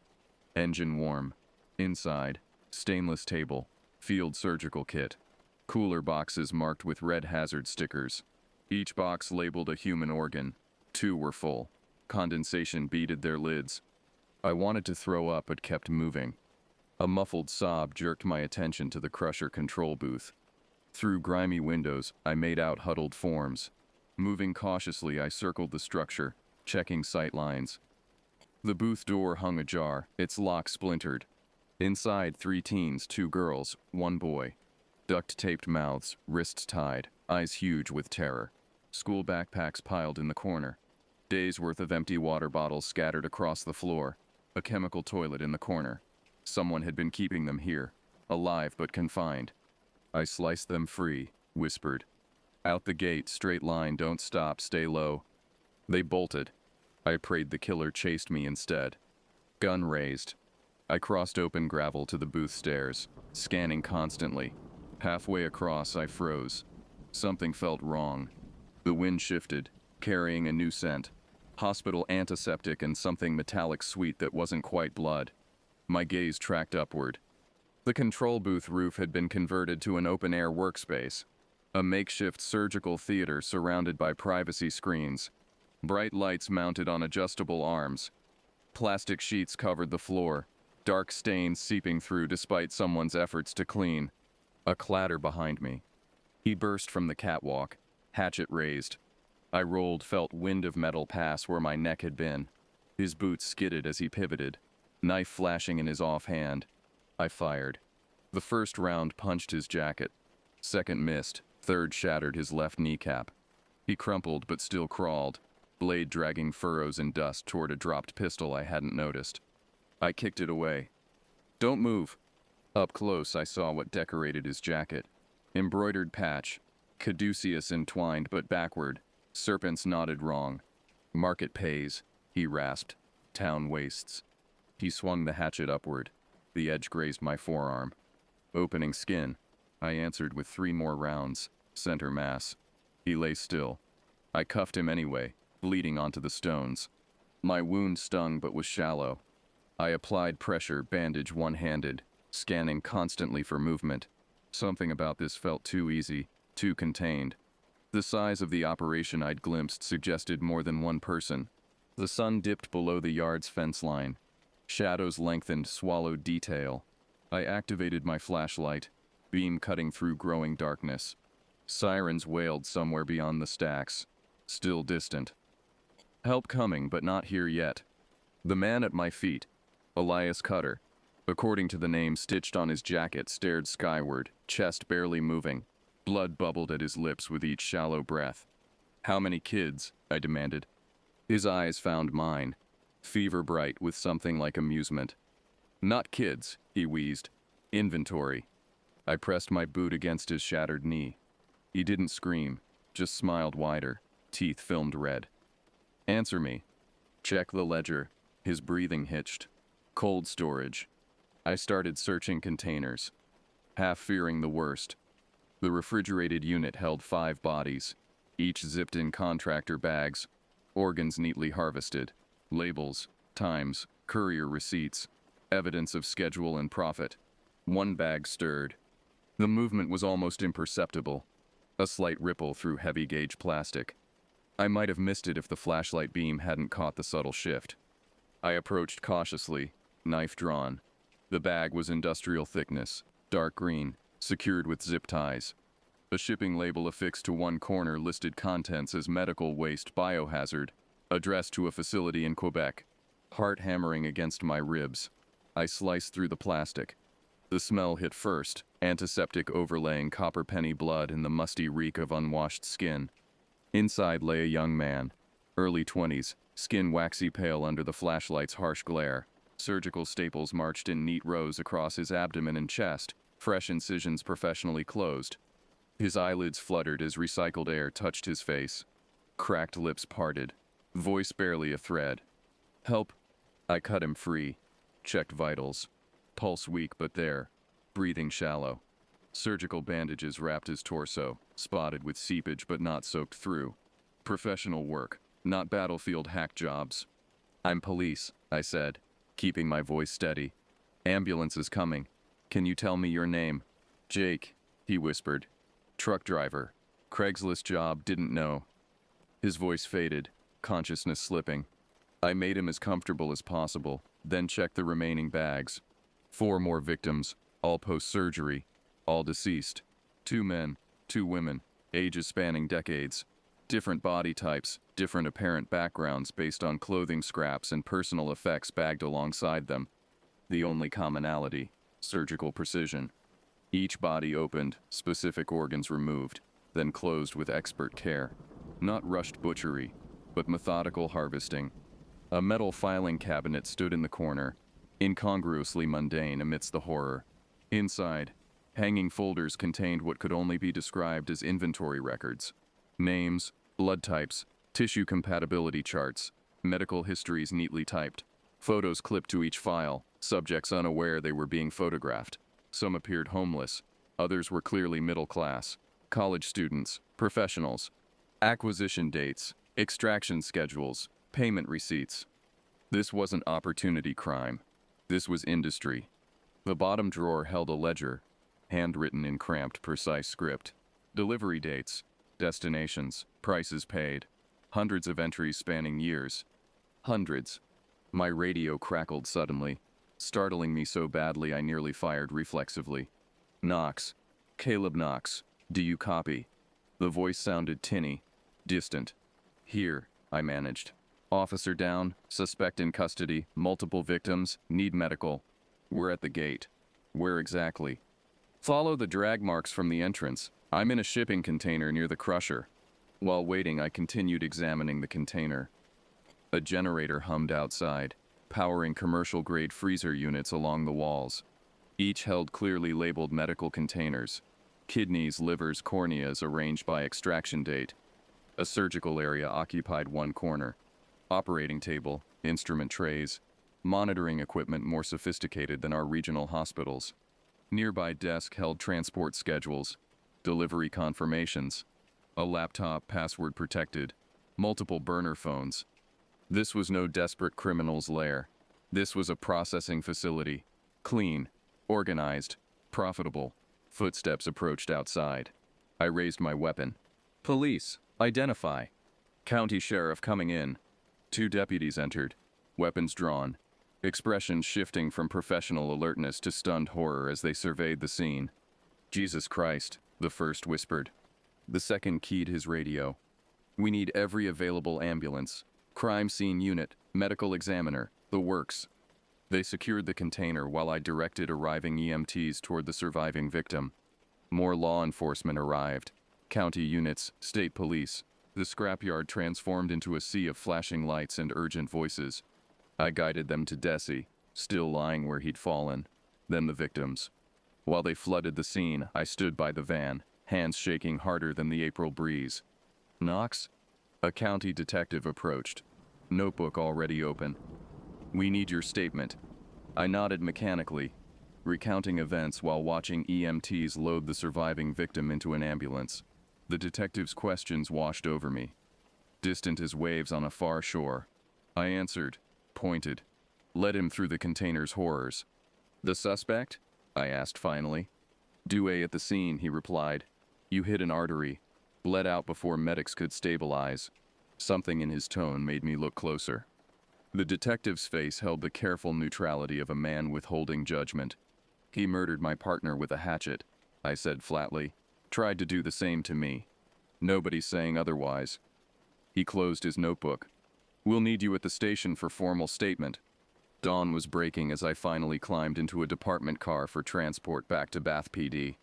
engine warm. Inside, stainless table, field surgical kit, cooler boxes marked with red hazard stickers. Each box labeled a human organ. 2 were full. Condensation beaded their lids. I wanted to throw up but kept moving. A muffled sob jerked my attention to the crusher control booth. Through grimy windows, I made out huddled forms. Moving cautiously, I circled the structure, checking sight lines. The booth door hung ajar, its lock splintered. Inside, 3 teens, 2 girls, 1 boy. Duct-taped mouths, wrists tied, eyes huge with terror. School backpacks piled in the corner. Days' worth of empty water bottles scattered across the floor. A chemical toilet in the corner. Someone had been keeping them here, alive but confined. I sliced them free, whispered. "Out the gate, straight line, don't stop, stay low." They bolted. I prayed the killer chased me instead. Gun raised. I crossed open gravel to the booth stairs, scanning constantly. Halfway across, I froze. Something felt wrong. The wind shifted, carrying a new scent. Hospital antiseptic and something metallic sweet that wasn't quite blood. My gaze tracked upward. The control booth roof had been converted to an open-air workspace, a makeshift surgical theater surrounded by privacy screens. Bright lights mounted on adjustable arms. Plastic sheets covered the floor, dark stains seeping through despite someone's efforts to clean. A clatter behind me. He burst from the catwalk, hatchet raised. I rolled, felt wind of metal pass where my neck had been. His boots skidded as he pivoted, knife flashing in his offhand. I fired. The first round punched his jacket. Second missed, third shattered his left kneecap. He crumpled but still crawled, blade dragging furrows and dust toward a dropped pistol I hadn't noticed. I kicked it away. "Don't move." Up close, I saw what decorated his jacket. Embroidered patch. Caduceus entwined but backward. Serpents knotted wrong. Market pays, he rasped. Town wastes. He swung the hatchet upward. The edge grazed my forearm. Opening skin. I answered with 3 more rounds. Center mass. He lay still. I cuffed him anyway, bleeding onto the stones. My wound stung but was shallow. I applied pressure, bandage one-handed, scanning constantly for movement. Something about this felt too easy, too contained. The size of the operation I'd glimpsed suggested more than one person. The sun dipped below the yard's fence line. Shadows lengthened, swallowed detail. I activated my flashlight, beam cutting through growing darkness. Sirens wailed somewhere beyond the stacks, still distant. Help coming, but not here yet. The man at my feet, Elias Cutter, according to the name stitched on his jacket, stared skyward, chest barely moving. Blood bubbled at his lips with each shallow breath. "How many kids?" I demanded. His eyes found mine, fever bright with something like amusement. "Not kids," he wheezed. "Inventory." I pressed my boot against his shattered knee. He didn't scream, just smiled wider, teeth filmed red. "Answer me." "Check the ledger." His breathing hitched. "Cold storage." I started searching containers, half fearing the worst. The refrigerated unit held 5 bodies, each zipped in contractor bags, organs neatly harvested, labels, times, courier receipts, evidence of schedule and profit. One bag stirred. The movement was almost imperceptible, a slight ripple through heavy-gauge plastic. I might have missed it if the flashlight beam hadn't caught the subtle shift. I approached cautiously, knife drawn. The bag was industrial thickness, dark green, secured with zip ties. A shipping label affixed to one corner listed contents as medical waste biohazard, addressed to a facility in Quebec. Heart hammering against my ribs. I sliced through the plastic. The smell hit first, antiseptic overlaying copper penny blood and the musty reek of unwashed skin. Inside lay a young man, early 20s, skin waxy pale under the flashlight's harsh glare. Surgical staples marched in neat rows across his abdomen and chest, fresh incisions professionally closed. His eyelids fluttered as recycled air touched his face. Cracked lips parted, voice barely a thread. "Help." I cut him free. Checked vitals. Pulse weak but there. Breathing shallow. Surgical bandages wrapped his torso, spotted with seepage but not soaked through. Professional work, not battlefield hack jobs. "I'm police," I said, keeping my voice steady. "Ambulance is coming. Can you tell me your name?" "Jake," he whispered. "Truck driver. Craigslist job, didn't know." His voice faded, consciousness slipping. I made him as comfortable as possible, then checked the remaining bags. 4 more victims, all post-surgery, all deceased. 2 men, 2 women, ages spanning decades. Different body types, different apparent backgrounds based on clothing scraps and personal effects bagged alongside them. The only commonality, surgical precision. Each body opened, specific organs removed, then closed with expert care. Not rushed butchery, but methodical harvesting. A metal filing cabinet stood in the corner, incongruously mundane amidst the horror. Inside, hanging folders contained what could only be described as inventory records. Names, blood types, tissue compatibility charts, medical histories neatly typed. Photos clipped to each file, subjects unaware they were being photographed. Some appeared homeless, others were clearly middle class. College students, professionals. Acquisition dates, extraction schedules, payment receipts. This wasn't opportunity crime. This was industry. The bottom drawer held a ledger, handwritten in cramped, precise script. Delivery dates, destinations, prices paid. Hundreds of entries spanning years. Hundreds. My radio crackled suddenly, startling me so badly I nearly fired reflexively. "Knox. Caleb Knox. Do you copy?" The voice sounded tinny, distant. "Here," I managed. "Officer down, suspect in custody, multiple victims, need medical. We're at the gate." "Where exactly?" "Follow the drag marks from the entrance. I'm in a shipping container near the crusher." While waiting, I continued examining the container. A generator hummed outside, powering commercial-grade freezer units along the walls. Each held clearly labeled medical containers. Kidneys, livers, corneas arranged by extraction date. A surgical area occupied one corner. Operating table, instrument trays, monitoring equipment more sophisticated than our regional hospitals. Nearby desk held transport schedules, delivery confirmations, a laptop password protected, multiple burner phones. This was no desperate criminal's lair. This was a processing facility. Clean, organized, profitable. Footsteps approached outside. I raised my weapon. Police, identify. County sheriff coming in. 2 deputies entered, weapons drawn, expressions shifting from professional alertness to stunned horror as they surveyed the scene. Jesus Christ, the first whispered. The second keyed his radio. We need every available ambulance, crime scene unit, medical examiner, the works. They secured the container while I directed arriving EMTs toward the surviving victim. More law enforcement arrived. County units, state police. The scrapyard transformed into a sea of flashing lights and urgent voices. I guided them to Desi, still lying where he'd fallen. Then the victims. While they flooded the scene, I stood by the van, hands shaking harder than the April breeze. Knox? A county detective approached, notebook already open. We need your statement. I nodded mechanically, recounting events while watching EMTs load the surviving victim into an ambulance. The detective's questions washed over me, distant as waves on a far shore. I answered, pointed, led him through the container's horrors. The suspect? I asked finally. Due at the scene, he replied. You hit an artery, bled out before medics could stabilize. Something in his tone made me look closer. The detective's face held the careful neutrality of a man withholding judgment. He murdered my partner with a hatchet, I said flatly. Tried to do the same to me. Nobody's saying otherwise. He closed his notebook. We'll need you at the station for formal statement. Dawn was breaking as I finally climbed into a department car for transport back to Bath PD.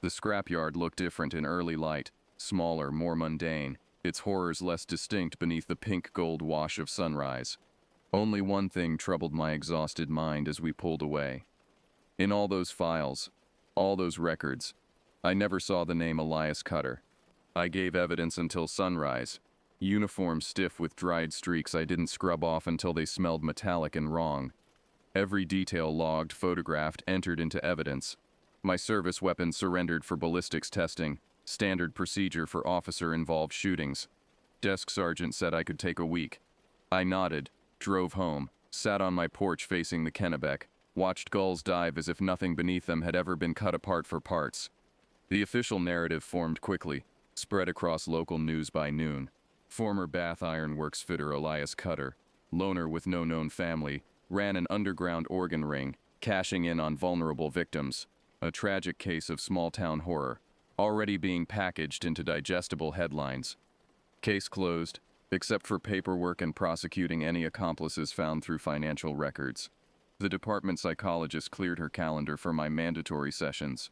The scrapyard looked different in early light, smaller, more mundane, its horrors less distinct beneath the pink-gold wash of sunrise. Only one thing troubled my exhausted mind as we pulled away. In all those files, all those records, I never saw the name Elias Cutter. I gave evidence until sunrise. Uniform stiff with dried streaks I didn't scrub off until they smelled metallic and wrong. Every detail logged, photographed, entered into evidence. My service weapon surrendered for ballistics testing, standard procedure for officer-involved shootings. Desk sergeant said I could take a week. I nodded, drove home, sat on my porch facing the Kennebec, watched gulls dive as if nothing beneath them had ever been cut apart for parts. The official narrative formed quickly, spread across local news by noon. Former Bath Iron Works fitter Elias Cutter, loner with no known family, ran an underground organ ring, cashing in on vulnerable victims. A tragic case of small-town horror, already being packaged into digestible headlines. Case closed, except for paperwork and prosecuting any accomplices found through financial records. The department psychologist cleared her calendar for my mandatory sessions.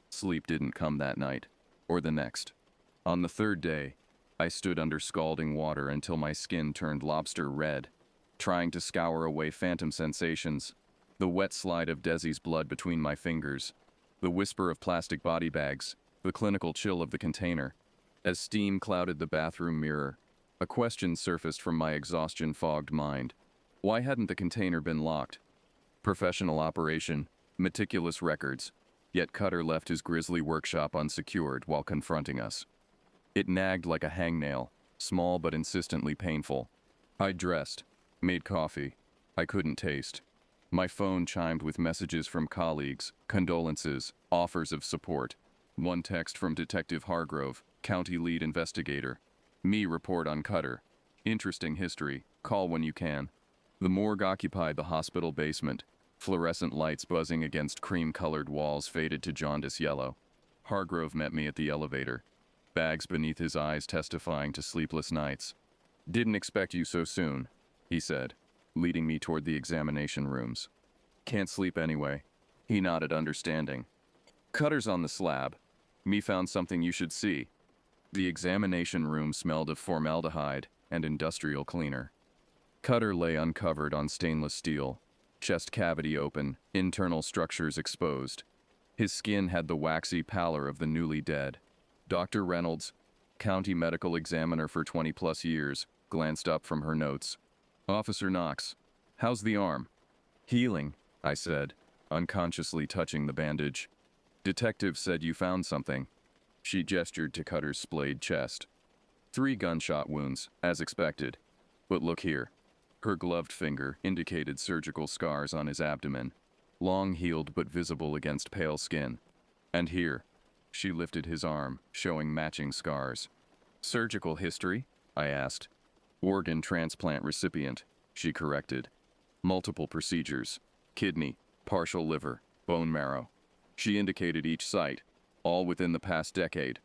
Sleep didn't come that night, or the next. On the third day, I stood under scalding water until my skin turned lobster red, trying to scour away phantom sensations, the wet slide of Desi's blood between my fingers, the whisper of plastic body bags, the clinical chill of the container. As steam clouded the bathroom mirror, a question surfaced from my exhaustion-fogged mind. Why hadn't the container been locked? Professional operation, meticulous records, yet Cutter left his grisly workshop unsecured while confronting us. It nagged like a hangnail, small but insistently painful. I dressed, made coffee. I couldn't taste. My phone chimed with messages from colleagues, condolences, offers of support. One text from Detective Hargrove, county lead investigator. Me report on Cutter. Interesting history. Call when you can. The morgue occupied the hospital basement. Fluorescent lights buzzing against cream-colored walls faded to jaundice yellow. Hargrove met me at the elevator, bags beneath his eyes testifying to sleepless nights. Didn't expect you so soon, he said, leading me toward the examination rooms. Can't sleep anyway. He nodded, understanding. Cutter's on the slab. Me found something you should see. The examination room smelled of formaldehyde and industrial cleaner. Cutter lay uncovered on stainless steel, chest cavity open, internal structures exposed. His skin had the waxy pallor of the newly dead. Dr. Reynolds, county medical examiner for 20-plus years, glanced up from her notes. Officer Knox, how's the arm? Healing, I said, unconsciously touching the bandage. Detective said you found something. She gestured to Cutter's splayed chest. 3 gunshot wounds, as expected. But look here. Her gloved finger indicated surgical scars on his abdomen, long-healed but visible against pale skin. And here, she lifted his arm, showing matching scars. Surgical history? I asked. Organ transplant recipient, she corrected. Multiple procedures. Kidney, partial liver, bone marrow. She indicated each site, all within the past decade.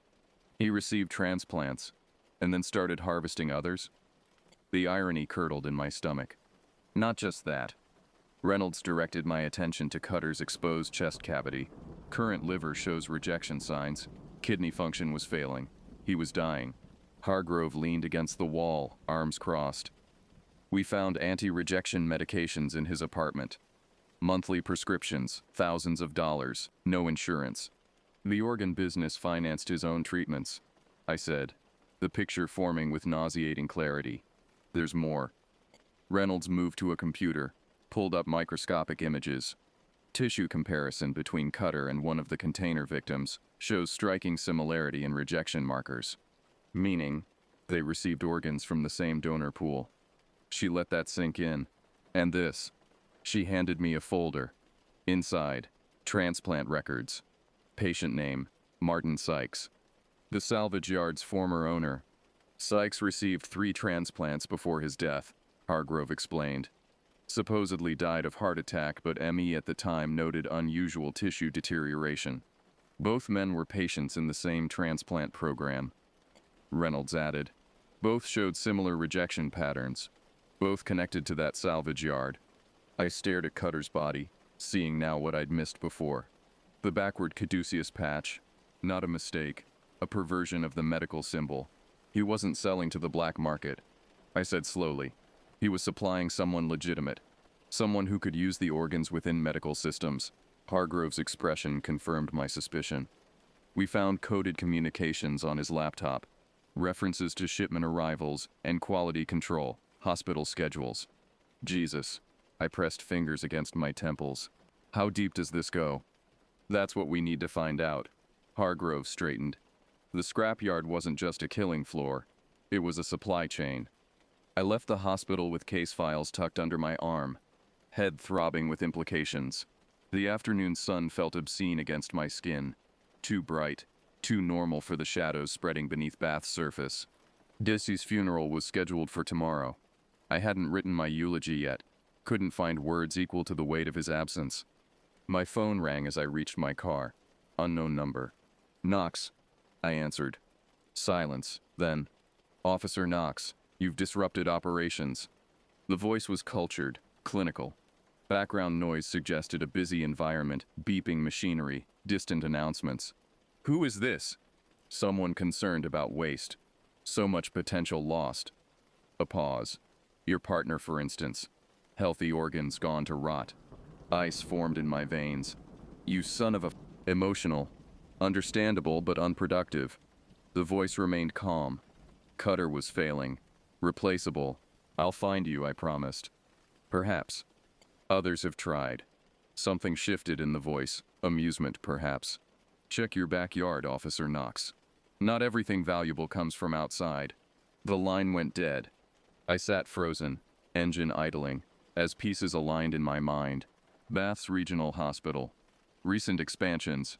He received transplants, and then started harvesting others? The irony curdled in my stomach. Not just that. Reynolds directed my attention to Cutter's exposed chest cavity. Current liver shows rejection signs. Kidney function was failing. He was dying. Hargrove leaned against the wall, arms crossed. We found anti-rejection medications in his apartment. Monthly prescriptions, thousands of dollars, no insurance. The organ business financed his own treatments, I said, the picture forming with nauseating clarity. There's more. Reynolds moved to a computer, pulled up microscopic images. Tissue comparison between Cutter and one of the container victims shows striking similarity in rejection markers. Meaning, they received organs from the same donor pool. She let that sink in. And this. She handed me a folder. Inside, transplant records. Patient name, Martin Sykes. The salvage yard's former owner. Sykes received 3 transplants before his death, Hargrove explained. Supposedly died of heart attack, but ME at the time noted unusual tissue deterioration. Both men were patients in the same transplant program. Reynolds added. Both showed similar rejection patterns. Both connected to that salvage yard. I stared at Cutter's body, seeing now what I'd missed before. The backward caduceus patch. Not a mistake. A perversion of the medical symbol. He wasn't selling to the black market. I said slowly. He was supplying someone legitimate. Someone who could use the organs within medical systems. Hargrove's expression confirmed my suspicion. We found coded communications on his laptop. References to shipment arrivals and quality control, hospital schedules. Jesus. I pressed fingers against my temples. How deep does this go? That's what we need to find out. Hargrove straightened. The scrapyard wasn't just a killing floor. It was a supply chain. I left the hospital with case files tucked under my arm, head throbbing with implications. The afternoon sun felt obscene against my skin. Too bright, too normal for the shadows spreading beneath Bath's surface. Dissy's funeral was scheduled for tomorrow. I hadn't written my eulogy yet. Couldn't find words equal to the weight of his absence. My phone rang as I reached my car. Unknown number. Knox, I answered. Silence. Then, Officer Knox, you've disrupted operations. The voice was cultured, clinical. Background noise suggested a busy environment, beeping machinery, distant announcements. Who is this? Someone concerned about waste. So much potential lost. A pause. Your partner, for instance. Healthy organs gone to rot. Ice formed in my veins. You son of a... Emotional. Understandable but unproductive. The voice remained calm. Cutter was failing. Replaceable. I'll find you, I promised. Perhaps. Others have tried. Something shifted in the voice. Amusement, perhaps. Check your backyard, Officer Knox. Not everything valuable comes from outside. The line went dead. I sat frozen, engine idling, as pieces aligned in my mind. Bath's Regional Hospital. Recent expansions.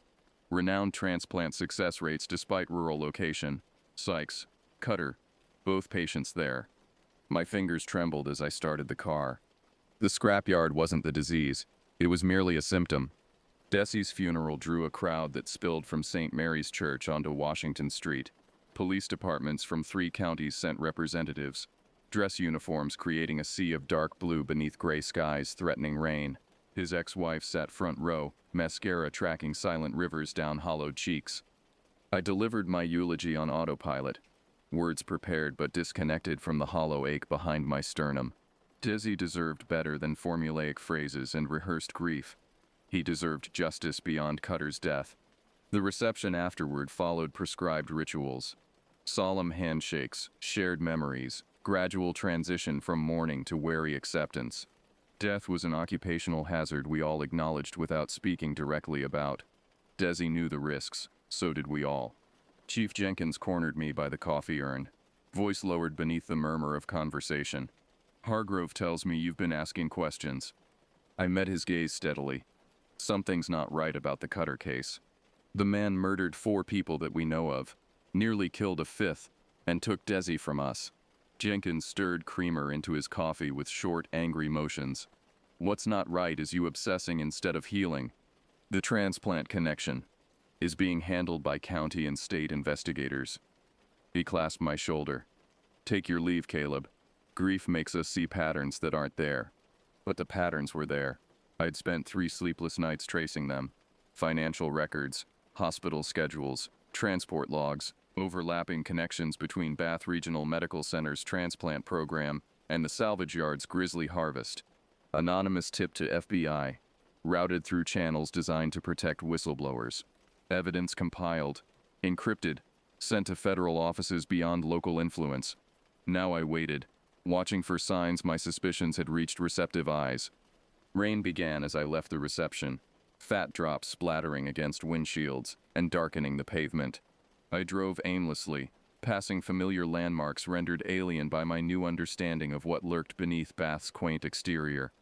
Renowned transplant success rates despite rural location. Sykes. Cutter. Both patients there. My fingers trembled as I started the car. The scrapyard wasn't the disease. It was merely a symptom. Dissy's funeral drew a crowd that spilled from St. Mary's Church onto Washington Street. Police departments from 3 counties sent representatives. Dress uniforms creating a sea of dark blue beneath gray skies threatening rain. His ex-wife sat front row, mascara tracking silent rivers down hollowed cheeks. I delivered my eulogy on autopilot. Words prepared but disconnected from the hollow ache behind my sternum. Dizzy deserved better than formulaic phrases and rehearsed grief. He deserved justice beyond Cutter's death. The reception afterward followed prescribed rituals. Solemn handshakes, shared memories, gradual transition from mourning to wary acceptance. Death was an occupational hazard we all acknowledged without speaking directly about. Desi knew the risks, so did we all. Chief Jenkins cornered me by the coffee urn, voice lowered beneath the murmur of conversation. Hargrove tells me you've been asking questions. I met his gaze steadily. Something's not right about the Cutter case. The man murdered 4 people that we know of, nearly killed a 5th, and took Desi from us. Jenkins stirred creamer into his coffee with short, angry motions. What's not right is you obsessing instead of healing. The transplant connection is being handled by county and state investigators. He clasped my shoulder. Take your leave, Caleb. Grief makes us see patterns that aren't there. But the patterns were there. I'd spent 3 sleepless nights tracing them. Financial records, hospital schedules, transport logs, overlapping connections between Bath Regional Medical Center's transplant program and the salvage yard's grisly harvest. Anonymous tip to FBI, routed through channels designed to protect whistleblowers. Evidence compiled, encrypted, sent to federal offices beyond local influence. Now I waited, watching for signs my suspicions had reached receptive eyes. Rain began as I left the reception, fat drops splattering against windshields and darkening the pavement. I drove aimlessly, passing familiar landmarks rendered alien by my new understanding of what lurked beneath Bath's quaint exterior.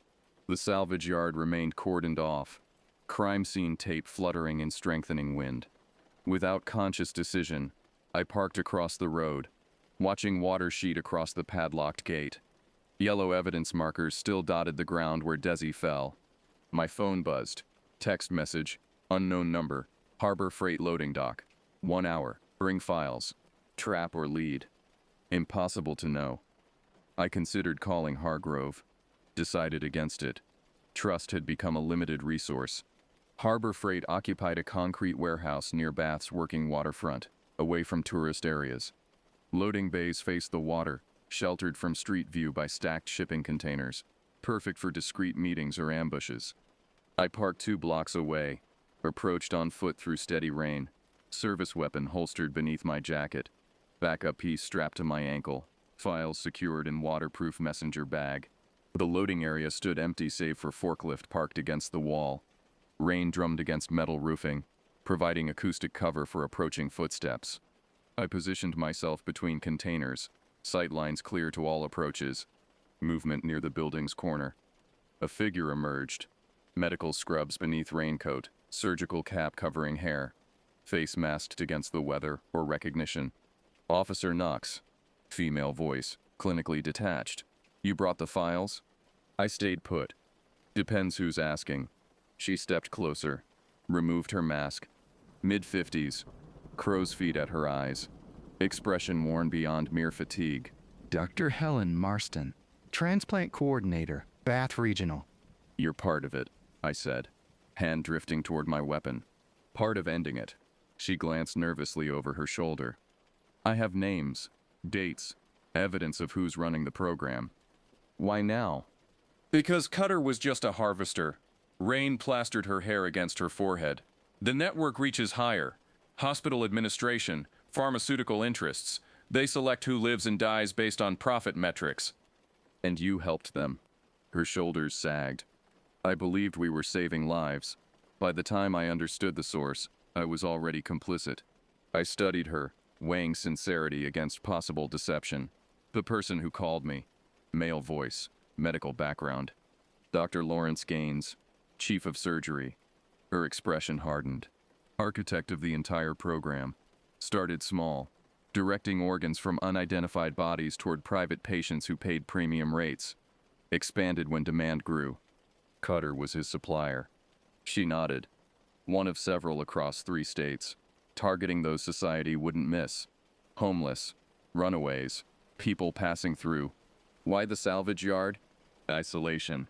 The salvage yard remained cordoned off, crime scene tape fluttering in strengthening wind. Without conscious decision, I parked across the road, watching water sheet across the padlocked gate. Yellow evidence markers still dotted the ground where Desi fell. My phone buzzed. Text message, unknown number, Harbor Freight Loading Dock. 1 hour, bring files. Trap or lead? Impossible to know. I considered calling Hargrove, decided against it. Trust had become a limited resource. Harbor Freight occupied a concrete warehouse near Bath's working waterfront, away from tourist areas. Loading bays faced the water, sheltered from street view by stacked shipping containers, perfect for discreet meetings or ambushes. I parked 2 blocks away, approached on foot through steady rain, service weapon holstered beneath my jacket, backup piece strapped to my ankle, files secured in waterproof messenger bag. The loading area stood empty save for forklift parked against the wall. Rain drummed against metal roofing, providing acoustic cover for approaching footsteps. I positioned myself between containers, sightlines clear to all approaches. Movement near the building's corner. A figure emerged. Medical scrubs beneath raincoat, surgical cap covering hair. Face masked against the weather or recognition. Officer Knox. Female voice, clinically detached. You brought the files? I stayed put. Depends who's asking. She stepped closer, removed her mask. Mid-50s, crow's feet at her eyes. Expression worn beyond mere fatigue. Dr. Helen Marston, transplant coordinator, Bath Regional. You're part of it, I said, hand drifting toward my weapon. Part of ending it. She glanced nervously over her shoulder. I have names, dates, evidence of who's running the program. Why now? Because Cutter was just a harvester. Rain plastered her hair against her forehead. The network reaches higher. Hospital administration, pharmaceutical interests. They select who lives and dies based on profit metrics. And you helped them. Her shoulders sagged. I believed we were saving lives. By the time I understood the source, I was already complicit. I studied her, weighing sincerity against possible deception. The person who called me. Male voice, medical background. Dr. Lawrence Gaines, chief of surgery. Her expression hardened. Architect of the entire program. Started small, directing organs from unidentified bodies toward private patients who paid premium rates. Expanded when demand grew. Cutter was his supplier. She nodded. One of several across 3 states, targeting those society wouldn't miss. Homeless, runaways, people passing through. Why the salvage yard? Isolation.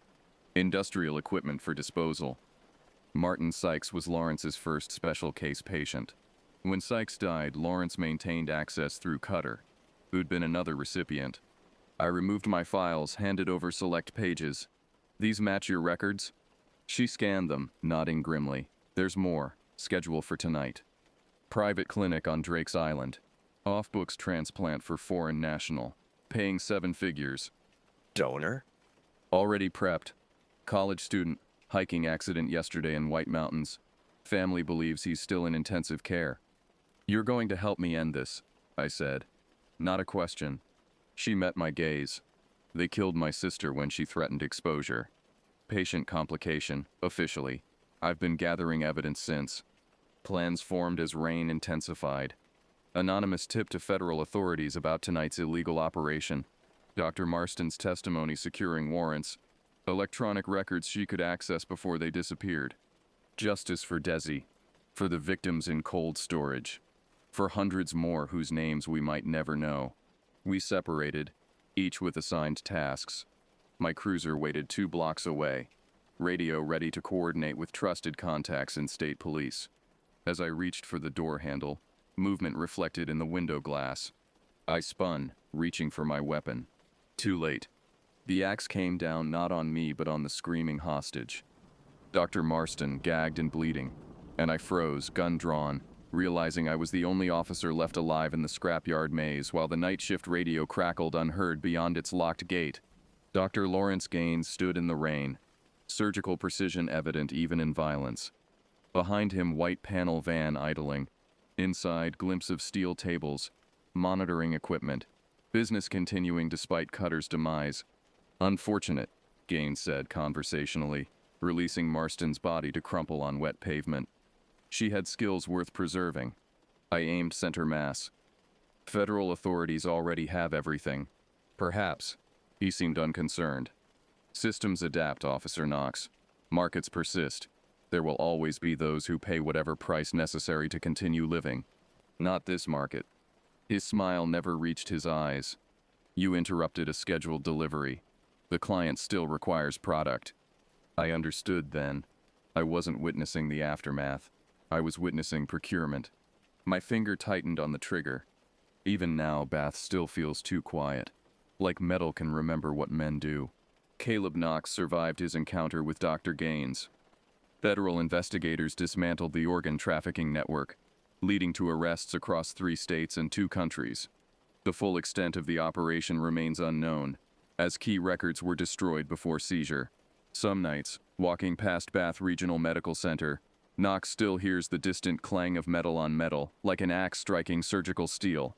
Industrial equipment for disposal. Martin Sykes was Lawrence's first special case patient. When Sykes died, Lawrence maintained access through Cutter, who'd been another recipient. I removed my files, handed over select pages. These match your records? She scanned them, nodding grimly. There's more. Schedule for tonight. Private clinic on Drake's Island. Off-books transplant for foreign national. Paying 7 figures. Donor? Already prepped. College student. Hiking accident yesterday in White Mountains. Family believes he's still in intensive care. You're going to help me end this, I said. Not a question. She met my gaze. They killed my sister when she threatened exposure. Patient complication, officially. I've been gathering evidence since. Plans formed as rain intensified. Anonymous tip to federal authorities about tonight's illegal operation. Dr. Marston's testimony securing warrants. Electronic records she could access before they disappeared. Justice for Desi. For the victims in cold storage. For hundreds more whose names we might never know. We separated, each with assigned tasks. My cruiser waited 2 blocks away. Radio ready to coordinate with trusted contacts in state police. As I reached for the door handle, movement reflected in the window glass. I spun, reaching for my weapon. Too late. The axe came down not on me but on the screaming hostage. Dr. Marston, gagged and bleeding, and I froze, gun drawn, realizing I was the only officer left alive in the scrapyard maze while the night shift radio crackled unheard beyond its locked gate. Dr. Lawrence Gaines stood in the rain, surgical precision evident even in violence. Behind him, white panel van idling. Inside, glimpse of steel tables, monitoring equipment. Business continuing despite Cutter's demise. Unfortunate, Gaines said conversationally, releasing Marston's body to crumple on wet pavement. She had skills worth preserving. I aimed center mass. Federal authorities already have everything. Perhaps. He seemed unconcerned. Systems adapt, Officer Knox. Markets persist. There will always be those who pay whatever price necessary to continue living. Not this market. His smile never reached his eyes. You interrupted a scheduled delivery. The client still requires product. I understood then. I wasn't witnessing the aftermath. I was witnessing procurement. My finger tightened on the trigger. Even now, Bath still feels too quiet. Like metal can remember what men do. Caleb Knox survived his encounter with Dr. Gaines. Federal investigators dismantled the organ trafficking network, leading to arrests across 3 states and 2 countries. The full extent of the operation remains unknown, as key records were destroyed before seizure. Some nights, walking past Bath Regional Medical Center, Knox still hears the distant clang of metal on metal, like an axe striking surgical steel.